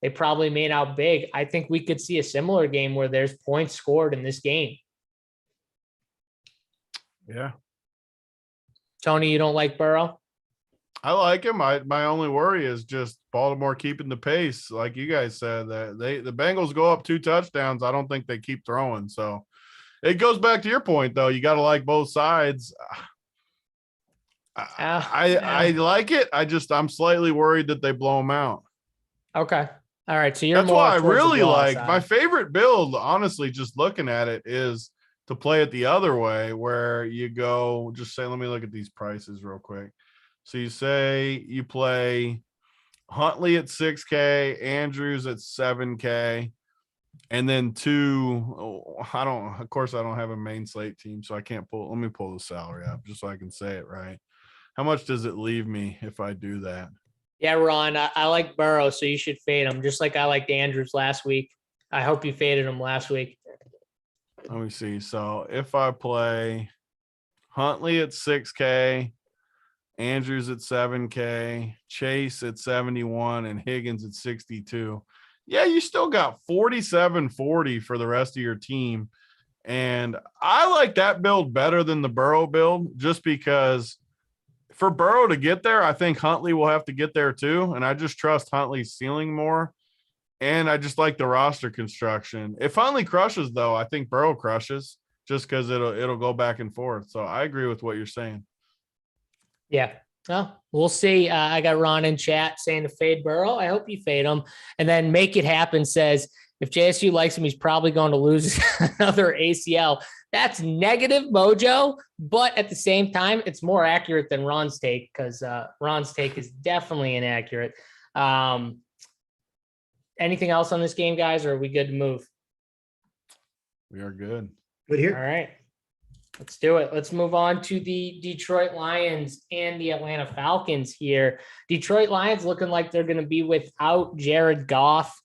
they probably made out big. I think we could see a similar game where there's points scored in this game. Yeah. Tony, you don't like Burrow? I like him. My only worry is just Baltimore keeping the pace. Like you guys said, that the Bengals go up 2 touchdowns. I don't think they keep throwing. So it goes back to your point, though. You got to like both sides. I like it. I'm slightly worried that they blow them out. Okay. All right. So that's why I really like my favorite build, honestly, just looking at it, is to play it the other way, where you go, just say, let me look at these prices real quick. So you say you play Huntley at 6K, Andrews at 7K, and then I don't have a main slate team, so I can't let me pull the salary up just so I can say it right. How much does it leave me if I do that? Yeah, Ron, I like Burrow, so you should fade him, just like I liked Andrews last week. I hope you faded him last week. Let me see. So if I play Huntley at 6K, Andrews at 7K, Chase at 71, and Higgins at 62. Yeah, you still got 47-40 for the rest of your team. And I like that build better than the Burrow build, just because for Burrow to get there, I think Huntley will have to get there too. And I just trust Huntley's ceiling more. And I just like the roster construction. If Huntley crushes, though, I think Burrow crushes just because it'll go back and forth. So I agree with what you're saying. Yeah. Well, we'll see. I got Ron in chat saying to fade Burrow. I hope you fade him. And then Make It Happen says, if JSU likes him, he's probably going to lose another ACL. That's negative mojo, but at the same time, it's more accurate than Ron's take, because Ron's take is definitely inaccurate. Anything else on this game, guys, or are we good to move? We are good. Good here. All right. Let's do it. Let's move on to the Detroit Lions and the Atlanta Falcons here. Detroit Lions looking like they're going to be without Jared Goff.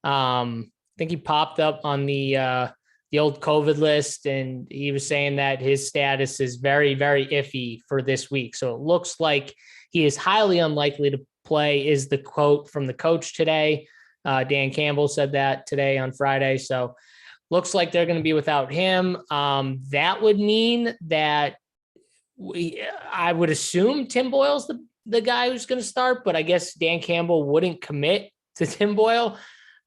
I think he popped up on the old COVID list, and he was saying that his status is very, very iffy for this week. So it looks like he is highly unlikely to play, is the quote from the coach today. Dan Campbell said that today on Friday. So looks like they're going to be without him. That would mean that I would assume Tim Boyle's the guy who's going to start, but I guess Dan Campbell wouldn't commit to Tim Boyle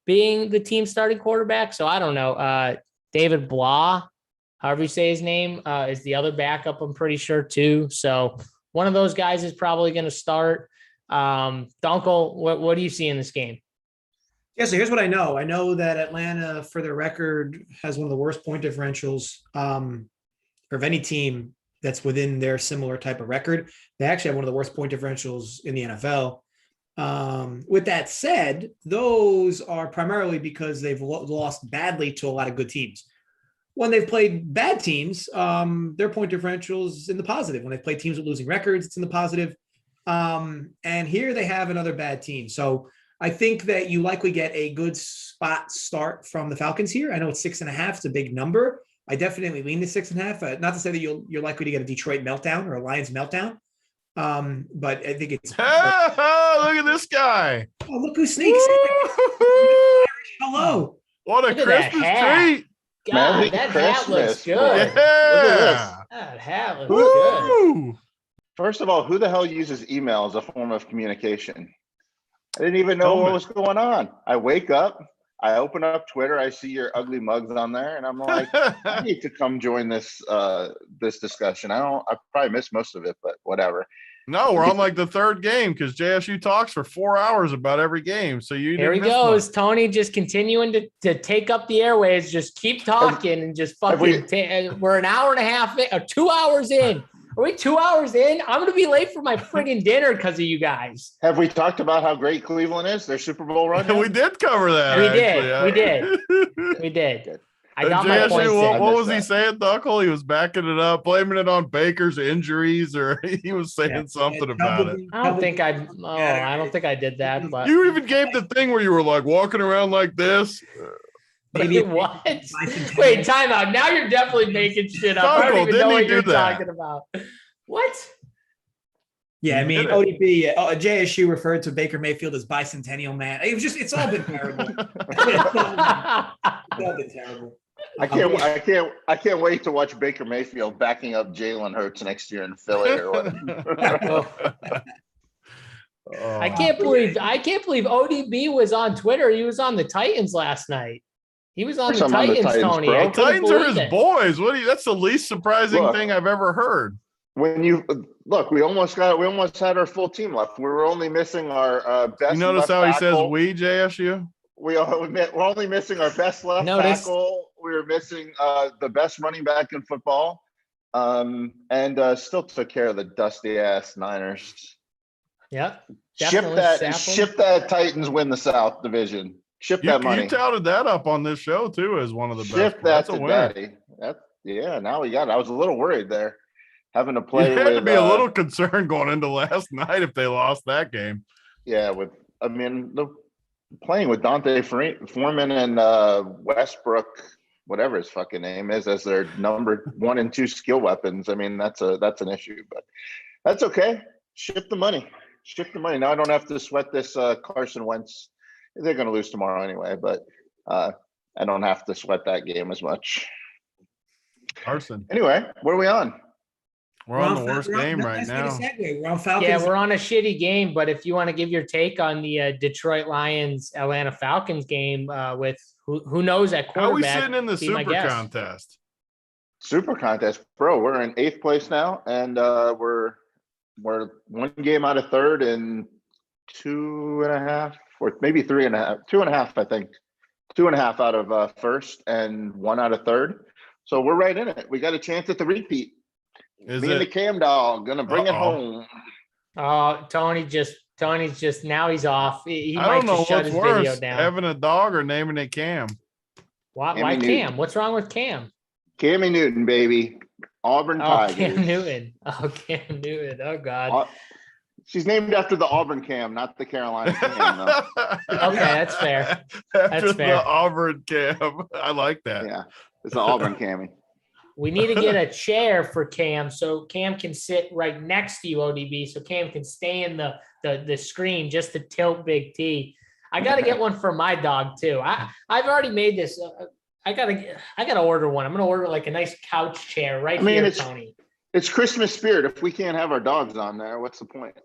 being the team starting quarterback. So I don't know. David Blah, however you say his name, is the other backup, I'm pretty sure too. So one of those guys is probably going to start. Dunkel, what do you see in this game? Yeah, so here's what I know. I know that Atlanta, for their record, has one of the worst point differentials of any team that's within their similar type of record. They actually have one of the worst point differentials in the NFL. With that said, those are primarily because they've lost badly to a lot of good teams. When they've played bad teams, their point differential is in the positive. When they've played teams with losing records, it's in the positive. And here they have another bad team. So I think that you likely get a good spot start from the Falcons here. I know it's 6.5. It's a big number. I definitely lean to 6.5. Not to say that you're likely to get a Detroit meltdown or a Lions meltdown. But I think it's look at this guy. Oh, look who sneaks. Hello. What a Christmas treat. God, Merry that Christmas, hat looks good. boy. Look at this. That hat looks good. Woo! First of all, who the hell uses email as a form of communication? I didn't even know what was going on. I wake up, I open up Twitter, I see your ugly mugs on there, and I'm like, I need to come join this this discussion. I probably missed most of it, but whatever. No, we're on like the third game because JSU talks for 4 hours about every game. So here he goes, Tony, just continuing to take up the airways. Just keep talking and just fucking. We're an hour and a half in, or 2 hours in. Are we 2 hours in? I'm going to be late for my friggin' dinner because of you guys. Have we talked about how great Cleveland is? Their Super Bowl run? We did cover that. We did. Good. I got my points in. What was he saying, Duckle? He was backing it up, blaming it on Baker's injuries, or he was saying something about it. I don't think I did that. But you even gave the thing where you were like walking around like this. Maybe what? Wait, time out. Now you're definitely making shit up. I don't even know what you're talking about. What? Yeah, I mean, ODB, JSU referred to Baker Mayfield as bicentennial man. It's all been terrible. It's all been terrible. I can't wait to watch Baker Mayfield backing up Jalen Hurts next year in Philly or whatever. I can't believe ODB was on Twitter. He was on the Titans last night. He was on the Titans, Tony. The Titans are his boys. That's the least surprising thing I've ever heard. When you look, we almost had our full team left. We were only missing our best. You notice how he says we, JSU? We're only missing our best left tackle. We were missing the best running back in football, and still took care of the dusty ass Niners. Yeah, ship that Titans win the South Division. Ship that money. You touted that up on this show too as one of the best. Ship that to Daddy. Now we got it. I was a little worried there, having to play. You had to be a little concerned going into last night if they lost that game. Yeah, playing with Dante Foreman and Westbrook, whatever his fucking name is, as their number 1 and 2 skill weapons. I mean, that's an issue, but that's okay. Ship the money. Ship the money. Now I don't have to sweat this Carson Wentz. They're going to lose tomorrow anyway, but I don't have to sweat that game as much. Carson. Anyway, what are we on? We're on the worst game right now. We're on Falcons. Yeah, we're on a shitty game, but if you want to give your take on the Detroit Lions Atlanta Falcons game with who knows at quarterback. How are we sitting in the be my super guest. contest? Super contest, bro. We're in 8th place now, and we're 1 game out of 3rd and 2.5, or maybe 3.5, 2.5, I think. 2.5 out of 1st and 1 out of 3rd. So we're right in it. We got a chance at the repeat. Me and the Cam dog gonna bring it home. Oh, Tony's just now he's off. He I might don't know just shut what's his video worse, down. having a dog or naming it Cam. Why Cammy Cam? Newton. What's wrong with Cam? Cammy Newton, baby. Auburn Oh, Tigers. Cam Newton. Oh, Cam Newton. Oh, God. She's named after the Auburn Cam, not the Carolina Cam. Though. Okay, that's fair. After fair. the Auburn Cam. I like that. Yeah, it's the Auburn Cammy. We need to get a chair for Cam so Cam can sit right next to you, ODB, so Cam can stay in the screen just to tilt Big T. I got to get one for my dog too. I've already made this. I gotta order one. I'm gonna order like a nice couch chair here, Tony. It's Christmas spirit. If we can't have our dogs on there, what's the point?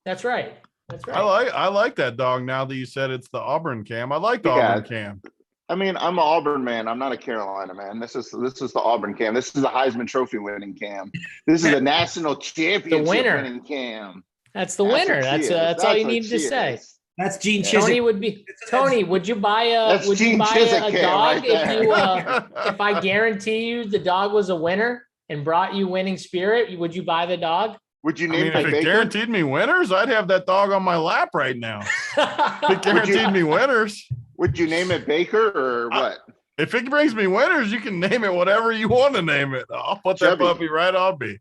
That's right. That's right. I like that dog now that you said it's the Auburn Cam. I like the Auburn Cam. I mean, I'm an Auburn man. I'm not a Carolina man. This is the Auburn Cam. This is the Heisman Trophy winning Cam. This is the national championship winning Cam. That's the winner. That's all you need to say. That's Gene Chizik. Tony, would you buy a dog if I guarantee you the dog was a winner and brought you winning spirit? Would you buy the dog? Would you name if it guaranteed me winners, I'd have that dog on my lap right now. If it guaranteed me winners. Would you name it Baker or what? If it brings me winners, you can name it whatever you want to name it. I'll put that puppy right on me.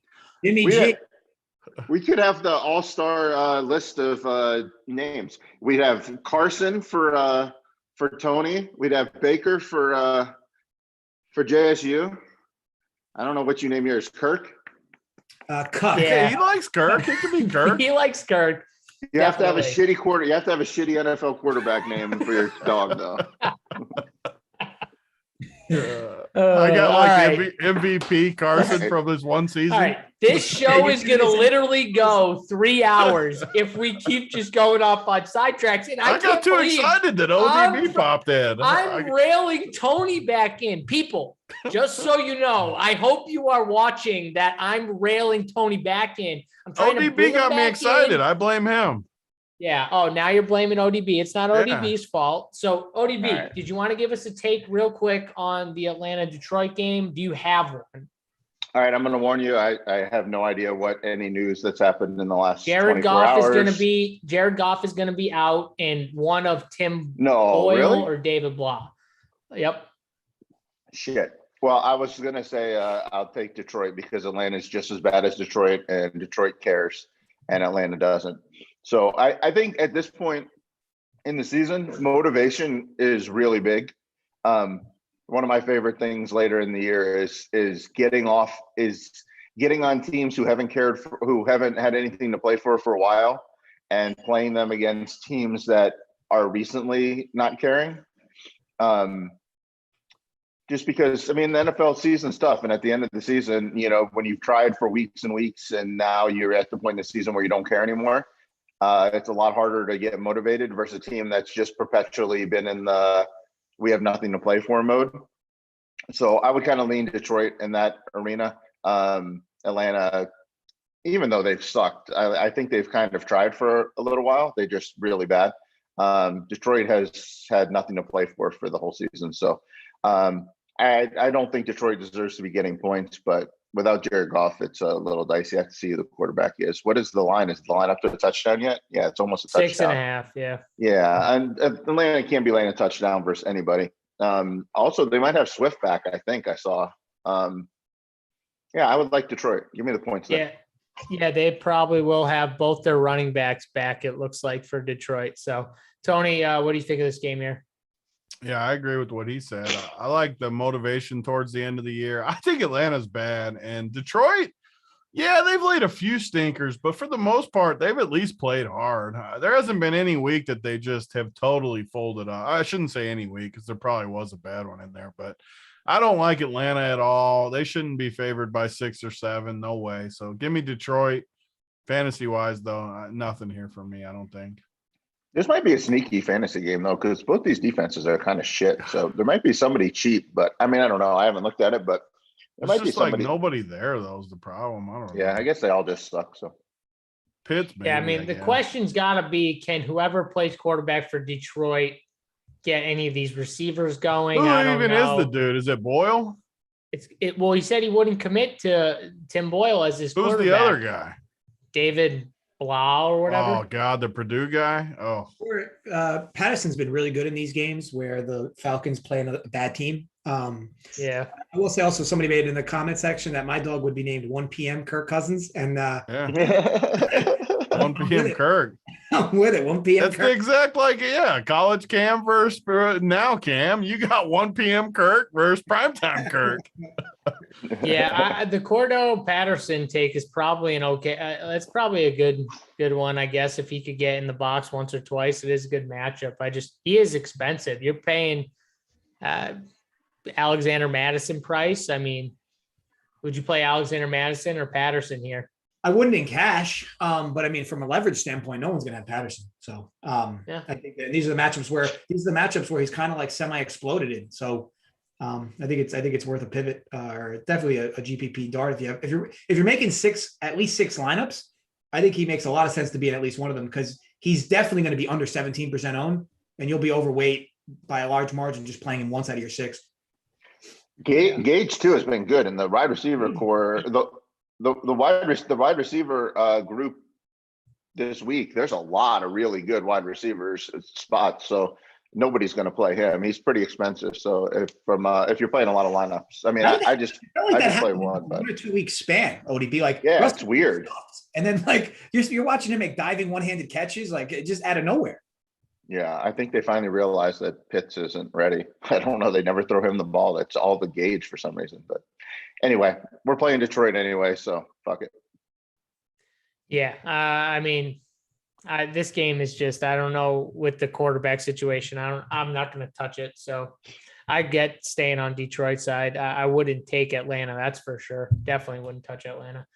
We could have the all-star list of names. We'd have Carson for Tony. We'd have Baker for JSU. I don't know what you name yours. Kirk? Cuck. Yeah, he likes Kirk. It could be Kirk. He likes Kirk. You have to have a shitty quarter. You have to have a shitty NFL quarterback name for your dog, though. I got MVP Carson from this one season. All right. This show is going to literally go 3 hours if we keep just going off on sidetracks. And I got too excited that ODB popped in. I'm railing Tony back in. People, just so you know, I hope you are watching that I'm railing Tony back in. I'm trying ODB got me excited. I blame him. Yeah. Oh, now you're blaming ODB. It's not ODB's fault. So, ODB, Did you want to give us a take real quick on the Atlanta-Detroit game? Do you have one? All right, I'm going to warn you. I have no idea what any news that's happened in the last Jared 24 Goff hours. Jared Goff is going to be out, and one of Tim Boyle or David Blah. Yep. Shit. Well, I was going to say I'll take Detroit because Atlanta is just as bad as Detroit, and Detroit cares, and Atlanta doesn't. So I think at this point in the season, motivation is really big. One of my favorite things later in the year is getting on teams who haven't had anything to play for a while, and playing them against teams that are recently not caring. Just because, I mean, the NFL season's tough, and at the end of the season, when you've tried for weeks and weeks, and now you're at the point in the season where you don't care anymore. It's a lot harder to get motivated versus a team that's just perpetually been in the we have nothing to play for mode. So I would kind of lean Detroit in that arena. Atlanta, even though they've sucked, I think they've kind of tried for a little while. They're just really bad. Detroit has had nothing to play for the whole season. So I don't think Detroit deserves to be getting points, but without Jared Goff, it's a little dicey. You have to see who the quarterback is. What is the line? Is the line up to the touchdown yet? Yeah, it's almost a touchdown. 6.5, yeah. Yeah, and Atlanta can't be laying a touchdown versus anybody. Also, they might have Swift back, I think I saw. Yeah, I would like Detroit. Give me the points there. Yeah, they probably will have both their running backs back, it looks like, for Detroit. So, Tony, what do you think of this game here? Yeah, I agree with what he said. I like the motivation towards the end of the year. I think Atlanta's bad, and Detroit, Yeah, they've laid a few stinkers, but for the most part, they've at least played hard. There hasn't been any week that they just have totally folded up. I shouldn't say any week because there probably was a bad one in there, but I don't like Atlanta at all. They shouldn't be favored by 6 or 7. No way. So give me Detroit. Fantasy wise, though, nothing here for me, I don't think. This might be a sneaky fantasy game, though, because both these defenses are kind of shit. So there might be somebody cheap, but I mean, I don't know. I haven't looked at it, but there might be just somebody. Like nobody there, though, is the problem. I don't know. Yeah, I guess they all just suck. So Pitts, maybe, Yeah, I mean, the question's got to be, can whoever plays quarterback for Detroit get any of these receivers going? Who I don't even know. is the dude? Is it Boyle? Well, he said he wouldn't commit to Tim Boyle as his Who's quarterback. the other guy? David Blau or whatever. Oh God, the Purdue guy. Oh, Patterson's been really good in these games where the Falcons play a bad team. Yeah. I will say also somebody made in the comment section that my dog would be named 1 p.m. Kirk Cousins, and yeah. 1 p.m. Kirk. I'm with it. 1 p.m. That's the exact college Cam versus now Cam. You got 1 p.m. Kirk versus primetime Kirk. Yeah, the Cordo Patterson take is probably an okay. That's probably a good one, I guess. If he could get in the box once or twice, it is a good matchup. He is expensive. You're paying Alexander Madison price. I mean, would you play Alexander Madison or Patterson here? I wouldn't in cash, but I mean, from a leverage standpoint, no one's going to have Patterson. So yeah. I think that these are the matchups where he's kind of like semi-exploded in. So I think it's worth a pivot or definitely a GPP dart if you're making at least six lineups. I think he makes a lot of sense to be in at least one of them because he's definitely going to be under 17% owned, and you'll be overweight by a large margin just playing him once out of your 6. Gage too has been good in the wide receiver core. The wide receiver group this week. There's a lot of really good wide receivers spots. So nobody's going to play him. He's pretty expensive. So if you're playing a lot of lineups, I mean, I just play one, but 1 or 2 week span. ODB like yeah, it's weird. And then like you're watching him make diving one-handed catches like just out of nowhere. Yeah, I think they finally realized that Pitts isn't ready. I don't know. They never throw him the ball. It's all the Gage for some reason. But anyway, we're playing Detroit anyway, so fuck it. Yeah, I mean, this game is just, I don't know, with the quarterback situation. I'm not going to touch it. So I get staying on Detroit side. I wouldn't take Atlanta. That's for sure. Definitely wouldn't touch Atlanta.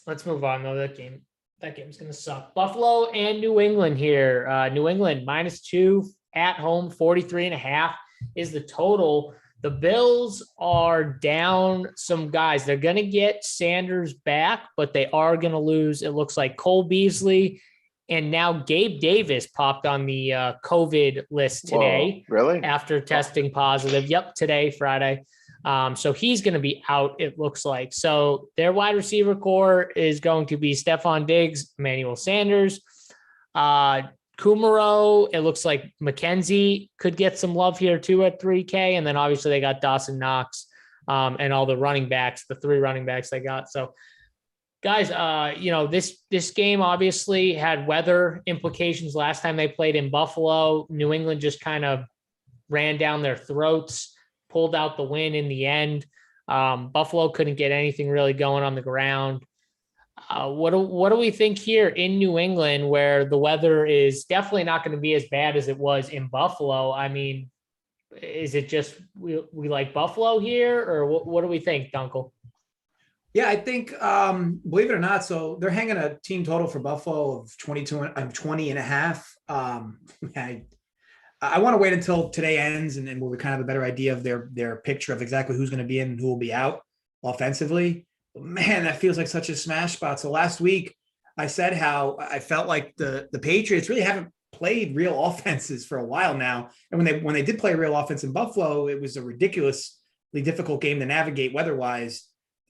Let's move on though. That game's going to suck. Buffalo and New England here. New England -2 at home, 43.5 is the total. The Bills are down some guys. They're going to get Sanders back, but they are going to lose. It looks like Cole Beasley and now Gabe Davis popped on the COVID list today. Whoa, really? After testing positive. Yep, today, Friday. So he's going to be out, it looks like. So their wide receiver core is going to be Stephon Diggs, Emmanuel Sanders, Kumaro. It looks like McKenzie could get some love here too at 3K. And then obviously they got Dawson Knox and all the running backs, the 3 running backs they got. So guys, this game obviously had weather implications last time they played in Buffalo. New England just kind of ran down their throats, pulled out the win in the end. Buffalo couldn't get anything really going on the ground. What do we think here in New England, where the weather is definitely not going to be as bad as it was in Buffalo? I mean, is it just we like Buffalo here, or what do we think, Dunkel? Yeah, I think, believe it or not, so they're hanging a team total for Buffalo of 20 and a half. I want to wait until today ends and we'll kind of have a better idea of their picture of exactly who's going to be in and who will be out offensively. But man, that feels like such a smash spot. So last week I said how I felt like the Patriots really haven't played real offenses for a while now. And when they did play a real offense in Buffalo, it was a ridiculously difficult game to navigate weather-wise.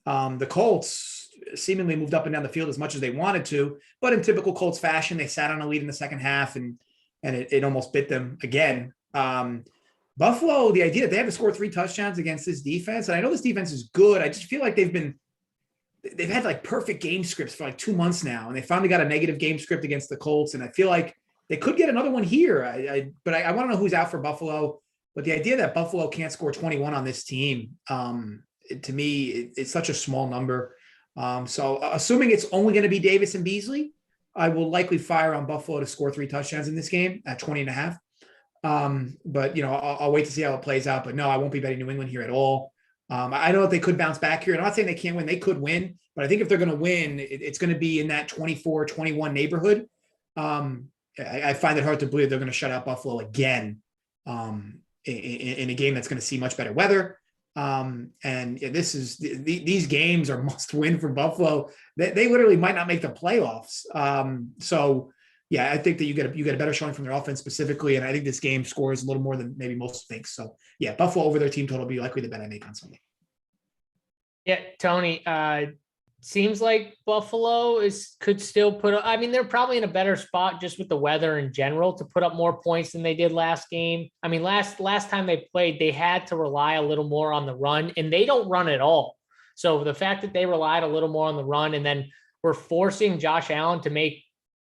The Colts seemingly moved up and down the field as much as they wanted to, but in typical Colts fashion, they sat on a lead in the second half and it almost bit them again. Buffalo, the idea that they have to score 3 touchdowns against this defense, and I know this defense is good. I just feel like they've had like perfect game scripts for like 2 months now, and they finally got a negative game script against the Colts, and I feel like they could get another one here. But I want to know who's out for Buffalo. But the idea that Buffalo can't score 21 on this team, to me, it's such a small number. So assuming it's only going to be Davis and Beasley, I will likely fire on Buffalo to score 3 touchdowns in this game at 20.5. But I'll wait to see how it plays out. But no, I won't be betting New England here at all. I know that they could bounce back here. And I'm not saying they can't win. They could win. But I think if they're going to win, it's going to be in that 24-21 neighborhood. I find it hard to believe they're going to shut out Buffalo again in a game that's going to see much better weather. And these games are must win for Buffalo. They literally might not make the playoffs. So yeah, I think that you get a better showing from their offense specifically. And I think this game scores a little more than maybe most think. So yeah, Buffalo over their team total will be likely the bet I make on Sunday. Yeah, Tony, seems like Buffalo could still put up. I mean, they're probably in a better spot just with the weather in general to put up more points than they did last game. I mean, last time they played, they had to rely a little more on the run, and they don't run at all. So the fact that they relied a little more on the run and then were forcing Josh Allen to make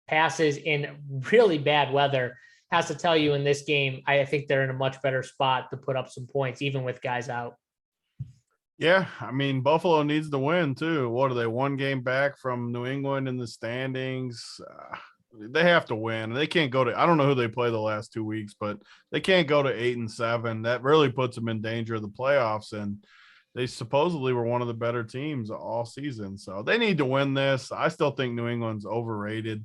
passes in really bad weather has to tell you in this game, I think they're in a much better spot to put up some points, even with guys out. Yeah, I mean, Buffalo needs to win too. What are they, 1 game back from New England in the standings? They have to win. They can't go to, I don't know who they play the last 2 weeks, but they can't go to 8-7. That really puts them in danger of the playoffs. And they supposedly were one of the better teams all season. So they need to win this. I still think New England's overrated.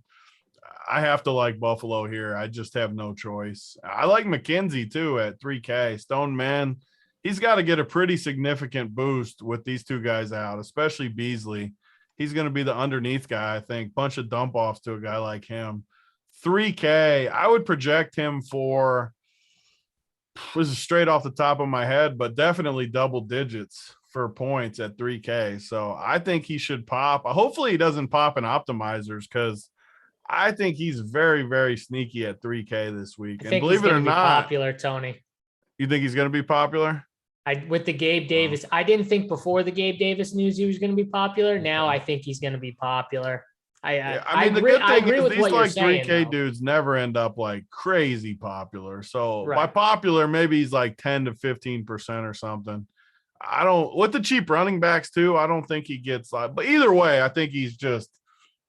I have to like Buffalo here. I just have no choice. I like McKenzie too at 3K. Stone Man, he's got to get a pretty significant boost with these 2 guys out, especially Beasley. He's going to be the underneath guy, I think. Bunch of dump offs to a guy like him. 3K, I would project him for, this is straight off the top of my head, but definitely double digits for points at 3K. So I think he should pop. Hopefully he doesn't pop in optimizers because I think he's very, very sneaky at 3K this week. And believe it or not, popular, Tony. You think he's going to be popular? With the Gabe Davis, I didn't think before the Gabe Davis news he was going to be popular. Now I think he's going to be popular. I mean, the good thing is these like 3K dudes never end up like crazy popular. So by popular, maybe he's like 10 to 15% or something. I don't, with the cheap running backs too, I don't think he gets like, but either way, I think he's just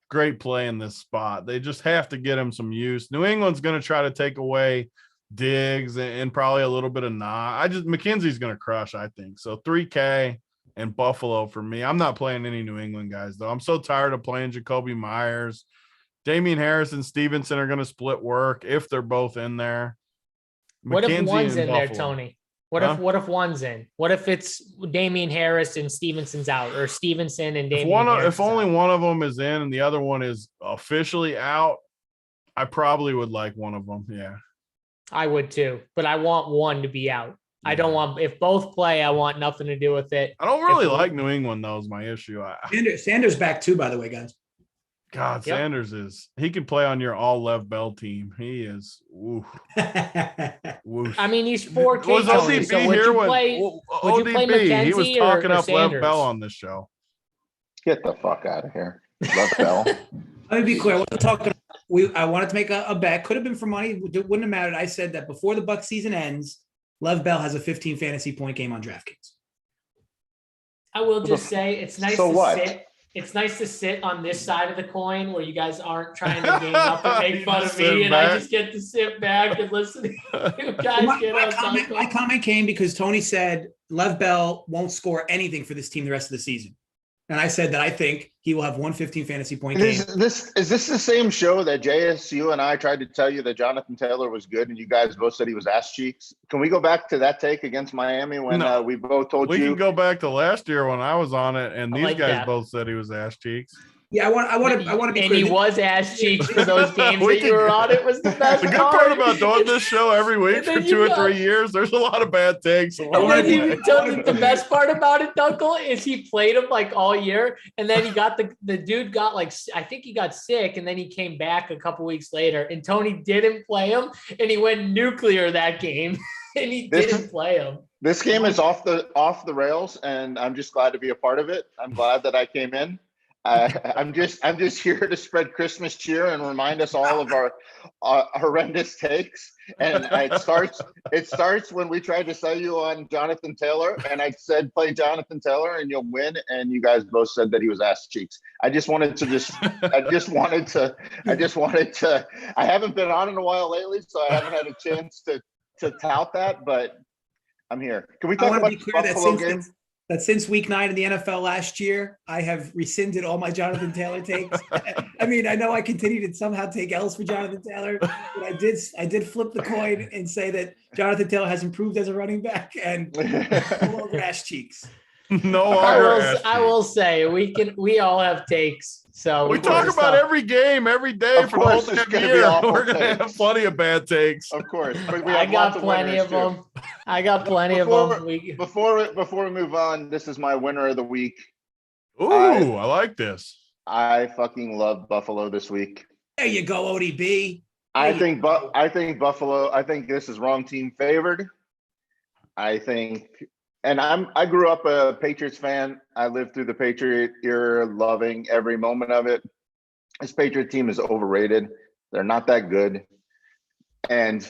great play in this spot. They just have to get him some use. New England's going to try to take away Diggs and probably a little bit of McKenzie's going to crush, I think. So 3K and Buffalo for me. I'm not playing any New England guys, though. I'm so tired of playing Jacoby Myers. Damian Harris and Stevenson are going to split work if they're both in there. What if one's in there, Tony? What if one's in? What if it's Damian Harris and Stevenson's out, or Stevenson and Damian Harris? If only one of them is in and the other one is officially out, I probably would like one of them. Yeah. I would too, but I want one to be out. Yeah. I don't want, if both play, I want nothing to do with it. I don't really like New England, though, is my issue. Sanders back too, by the way, guys. God, yep. Sanders he can play on your all Lev Bell team. He is. Woof. I mean, he's 4K. Was ODB so here when ODB? He was talking up Lev Bell on this show. Get the fuck out of here, Lev Bell. Let me be clear. I wanted to make a bet. Could have been for money. It wouldn't have mattered. I said that before the Bucs season ends, Lev Bell has a 15 fantasy point game on DraftKings. I will just say it's nice sit. It's nice to sit on this side of the coin where you guys aren't trying to game up and make fun of me, and I just get to sit back and listen to you guys my comment came because Tony said Lev Bell won't score anything for this team the rest of the season. And I said that I think he will have 115 fantasy point game. Is this the same show that JSU and I tried to tell you that Jonathan Taylor was good and you guys both said he was ass cheeks? Can we go back to that take against Miami when we both told you? We can go back to last year when I was on it and these guys both said he was ass cheeks. Yeah, I want to be clear. And he was ass cheeks for those games that you were on. It was the best. The good part about doing this show every week for 2 or 3 years, there's a lot of bad takes. The best part about it, Dunkel, is he played him like all year, and then he got the dude got like, I think he got sick, and then he came back a couple weeks later, and Tony didn't play him, and he went nuclear that game, and he didn't play him. This game is off the rails, and I'm just glad to be a part of it. I'm glad that I came in. I'm just here to spread Christmas cheer and remind us all of our horrendous takes. And it starts when we tried to sell you on Jonathan Taylor, and I said play Jonathan Taylor and you'll win, and you guys both said that he was ass cheeks. I haven't been on in a while lately, so I haven't had a chance to tout that, but I'm here. Can we talk about the Buffalo game? That since week 9 in the NFL last year, I have rescinded all my Jonathan Taylor takes. I mean, I know I continued to somehow take L's for Jonathan Taylor, but I did flip the coin and say that Jonathan Taylor has improved as a running back and no longer ass cheeks. No longer. I will say we all have takes. So we talk about every game every day for the whole damn year. We're gonna have plenty of bad takes. Of course, but I got plenty of them. I got plenty of them. Before we move on, this is my winner of the week. Ooh, I like this. I fucking love Buffalo this week. There you go, ODB. I think Buffalo. I think this is wrong team favored. I think. And I grew up a Patriots fan. I lived through the Patriot era, loving every moment of it. This Patriot team is overrated. They're not that good. And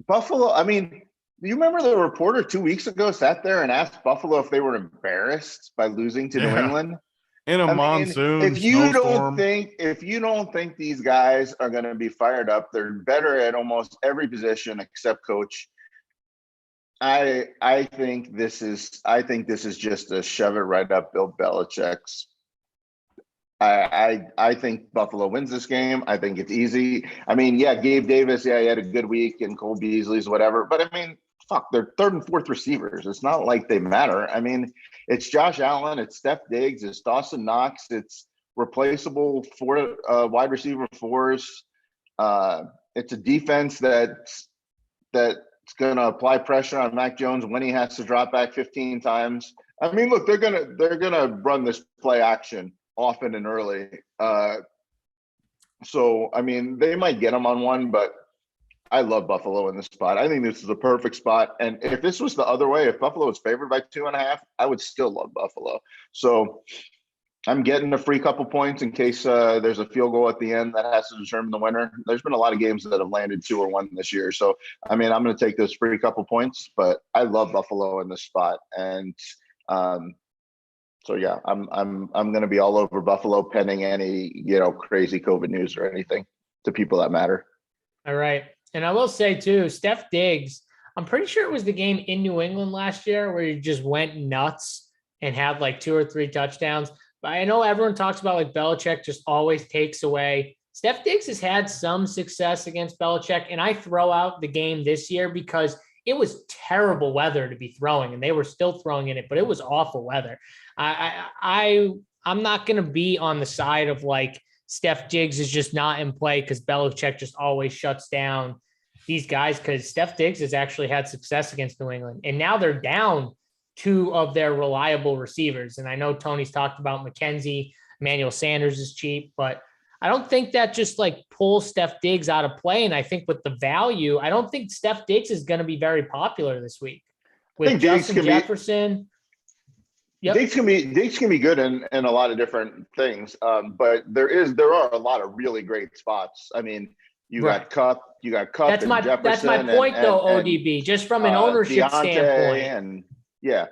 Buffalo, I mean, do you remember the reporter 2 weeks ago sat there and asked Buffalo if they were embarrassed by losing to New England? In a monsoon. If you don't think these guys are going to be fired up, they're better at almost every position except coach. I think this is just a shove it right up Bill Belichick's. I think Buffalo wins this game. I think it's easy. I mean, yeah, Gabe Davis, yeah, he had a good week, and Cole Beasley's whatever. But I mean, fuck, they're third and fourth receivers. It's not like they matter. I mean, it's Josh Allen, it's Steph Diggs, it's Dawson Knox, it's replaceable for wide receiver fours. It's a defense that's going to apply pressure on Mac Jones when he has to drop back 15 times. I mean, look, they're going to run this play action often and early. So, I mean, they might get them on one, but I love Buffalo in this spot. I think this is a perfect spot. And if this was the other way, if Buffalo was favored by 2.5, I would still love Buffalo. So I'm getting a free couple points in case there's a field goal at the end that has to determine the winner. There's been a lot of games that have landed 2 or 1 this year. So, I mean, I'm going to take those free couple points, but I love Buffalo in this spot. And so, yeah, I'm going to be all over Buffalo pending any, crazy COVID news or anything to people that matter. All right. And I will say too, Steph Diggs, I'm pretty sure it was the game in New England last year where he just went nuts and had like 2 or 3 touchdowns. But I know everyone talks about like Belichick just always takes away. Steph Diggs has had some success against Belichick, and I throw out the game this year because it was terrible weather to be throwing, and they were still throwing in it, but it was awful weather. I'm not going to be on the side of like Steph Diggs is just not in play because Belichick just always shuts down these guys, because Steph Diggs has actually had success against New England, and now they're down 2 of their reliable receivers. And I know Tony's talked about McKenzie, Emmanuel Sanders is cheap, but I don't think that just like pulls Steph Diggs out of play. And I think with the value, I don't think Steph Diggs is going to be very popular this week with Justin Jefferson. Diggs can be good in a lot of different things. But there are a lot of really great spots. I mean, you got Cup. That's my point, though, ODB, just from an ownership standpoint. Yeah.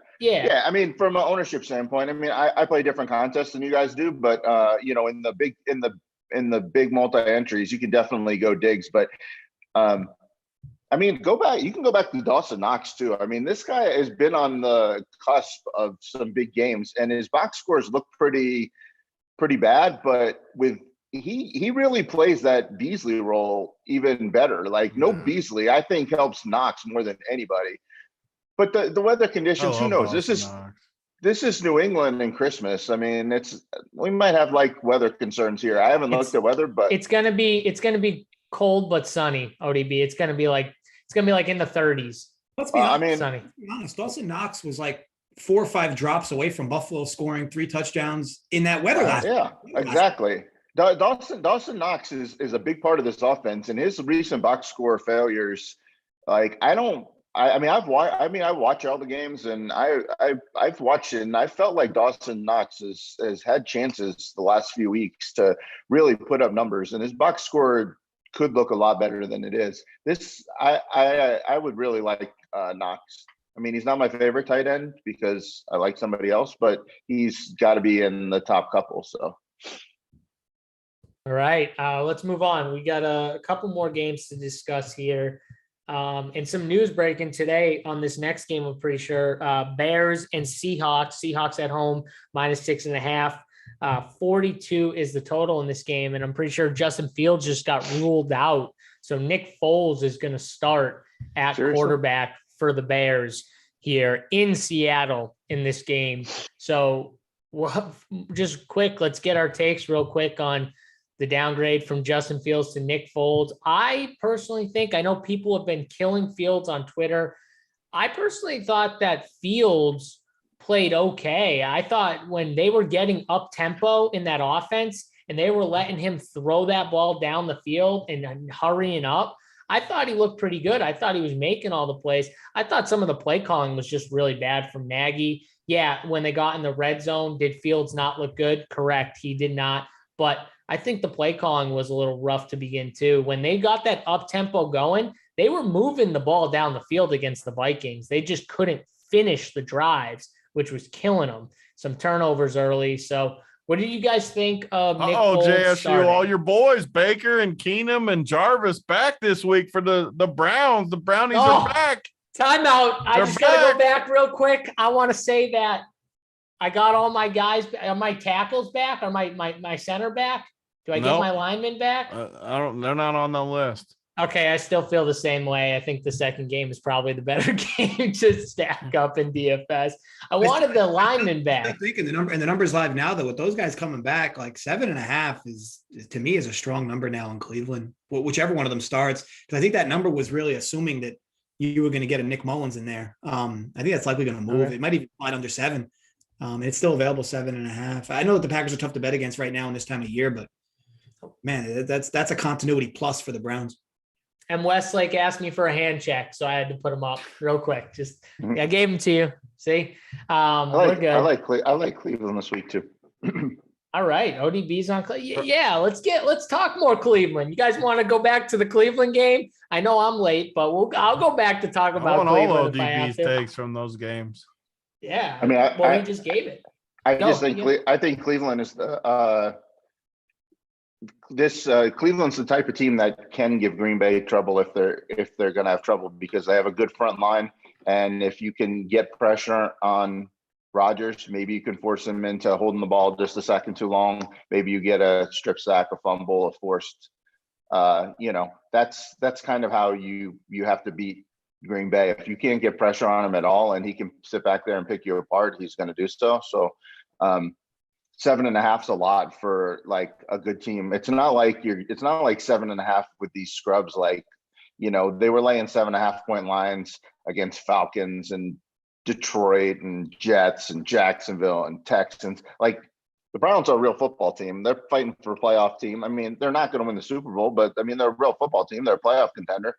I mean, from an ownership standpoint, I mean, I play different contests than you guys do, but in the big multi-entries, you can definitely go Diggs. But I mean, you can go back to Dawson Knox too. I mean, this guy has been on the cusp of some big games, and his box scores look pretty bad, but he really plays that Beasley role even better. Like no Beasley, I think helps Knox more than anybody. But the weather conditions, who knows? This is New England and Christmas. I mean, we might have like weather concerns here. I haven't looked at weather, but it's gonna be cold but sunny. ODB. It's gonna be like in the 30s. Let's be honest. Dawson Knox was like 4 or 5 drops away from Buffalo scoring 3 touchdowns in that weather last. Yeah, exactly. Dawson Knox is a big part of this offense, and his recent box score failures. Like I don't I watch all the games, and I've watched it, and I felt like Dawson Knox has had chances the last few weeks to really put up numbers, and his box score could look a lot better than it is. I would really like Knox. I mean, he's not my favorite tight end because I like somebody else, but he's got to be in the top couple. So. All right, let's move on. We got a couple more games to discuss here. And some news breaking today on this next game, I'm pretty sure. Bears and Seahawks. Seahawks at home, -6.5. 42 is the total in this game. And I'm pretty sure Justin Fields just got ruled out. So Nick Foles is going to start at quarterback for the Bears here in Seattle in this game. So just quick, let's get our takes real quick on the downgrade from Justin Fields to Nick Foles. I personally think, I know people have been killing Fields on Twitter. I personally thought that Fields played okay. I thought when they were getting up tempo in that offense and they were letting him throw that ball down the field and hurrying up, I thought he looked pretty good. I thought he was making all the plays. I thought some of the play calling was just really bad from Nagy. Yeah, when they got in the red zone, did Fields not look good? Correct, he did not. But I think the play calling was a little rough to begin too. When they got that up tempo going, they were moving the ball down the field against the Vikings. They just couldn't finish the drives, which was killing them. Some turnovers early. So what do you guys think of Nick Foles JSU, starting? all your boys, Baker and Keenum and Jarvis back this week for the Browns. The Brownies are back. Timeout. I just got to go back real quick. I want to say that I got all my guys, my tackles back, or my center back. Do I get my linemen back? They're not on the list. Okay, I still feel the same way. I think the second game is probably the better game to stack up in DFS. I wanted the linemen back. I think the numbers live now, though, with those guys coming back, like 7.5 is to me is a strong number now in Cleveland. Whichever one of them starts, because I think that number was really assuming that you were going to get a Nick Mullins in there. I think that's likely going to move. Right. It might even slide under 7. It's still available 7.5. I know that the Packers are tough to bet against right now in this time of year, but man, that's a continuity plus for the Browns. And Westlake asked me for a hand check, so I had to put him up real quick. Just I gave him to you. See, we're good. I like Cleveland this week too. All right, ODB's on. Yeah, let's talk more Cleveland. You guys want to go back to the Cleveland game? I know I'm late, but I'll go back to talk about Cleveland. All ODB's takes from those games. Yeah, I mean, he just gave it. I think Cleveland is the. Cleveland's the type of team that can give Green Bay trouble if they're going to have trouble, because they have a good front line, and if you can get pressure on Rodgers, maybe you can force him into holding the ball just a second too long. Maybe you get a strip sack, a fumble, a forced. That's kind of how you have to beat Green Bay. If you can't get pressure on him at all, and he can sit back there and pick you apart, he's going to do so. So. 7.5's a lot for like a good team. It's not like 7.5 with these scrubs. Like, they were laying 7.5 point lines against Falcons and Detroit and Jets and Jacksonville and Texans. Like, the Browns are a real football team. They're fighting for a playoff team. I mean, they're not going to win the Super Bowl, but I mean, they're a real football team. They're a playoff contender,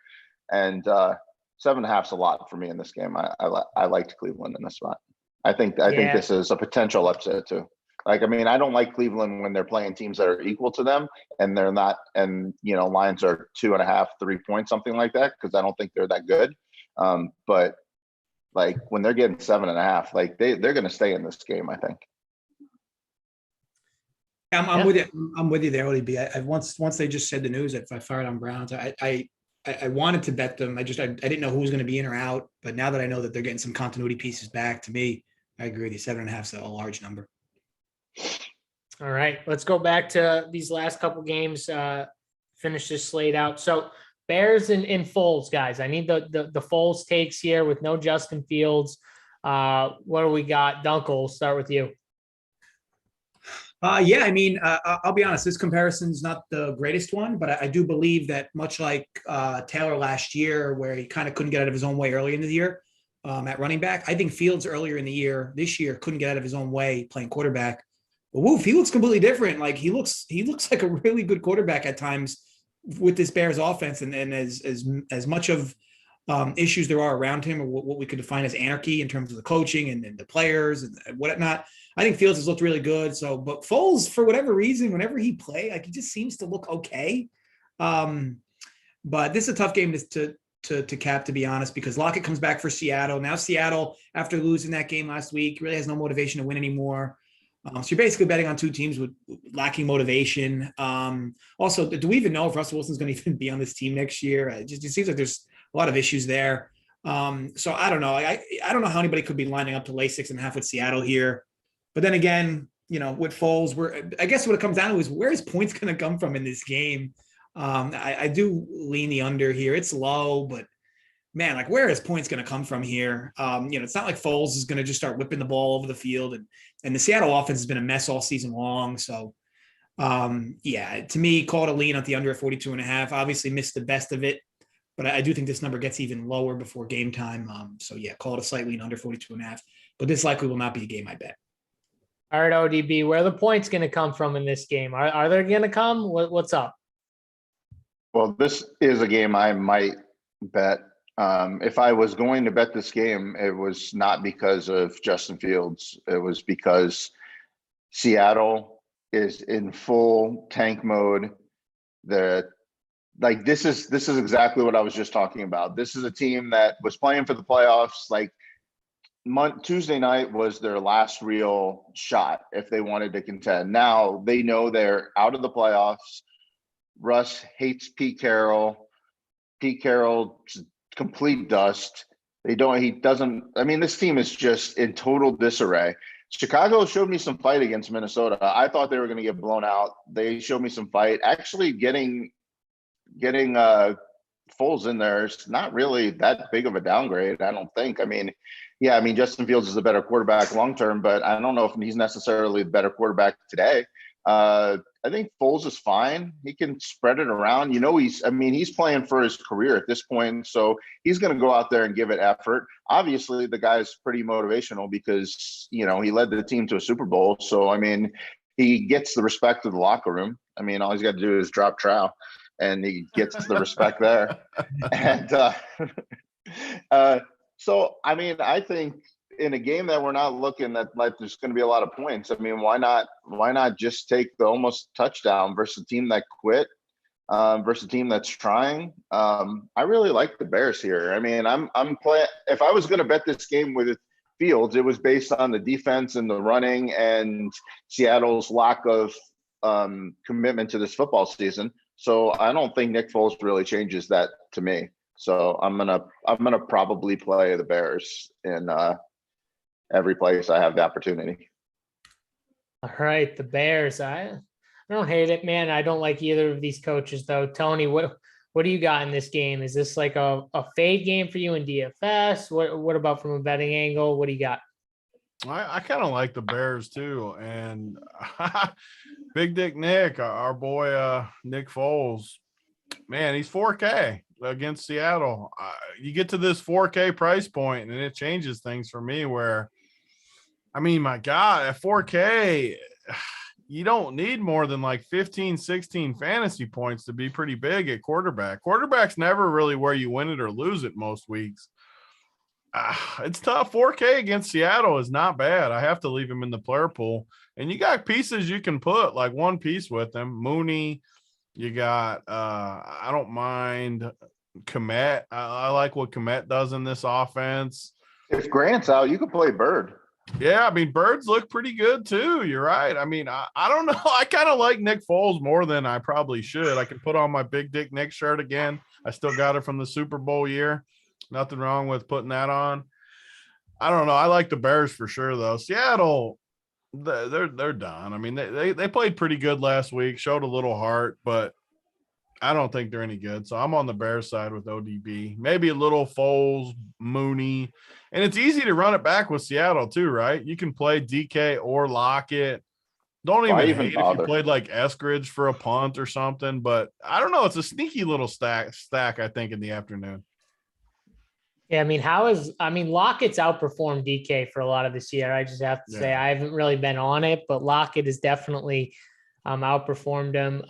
and 7.5's a lot for me in this game. I liked Cleveland in this spot. I think this is a potential upset too. Like, I mean, I don't like Cleveland when they're playing teams that are equal to them and they're not, and, lines are 2.5, 3 points, something like that, because I don't think they're that good. But like when they're getting 7.5, like they're going to stay in this game, I think. I'm with you. I'm with you there, ODB. Once they just said the news that I fired on Browns, I wanted to bet them. I didn't know who was going to be in or out, but now that I know that they're getting some continuity pieces back, to me, I agree with you. 7.5 is a large number. All right, let's go back to these last couple games, finish this slate out. So Bears and Foles, guys. I need the Foles takes here with no Justin Fields. What do we got? Dunkel, we'll start with you. I mean, I'll be honest, this comparison is not the greatest one, but I do believe that much like Taylor last year, where he kind of couldn't get out of his own way early in the year at running back, I think Fields earlier in the year, this year, couldn't get out of his own way playing quarterback. But he looks completely different. Like he looks like a really good quarterback at times with this Bears offense. And as much of issues there are around him, or what we could define as anarchy in terms of the coaching and the players and whatnot. I think Fields has looked really good. So, but Foles, for whatever reason, whenever he play, like, he just seems to look okay. But this is a tough game to cap, to be honest, because Lockett comes back for Seattle. Now Seattle, after losing that game last week, really has no motivation to win anymore. So you're basically betting on two teams with lacking motivation. Also, do we even know if Russell Wilson's going to even be on this team next year? It seems like there's a lot of issues there. So I don't know. I don't know how anybody could be lining up to lay 6.5 with Seattle here. But then again, with Foles, I guess what it comes down to is where is points going to come from in this game? I do lean the under here. It's low, but man, like, where is points going to come from here? It's not like Foles is going to just start whipping the ball over the field, and the Seattle offense has been a mess all season long. So, to me, call it a lean at the under at 42.5. Obviously missed the best of it, but I do think this number gets even lower before game time. Call it a slight lean under 42.5, but this likely will not be a game, I bet. All right, ODB, where are the points going to come from in this game? Are they going to come? What's up? Well, this is a game I might bet. If I was going to bet this game, it was not because of Justin Fields. It was because Seattle is in full tank mode. This is exactly what I was just talking about. This is a team that was playing for the playoffs. Tuesday night was their last real shot if they wanted to contend. Now they know they're out of the playoffs. Russ hates Pete Carroll. Pete Carroll, complete dust. This team is just in total disarray. Chicago showed me some fight against Minnesota. I thought they were going to get blown out. They showed me some fight. Actually getting Foles in there is not really that big of a downgrade, I don't think. Justin Fields is a better quarterback long-term, but I don't know if he's necessarily the better quarterback today. I think Foles is fine. He can spread it around. He's playing for his career at this point, so he's going to go out there and give it effort. Obviously, the guy's pretty motivational because, he led the team to a Super Bowl. So, he gets the respect of the locker room. All he's got to do is drop trow, and he gets the respect there. And I think in a game that we're not looking at, like, there's going to be a lot of points. Why not just take the almost touchdown versus a team that quit, versus a team that's trying? I really like the Bears here. I'm playing. If I was going to bet this game with Fields, it was based on the defense and the running and Seattle's lack of commitment to this football season. So I don't think Nick Foles really changes that to me. So I'm gonna probably play the Bears in every place I have the opportunity. All right, the Bears. I don't hate it, man. I don't like either of these coaches, though. Tony, what do you got in this game? Is this like a fade game for you in DFS? What about from a betting angle? What do you got? I kind of like the Bears too, and Big Dick Nick, our boy Nick Foles, man, he's 4K against Seattle. You get to this 4K price point, and it changes things for me. Where, my God, at 4K, you don't need more than like 15, 16 fantasy points to be pretty big at quarterback. Quarterback's never really where you win it or lose it most weeks. It's tough. 4K against Seattle is not bad. I have to leave him in the player pool. And you got pieces you can put, like one piece with him. Mooney, you got, I don't mind Kmet. I like what Kmet does in this offense. If Grant's out, you can play Bird. Yeah, Birds look pretty good too. You're right. I don't know. I kind of like Nick Foles more than I probably should. I can put on my Big Dick Nick shirt again. I still got it from the Super Bowl year. Nothing wrong with putting that on. I don't know. I like the Bears for sure, though. Seattle, they're done. They played pretty good last week, showed a little heart, but I don't think they're any good. So I'm on the Bears side with ODB. Maybe a little Foles, Mooney. And it's easy to run it back with Seattle too, right? You can play DK or Lockett. Don't even hate if you played like Eskridge for a punt or something. But I don't know. It's a sneaky little stack, I think, in the afternoon. Yeah, Lockett's outperformed DK for a lot of this year. I just have to say I haven't really been on it, but Lockett has definitely outperformed him.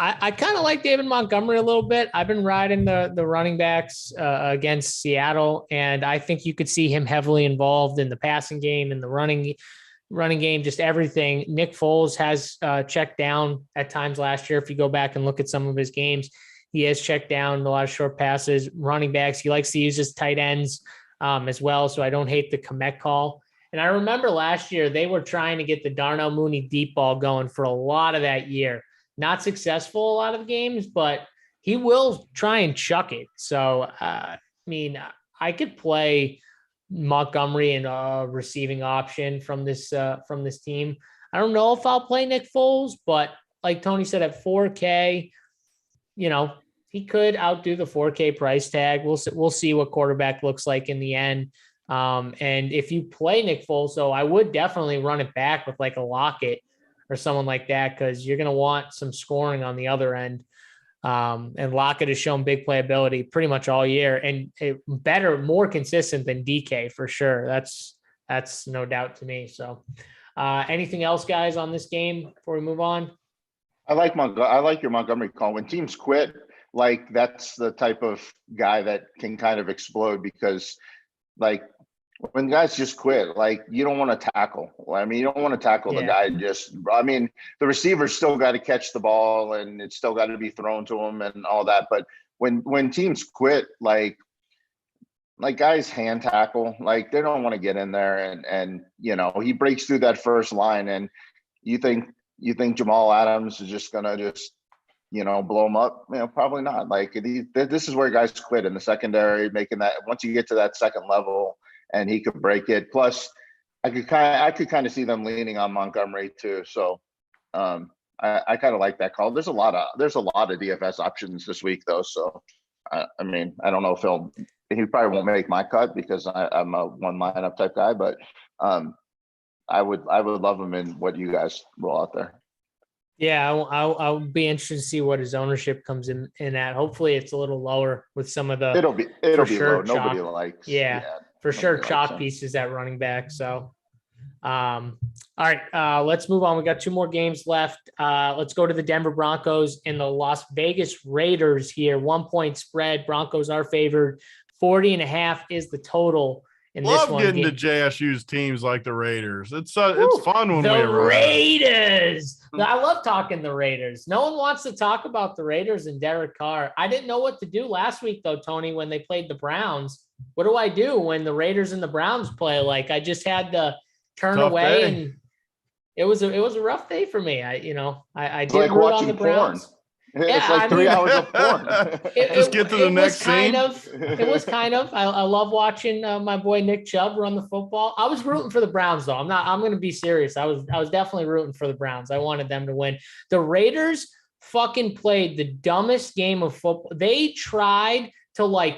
I kind of like David Montgomery a little bit. I've been riding the running backs against Seattle, and I think you could see him heavily involved in the passing game and the running game, just everything. Nick Foles has checked down at times last year. If you go back and look at some of his games, he has checked down a lot of short passes. Running backs, he likes to use his tight ends as well, so I don't hate the Komet call. And I remember last year they were trying to get the Darnell Mooney deep ball going for a lot of that year. Not successful a lot of games, but he will try and chuck it. So, I mean, I could play Montgomery in a receiving option from this team. I don't know if I'll play Nick Foles, but like Tony said, at 4K, he could outdo the 4K price tag. We'll see what quarterback looks like in the end. And if you play Nick Foles, so I would definitely run it back with like a Lockett or someone like that, because you're going to want some scoring on the other end. And Lockett has shown big playability pretty much all year, and more consistent than DK for sure. That's no doubt to me. So anything else, guys, on this game before we move on? I like your Montgomery call. When teams quit, like that's the type of guy that can kind of explode, because like when guys just quit, like you don't want to tackle. I mean, you don't want to tackle the guy the receiver's still got to catch the ball and it's still got to be thrown to him and all that. But when teams quit, like guys hand tackle, like they don't want to get in there and he breaks through that first line and you think Jamal Adams is just gonna blow him up? Probably not. Like this is where guys quit in the secondary, making that once you get to that second level and he could break it. Plus I could kind of see them leaning on Montgomery too. So I kind of like that call. There's a lot of DFS options this week though. So I don't know if he probably won't make my cut because I'm a one lineup type guy, but I would love him in what you guys roll out there. Yeah, I'll be interested to see what his ownership comes in at. Hopefully it's a little lower with some of the it'll be low. Nobody likes. Yeah, for sure chalk pieces at running back. So all right, let's move on. We got two more games left. Let's go to the Denver Broncos and the Las Vegas Raiders here. 1 point spread. Broncos are favored. 40.5 is the total. Love getting to JSU's teams like the Raiders. It's fun when the Raiders. I love talking the Raiders. No one wants to talk about the Raiders and Derek Carr. I didn't know what to do last week though, Tony, when they played the Browns. What do I do when the Raiders and the Browns play? Like I just had to turn away, and it was a rough day for me. I did like root on the Browns. Porn. It's like 3 hours of porn. Just get to the next scene. It was kind of. I love watching my boy Nick Chubb run the football. I was rooting for the Browns though. I'm going to be serious. I was definitely rooting for the Browns. I wanted them to win. The Raiders fucking played the dumbest game of football. They tried to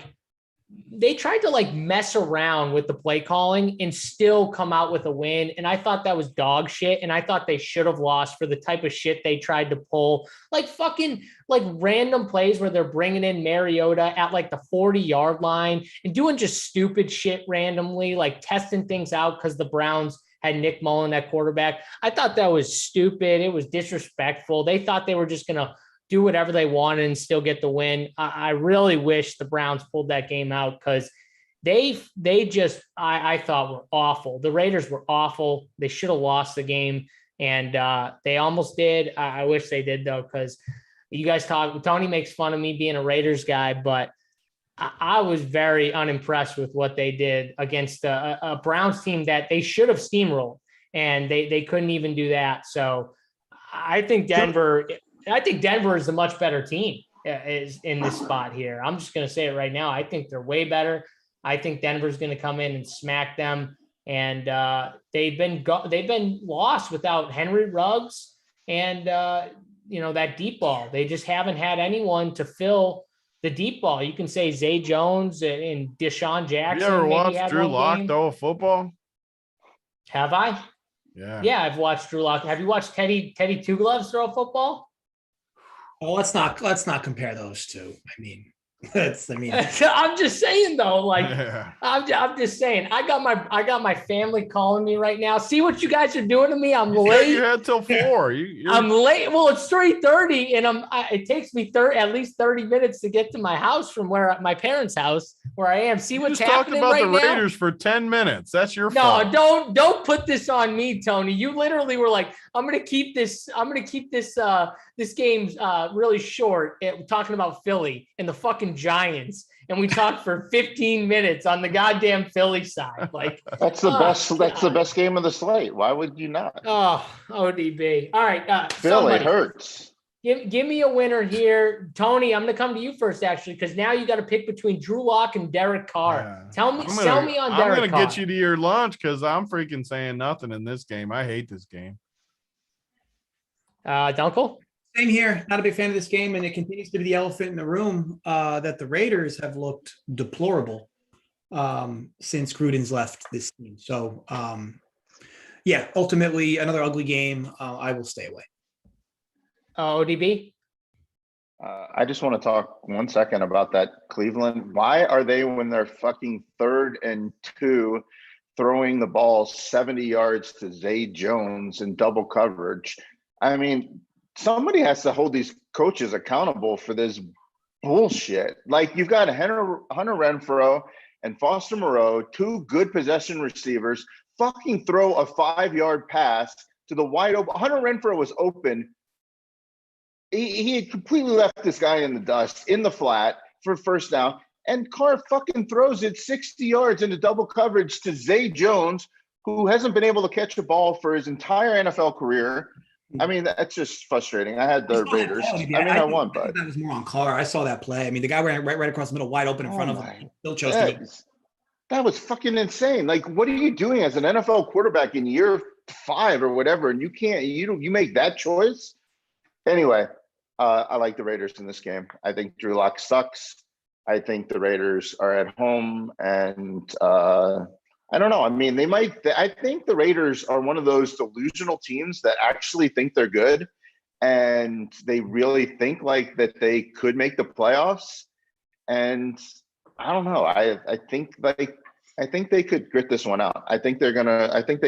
mess around with the play calling and still come out with a win. And I thought that was dog shit. And I thought they should have lost for the type of shit they tried to pull. Like fucking random plays where they're bringing in Mariota at the 40-yard line and doing just stupid shit randomly, like testing things out because the Browns had Nick Mullen at quarterback. I thought that was stupid. It was disrespectful. They thought they were just going to do whatever they wanted and still get the win. I really wish the Browns pulled that game out because they just, I thought were awful. The Raiders were awful. They should have lost the game, and they almost did. I wish they did though, because you guys Tony makes fun of me being a Raiders guy, but I was very unimpressed with what they did against a Browns team that they should have steamrolled, and they couldn't even do that. So I think Denver is a much better team is in this spot here. I'm just going to say it right now. I think they're way better. I think Denver's going to come in and smack them. And they've been lost without Henry Ruggs and that deep ball. They just haven't had anyone to fill the deep ball. You can say Zay Jones and Deshaun Jackson. You ever watched Drew Lock throw a football? Have I? Yeah. Yeah, I've watched Drew Lock. Have you watched Teddy Two Gloves throw a football? Oh, let's not compare those two. I mean, I'm just saying though, like Yeah. I'm just saying, I got my family calling me right now. See what you guys are doing to me. I'm You late. had till 4. I'm late. Well, it's 3:30 and it takes me at least 30 minutes to get to my house from my parents' house where I am. See what's happening right now? Talked about the Raiders for 10 minutes. That's your fault. No, don't put this on me, Tony. You literally were like, I'm going to keep this game really short, talking about Philly and the fucking Giants. And we talked for 15 minutes on the goddamn Philly side. Like that's the best. That's the best game of the slate. Why would you not? Oh, ODB. All right. Philly hurts. Give me a winner here. Tony, I'm going to come to you first, actually, because now you got to pick between Drew Lock and Derek Carr. Yeah. Sell me on Derek Carr. I'm going to get you to your lunch because I'm freaking saying nothing in this game. I hate this game. Dunkel? Same here. Not a big fan of this game, and it continues to be the elephant in the room that the Raiders have looked deplorable since Gruden's left this team. So, yeah, ultimately another ugly game. I will stay away. ODB? I just want to talk 1 second about that Cleveland. Why are they, when they're fucking 3rd and 2, throwing the ball 70 yards to Zay Jones in double coverage? I mean, somebody has to hold these coaches accountable for this bullshit. Like, you've got Hunter Renfrow and Foster Moreau, 2 good possession receivers, fucking throw a 5-yard pass to the wide open. Hunter Renfrow was open. He had completely left this guy in the dust, in the flat for first down. And Carr fucking throws it 60 yards into double coverage to Zay Jones, who hasn't been able to catch a ball for his entire NFL career. I mean, that's just frustrating. I had the Raiders. I won, but that was more on Carr. I saw that play. I mean, the guy ran right across the middle, wide open in front of him. Still chose to go. That was fucking insane. Like, what are you doing as an NFL quarterback in year 5 or whatever? And you make that choice? Anyway, I like the Raiders in this game. I think Drew Lock sucks. I think the Raiders are at home, and I don't know. I mean, I think the Raiders are one of those delusional teams that actually think they're good, and they really think like that they could make the playoffs. And I don't know. I think they could grit this one out. I think they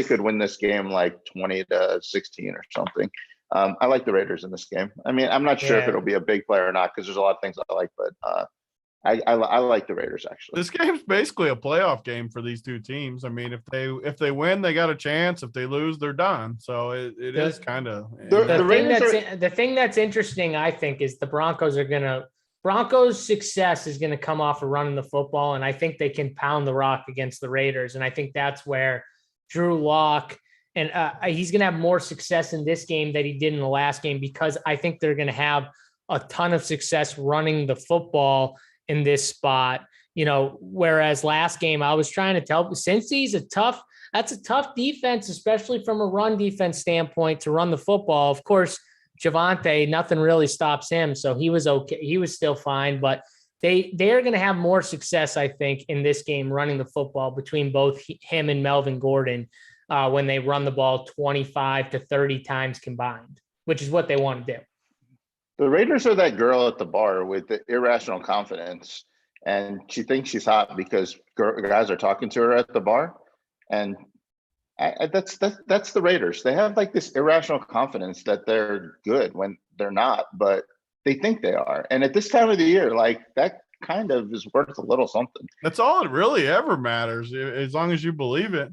could win this game like 20-16 or something. I like the Raiders in this game. I mean, I'm not sure if it'll be a big play or not because there's a lot of things I like, but I like the Raiders actually. This game's basically a playoff game for these two teams. I mean, if they win, they got a chance. If they lose, they're done. So it is kind of the thing that's interesting, I think, is the Broncos' success is going to come off of running the football, and I think they can pound the rock against the Raiders. And I think that's where Drew Lock and he's going to have more success in this game than he did in the last game because I think they're going to have a ton of success running the football in this spot, whereas last game I was trying to tell Cincy's that's a tough defense, especially from a run defense standpoint to run the football. Of course, Javonte, nothing really stops him. So he was okay. He was still fine, but they are going to have more success, I think, in this game running the football between both him and Melvin Gordon when they run the ball 25 to 30 times combined, which is what they want to do. The Raiders are that girl at the bar with the irrational confidence, and she thinks she's hot because guys are talking to her at the bar, and that's the Raiders. They have like this irrational confidence that they're good when they're not, but they think they are. And at this time of the year, like that kind of is worth a little something. That's all it really ever matters, as long as you believe it.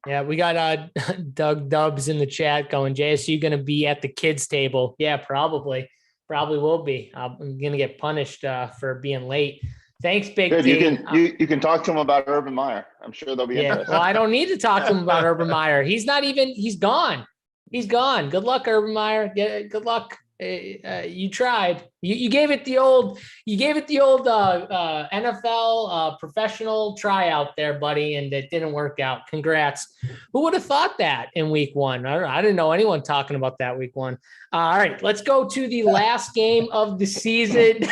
Yeah, we got Doug Dubs in the chat going, JSU going to be at the kids table? Yeah, probably will be. I'm going to get punished for being late. Thanks, Big T. You can talk to him about Urban Meyer. I'm sure they'll be interested. Well, I don't need to talk to him about Urban Meyer. He's gone. He's gone. Good luck, Urban Meyer. Good luck. You tried. You gave it the old NFL professional tryout there, buddy, and it didn't work out. Congrats. Who would have thought that in week 1? I didn't know anyone talking about that week 1. All right, let's go to the last game of the season.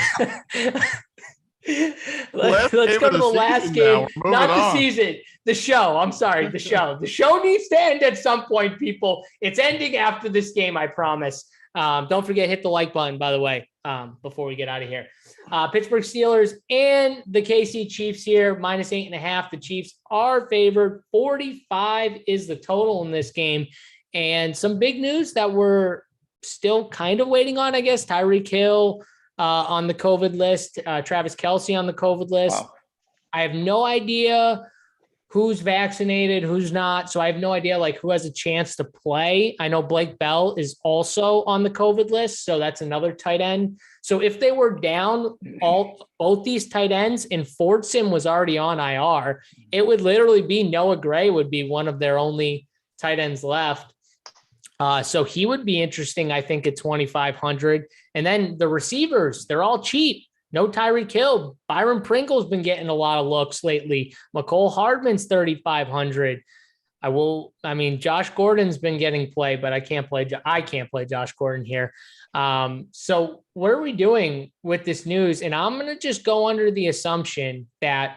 Let's go to the last game. Not the season. The show. I'm sorry. The show. The show needs to end at some point, people. It's ending after this game, I promise. Don't forget, hit the like button, by the way, before we get out of here. Pittsburgh Steelers and the KC Chiefs here, -8.5. The Chiefs are favored. 45 is the total in this game. And some big news that we're still kind of waiting on, I guess. Tyreek Hill on the COVID list, Travis Kelce on the COVID list. Wow. I have no idea who's vaccinated, who's not. So I have no idea like who has a chance to play. I know Blake Bell is also on the COVID list. So that's another tight end. So if they were down both these tight ends and Fordson was already on IR, it would literally be Noah Gray would be one of their only tight ends left. So he would be interesting, I think, at 2,500. And then the receivers, they're all cheap. No Tyreek Hill. Byron Pringle's been getting a lot of looks lately. McCole Hardman's 3,500. Josh Gordon's been getting play, but I can't play Josh Gordon here. So what are we doing with this news? And I'm going to just go under the assumption that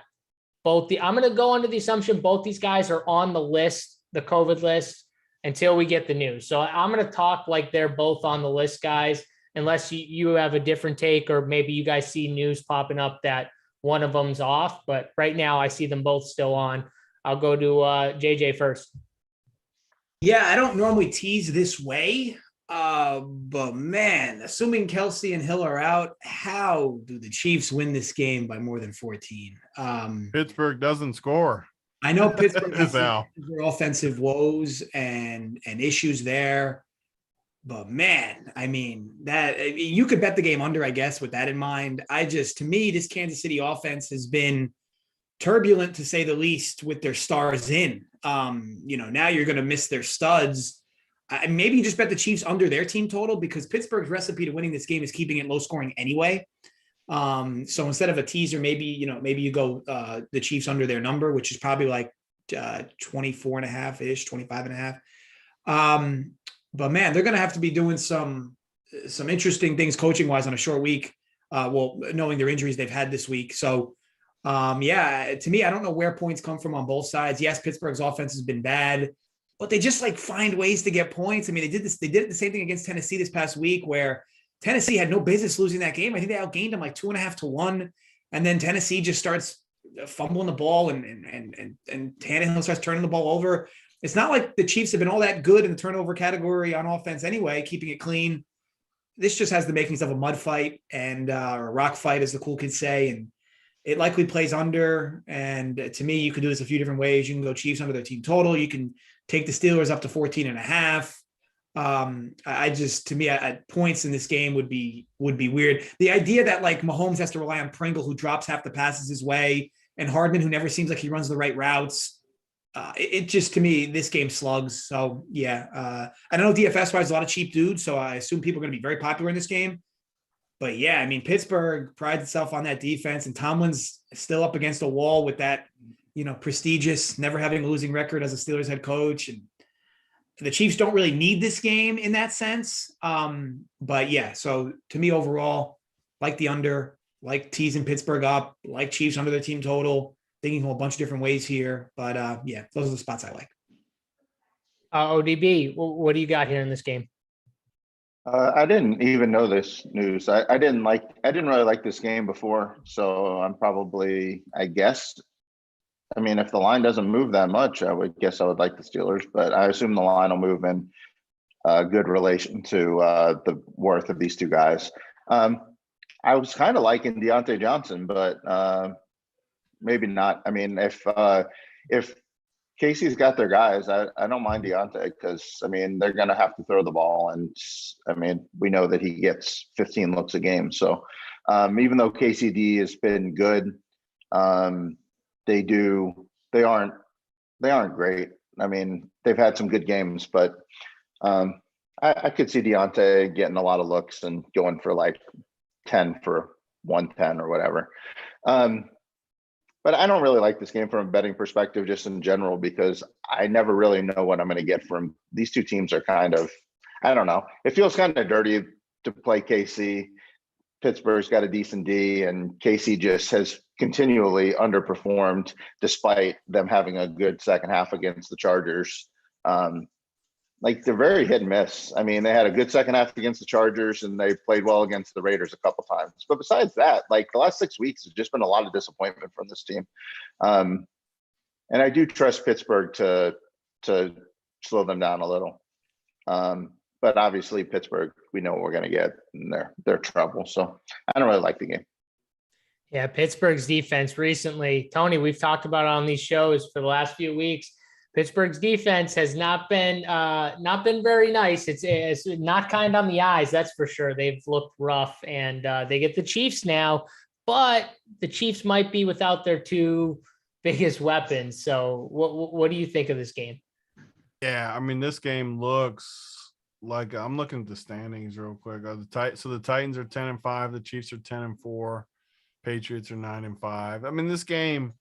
both these guys are on the list, the COVID list, until we get the news. So I'm going to talk like they're both on the list, guys, unless you have a different take, or maybe you guys see news popping up that one of them's off. But right now I see them both still on. I'll go to JJ first. Yeah, I don't normally tease this way, but man, assuming Kelce and Hill are out, how do the Chiefs win this game by more than 14? Pittsburgh doesn't score. I know Pittsburgh has Al. their offensive woes and issues there, but man, you could bet the game under, I guess, with that in mind. To me, this Kansas City offense has been turbulent to say the least with their stars in. Now you're going to miss their studs. Maybe you just bet the Chiefs under their team total, because Pittsburgh's recipe to winning this game is keeping it low scoring anyway. So instead of a teaser, maybe you go the Chiefs under their number, which is probably like 24.5-ish, 25.5. But man, they're going to have to be doing some interesting things coaching wise on a short week. Knowing their injuries they've had this week. So to me, I don't know where points come from on both sides. Yes, Pittsburgh's offense has been bad, but they just find ways to get points. They did the same thing against Tennessee this past week, where Tennessee had no business losing that game. I think they outgained them 2.5-1. And then Tennessee just starts fumbling the ball and Tannehill starts turning the ball over. It's not like the Chiefs have been all that good in the turnover category on offense anyway, keeping it clean. This just has the makings of a mud fight or a rock fight, as the cool kids say. And it likely plays under. And to me, you could do this a few different ways. You can go Chiefs under their team total. You can take the Steelers up to 14.5. To me, at points in this game would be weird. The idea that Mahomes has to rely on Pringle, who drops half the passes his way, and Hardman, who never seems like he runs the right routes. It just, to me, this game slugs. So yeah, I know DFS wise a lot of cheap dudes, so I assume people are going to be very popular in this game. But yeah, Pittsburgh prides itself on that defense, and Tomlin's still up against a wall with that, prestigious, never having a losing record as a Steelers head coach. And the Chiefs don't really need this game in that sense. But yeah, so to me overall, like the under, like teasing Pittsburgh up, like Chiefs under their team total, thinking a bunch of different ways here. But those are the spots I like. ODB, what do you got here in this game? I didn't even know this news. I didn't really like this game before. So I'm probably, I guess, if the line doesn't move that much, I would like the Steelers, but I assume the line will move in good relation to the worth of these two guys. I was kind of liking Deontay Johnson, but maybe not. If Casey's got their guys, I don't mind Deontay, because they're going to have to throw the ball, and we know that he gets 15 looks a game. So even though KCD has been good, they aren't great. They've had some good games, but I could see Deontay getting a lot of looks and going for 10 for 110 or whatever. But I don't really like this game from a betting perspective, just in general, because I never really know what I'm going to get from these two teams. Are kind of, I don't know. It feels kind of dirty to play KC. Pittsburgh's got a decent D, and KC just has continually underperformed despite them having a good second half against the Chargers. like they're very hit and miss. I mean, they had a good second half against the Chargers and they played well against the Raiders a couple times. But besides that, like the last 6 weeks has just been a lot of disappointment from this team. And I do trust Pittsburgh to slow them down a little. But obviously Pittsburgh, we know what we're going to get and they're trouble. So I don't really like the game. Yeah, Pittsburgh's defense recently, Tony, we've talked about it on these shows for the last few weeks. Pittsburgh's defense has not been very nice. It's not kind on the eyes, that's for sure. They've looked rough, and they get the Chiefs now, but the Chiefs might be without their two biggest weapons. So what do you think of this game? Yeah, I mean, this game looks like, I'm looking at the standings real quick. So the Titans are 10-5, the Chiefs are 10-4, Patriots are 9-5. I mean, this game.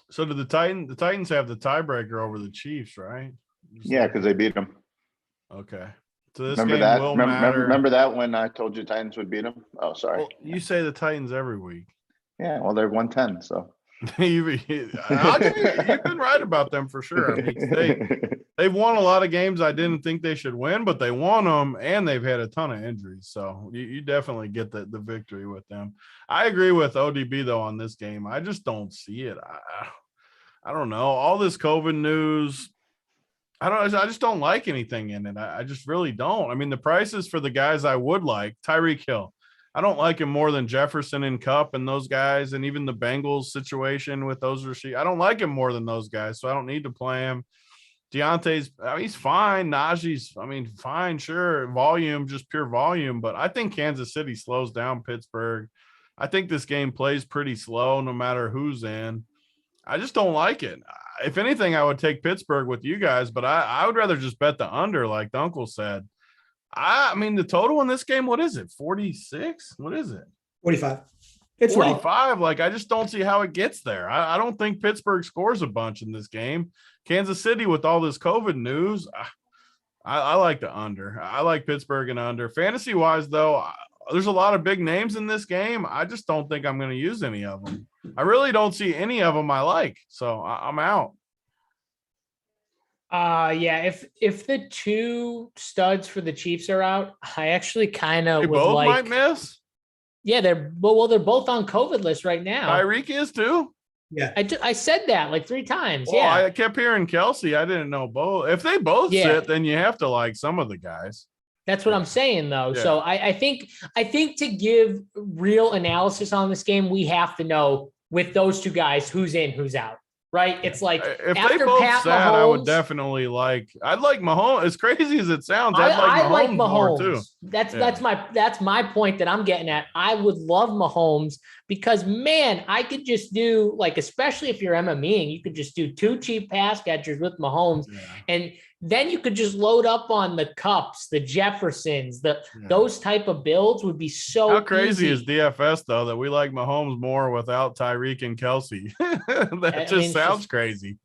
So did the Titans have the tiebreaker over the Chiefs, right? Yeah, because they beat them. Okay. So this Remember game that? will matter. Remember that when I told you Titans would beat them? Oh, sorry. Well, you say the Titans every week. Yeah, well, they're 110, so. You've been right about them for sure. I mean, they've won a lot of games I didn't think they should win, but they won them, and they've had a ton of injuries. So you definitely get the victory with them. I agree with ODB, though, on this game. I just don't see it. I don't know. All this COVID news, I just don't like anything in it. I just really don't. I mean, the prices for the guys I would like, Tyreek Hill. I don't like him more than Jefferson and Kupp and those guys, and even the Bengals situation with those receivers. I don't like him more than those guys, so I don't need to play him. Deontay's, he's fine. Najee's, fine, sure. Volume, just pure volume. But I think Kansas City slows down Pittsburgh. I think this game plays pretty slow no matter who's in. I just don't like it. If anything, I would take Pittsburgh with you guys, but I would rather just bet the under, like the uncle said. I mean, the total in this game, what is it? 46? What is it? 45. It's 45. Like, I just don't see how it gets there. I don't think Pittsburgh scores a bunch in this game. Kansas City, with all this COVID news, I like the under. I like Pittsburgh and under. Fantasy-wise, though, there's a lot of big names in this game. I just don't think I'm going to use any of them. I really don't see any of them I like, so I'm out. Yeah, if the two studs for the Chiefs are out, I actually kind of would both like. Might miss. Yeah, they're both on COVID list right now. Tyreek is too. Yeah, I said that like 3 times. Well, yeah, I kept hearing Kelsey. I didn't know both. If they both sit, then you have to like some of the guys. That's what I'm saying, though. Yeah. So I think to give real analysis on this game, we have to know with those two guys who's in, who's out. Right? It's like if after they both Pat sat, Mahomes, I would definitely like. I'd like Mahomes. As crazy as it sounds, I like Mahomes more too. That's my point that I'm getting at. I would love Mahomes because, man, I could just do, like, especially if you're MMEing, you could just do 2 cheap pass catchers with Mahomes, and then you could just load up on the Kupps, the Jeffersons, those type of builds would be so. How crazy easy. is DFS though that we like Mahomes more without Tyreek and Kelsey? That sounds crazy.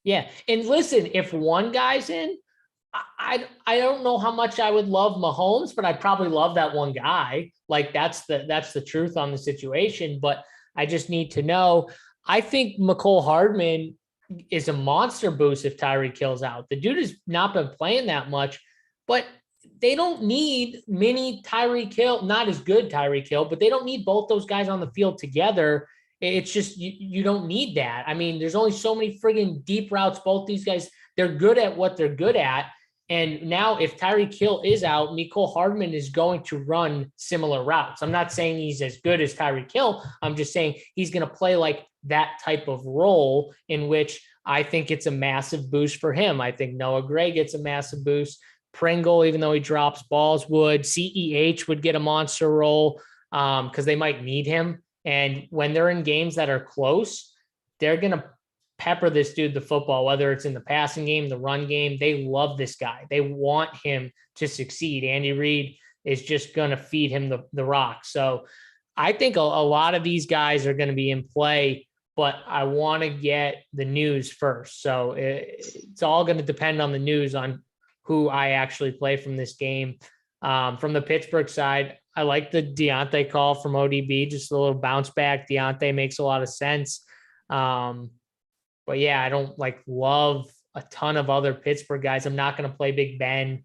Yeah, and listen, if one guy's in, I don't know how much I would love Mahomes, but I'd probably love that one guy. Like that's the truth on the situation. But I just need to know. I think McCole Hardman is a monster boost if Tyreek Hill's out. The dude has not been playing that much, but they don't need mini Tyreek Hill, not as good Tyreek Hill, but they don't need both those guys on the field together. It's just, you don't need that. I mean, there's only so many friggin' deep routes. Both these guys, they're good at what they're good at. And now if Tyreek Hill is out, Mecole Hardman is going to run similar routes. I'm not saying he's as good as Tyreek Hill. I'm just saying he's going to play like that type of role, in which I think it's a massive boost for him. I think Noah Gray gets a massive boost. Pringle, even though he drops balls, would. CEH would get a monster role because they might need him. And when they're in games that are close, they're going to pepper this dude the football, whether it's in the passing game, the run game. They love this guy. They want him to succeed. Andy Reid is just going to feed him the rock. So I think a lot of these guys are going to be in play, but I want to get the news first. So it's all going to depend on the news on who I actually play from this game. From the Pittsburgh side, I like the Deontay call from ODB, just a little bounce back. Deontay makes a lot of sense. But yeah, I don't love a ton of other Pittsburgh guys. I'm not going to play Big Ben.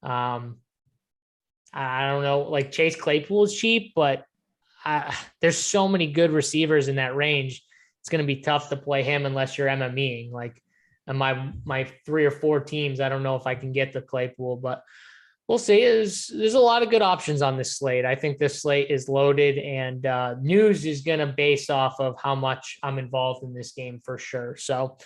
I don't know, like Chase Claypool is cheap, but there's so many good receivers in that range. It's going to be tough to play him unless you're MMEing. Like my 3 or 4 teams, I don't know if I can get the Claypool, but we'll see. There's a lot of good options on this slate. I think this slate is loaded, and news is going to base off of how much I'm involved in this game for sure. So,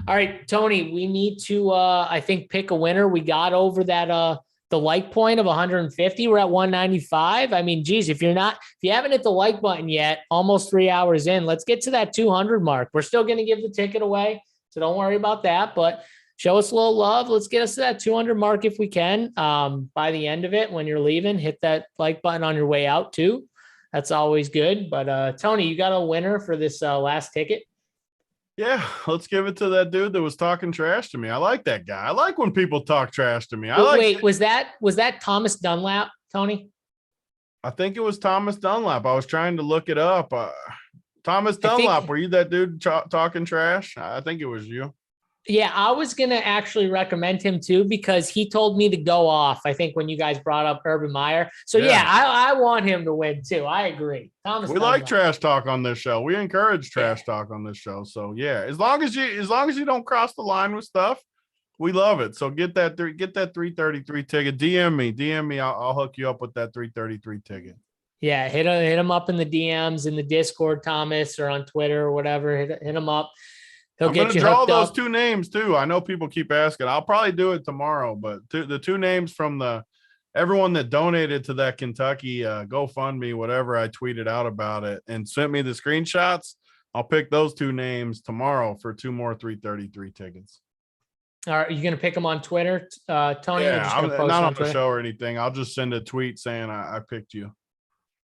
all right, Tony, we need to, I think, pick a winner. We got over that, the like point of 150. We're at 195. I mean, geez, if you haven't hit the like button yet, almost 3 hours in, let's get to that 200 mark. We're still going to give the ticket away, so don't worry about that, but show us a little love. Let's get us to that 200 mark if we can. By the end of it, when you're leaving, hit that like button on your way out too. That's always good. But Tony, you got a winner for this last ticket? Yeah, let's give it to that dude that was talking trash to me. I like that guy. I like when people talk trash to me. Wait, was that Thomas Dunlap, Tony? I think it was Thomas Dunlap. I was trying to look it up. Thomas Dunlap, were you that dude talking trash? I think it was you. Yeah, I was going to actually recommend him too, because he told me to go off, I think, when you guys brought up Urban Meyer. So yeah, I want him to win too. I agree. We like trash talk on this show. We encourage trash talk on this show. So yeah, as long as you don't cross the line with stuff, we love it. So get that 333 ticket. DM me. I'll hook you up with that 333 ticket. Yeah, hit him up in the DMs in the Discord, Thomas, or on Twitter or whatever. Hit him up. I'm going to draw those 2 names too. I know people keep asking. I'll probably do it tomorrow, but the 2 names from everyone that donated to that Kentucky GoFundMe, whatever I tweeted out about it and sent me the screenshots, I'll pick those 2 names tomorrow for 2 more 333 tickets. All right, are you going to pick them on Twitter, Tony? Yeah, I'm not on the show or anything. I'll just send a tweet saying I picked you.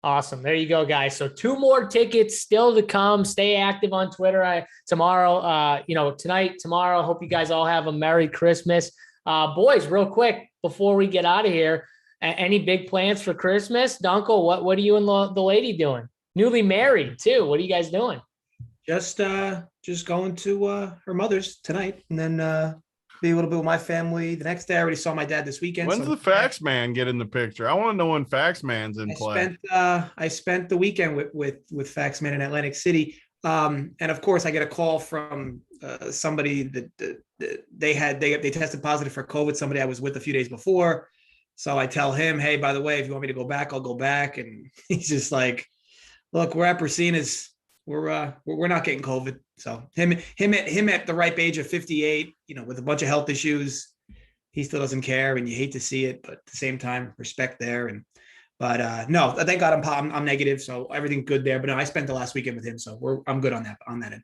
Awesome. There you go, guys. So 2 more tickets still to come. Stay active on Twitter tomorrow, tonight, tomorrow. Hope you guys all have a Merry Christmas. Boys, real quick, before we get out of here, any big plans for Christmas? Dunkel, what are you and the lady doing? Newly married too. What are you guys doing? Just going to her mother's tonight, and then be a little bit with my family the next day. I already saw my dad this weekend. When's the fax man get in the picture? I want to know when fax man's in play. I spent the weekend with fax man in Atlantic City. And of course I get a call from somebody that they tested positive for COVID, somebody I was with a few days before. So I tell him, hey, by the way, if you want me to go back, I'll go back. And he's just like, look, we're at Persina's. We're not getting COVID. So him at the ripe age of 58, with a bunch of health issues, he still doesn't care, and you hate to see it, but at the same time, respect there. But no, thank God I'm negative, so everything's good there. But no, I spent the last weekend with him, so I'm good on that end.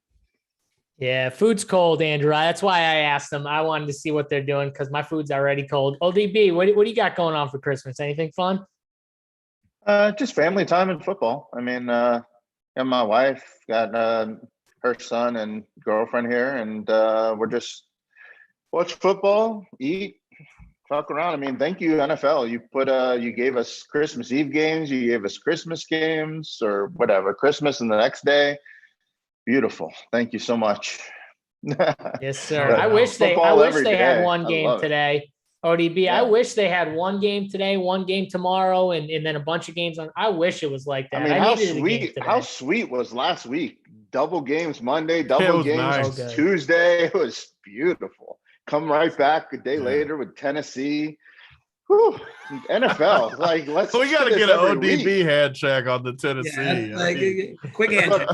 Yeah, food's cold, Andrew. That's why I asked them. I wanted to see what they're doing because my food's already cold. ODB, what do you got going on for Christmas? Anything fun? Just family time and football. I mean, and my wife got her son and girlfriend here, and we're just watch football, eat, fuck around. I mean, thank you, NFL. You gave us Christmas Eve games, you gave us Christmas games, or whatever, Christmas and the next day. Beautiful. Thank you so much. Yes, sir. I wish they had one game today. ODB, yeah. I wish they had one game today, one game tomorrow, and then a bunch of games on. I wish it was like that. I mean, how sweet was last week? Double games Monday, double games Tuesday. It was beautiful. Come right back a day later with Tennessee. Whew, NFL, like we got to get an ODB hand check on the Tennessee. Yeah, quick hand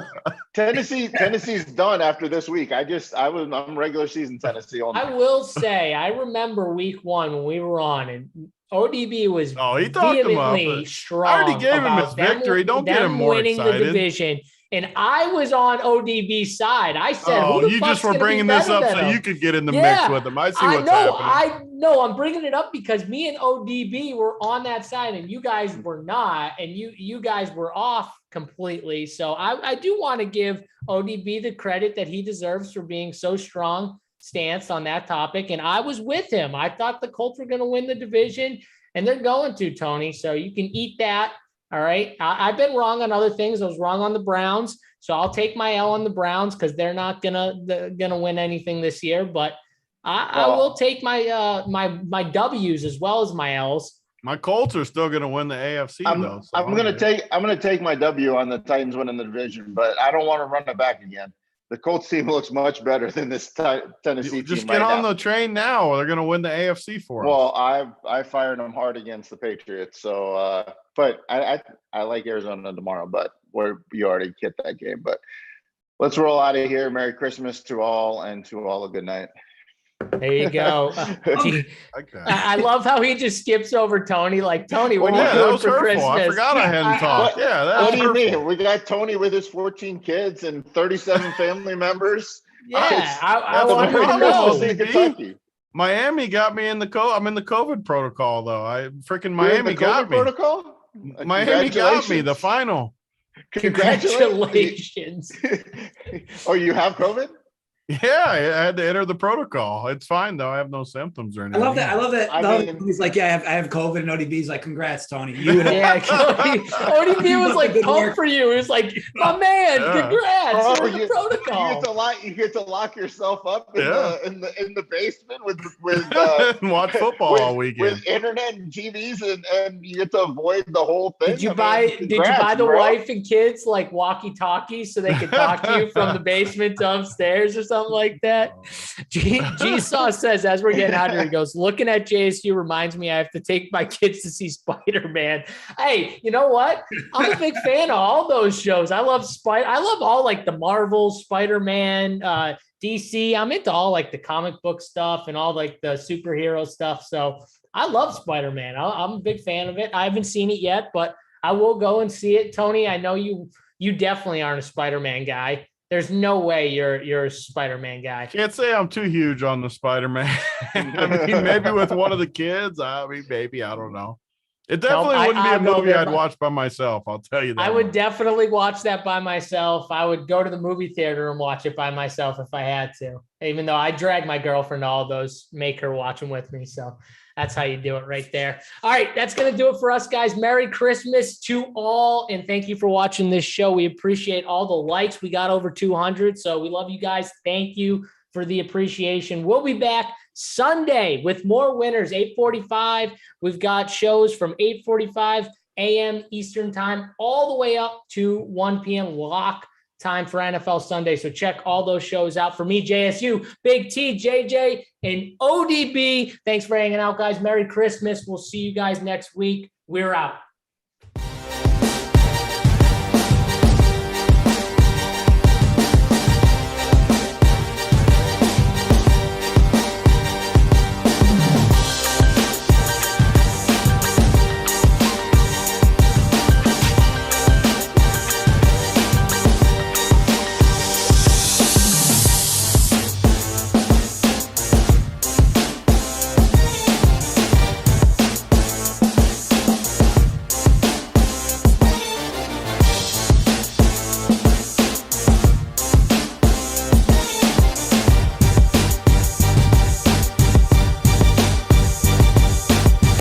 check. Tennessee's done after this week. I'm regular season Tennessee only. I will say, I remember week 1 when we were on, and ODB was he talked vehemently strong. I already gave him his victory. Don't get him more winning excited. The division. And I was on ODB's side. I said, "Who the you just were bringing this up so you could get in the mix with him." I see what's happening. I'm bringing it up because me and ODB were on that side, and you guys were not, and you guys were off completely. So I do want to give ODB the credit that he deserves for being so strong stance on that topic. And I was with him. I thought the Colts were going to win the division, and they're going to, Tony. So you can eat that. All right. I've been wrong on other things. I was wrong on the Browns. So I'll take my L on the Browns because they're not gonna win anything this year. But I will take my my W's as well as my L's. My Colts are still going to win the AFC though. So I'm going to take my W on the Titans winning the division, but I don't want to run it back again. The Colts team looks much better than this Tennessee team. Just get on the train now. They're going to win the AFC for us. Well, I fired them hard against the Patriots. So, but I like Arizona tomorrow, but you already hit that game. But let's roll out of here. Merry Christmas to all, and to all a good night. There you go. Okay. I love how he just skips over Tony. Like, Tony, what are you doing for Christmas? I forgot I hadn't talked. What do you mean? We got Tony with his 14 kids and 37 family members. Yeah, I want to know. Kentucky. Miami got me in the I'm in the COVID protocol though. Miami got me. Protocol? Miami got me the final. Congratulations. Oh, you have COVID? Yeah, I had to enter the protocol. It's fine though. I have no symptoms or anything. I love that. He's like, yeah, I have COVID, and ODB's like, congrats, Tony. ODB was like pumped for you. He was like, my man, congrats. You're in the protocol. You get to lock yourself up in the basement with and watch football all weekend with internet and TVs, and you get to avoid the whole thing. Did you buy the wife and kids like walkie-talkies so they could talk to you from the basement to upstairs or something like that? G-Sauce says, as we're getting out here, he goes, looking at JSU reminds me I have to take my kids to see Spider-Man. Hey, you know what? I'm a big fan of all those shows. I love all like the Marvel, Spider-Man, DC. I'm into all like the comic book stuff and all like the superhero stuff. So I love Spider-Man. I'm a big fan of it. I haven't seen it yet, but I will go and see it. Tony, I know you definitely aren't a Spider-Man guy. There's no way you're a Spider-Man guy. Can't say I'm too huge on the Spider-Man. I mean, maybe with one of the kids. I mean, maybe, I don't know. It definitely wouldn't be a movie I'd watch by myself. I'll tell you that. I would definitely watch that by myself. I would go to the movie theater and watch it by myself if I had to, even though I drag my girlfriend to all those, make her watch them with me. So that's how you do it right there. All right, that's going to do it for us, guys. Merry Christmas to all, and thank you for watching this show. We appreciate all the likes. We got over 200, so we love you guys. Thank you for the appreciation. We'll be back Sunday with more winners, 8:45. We've got shows from 8:45 a.m. Eastern time all the way up to 1 p.m. lock time for NFL Sunday. So check all those shows out. For me, JSU, Big T, JJ, and ODB. Thanks for hanging out, guys. Merry Christmas. We'll see you guys next week. We're out.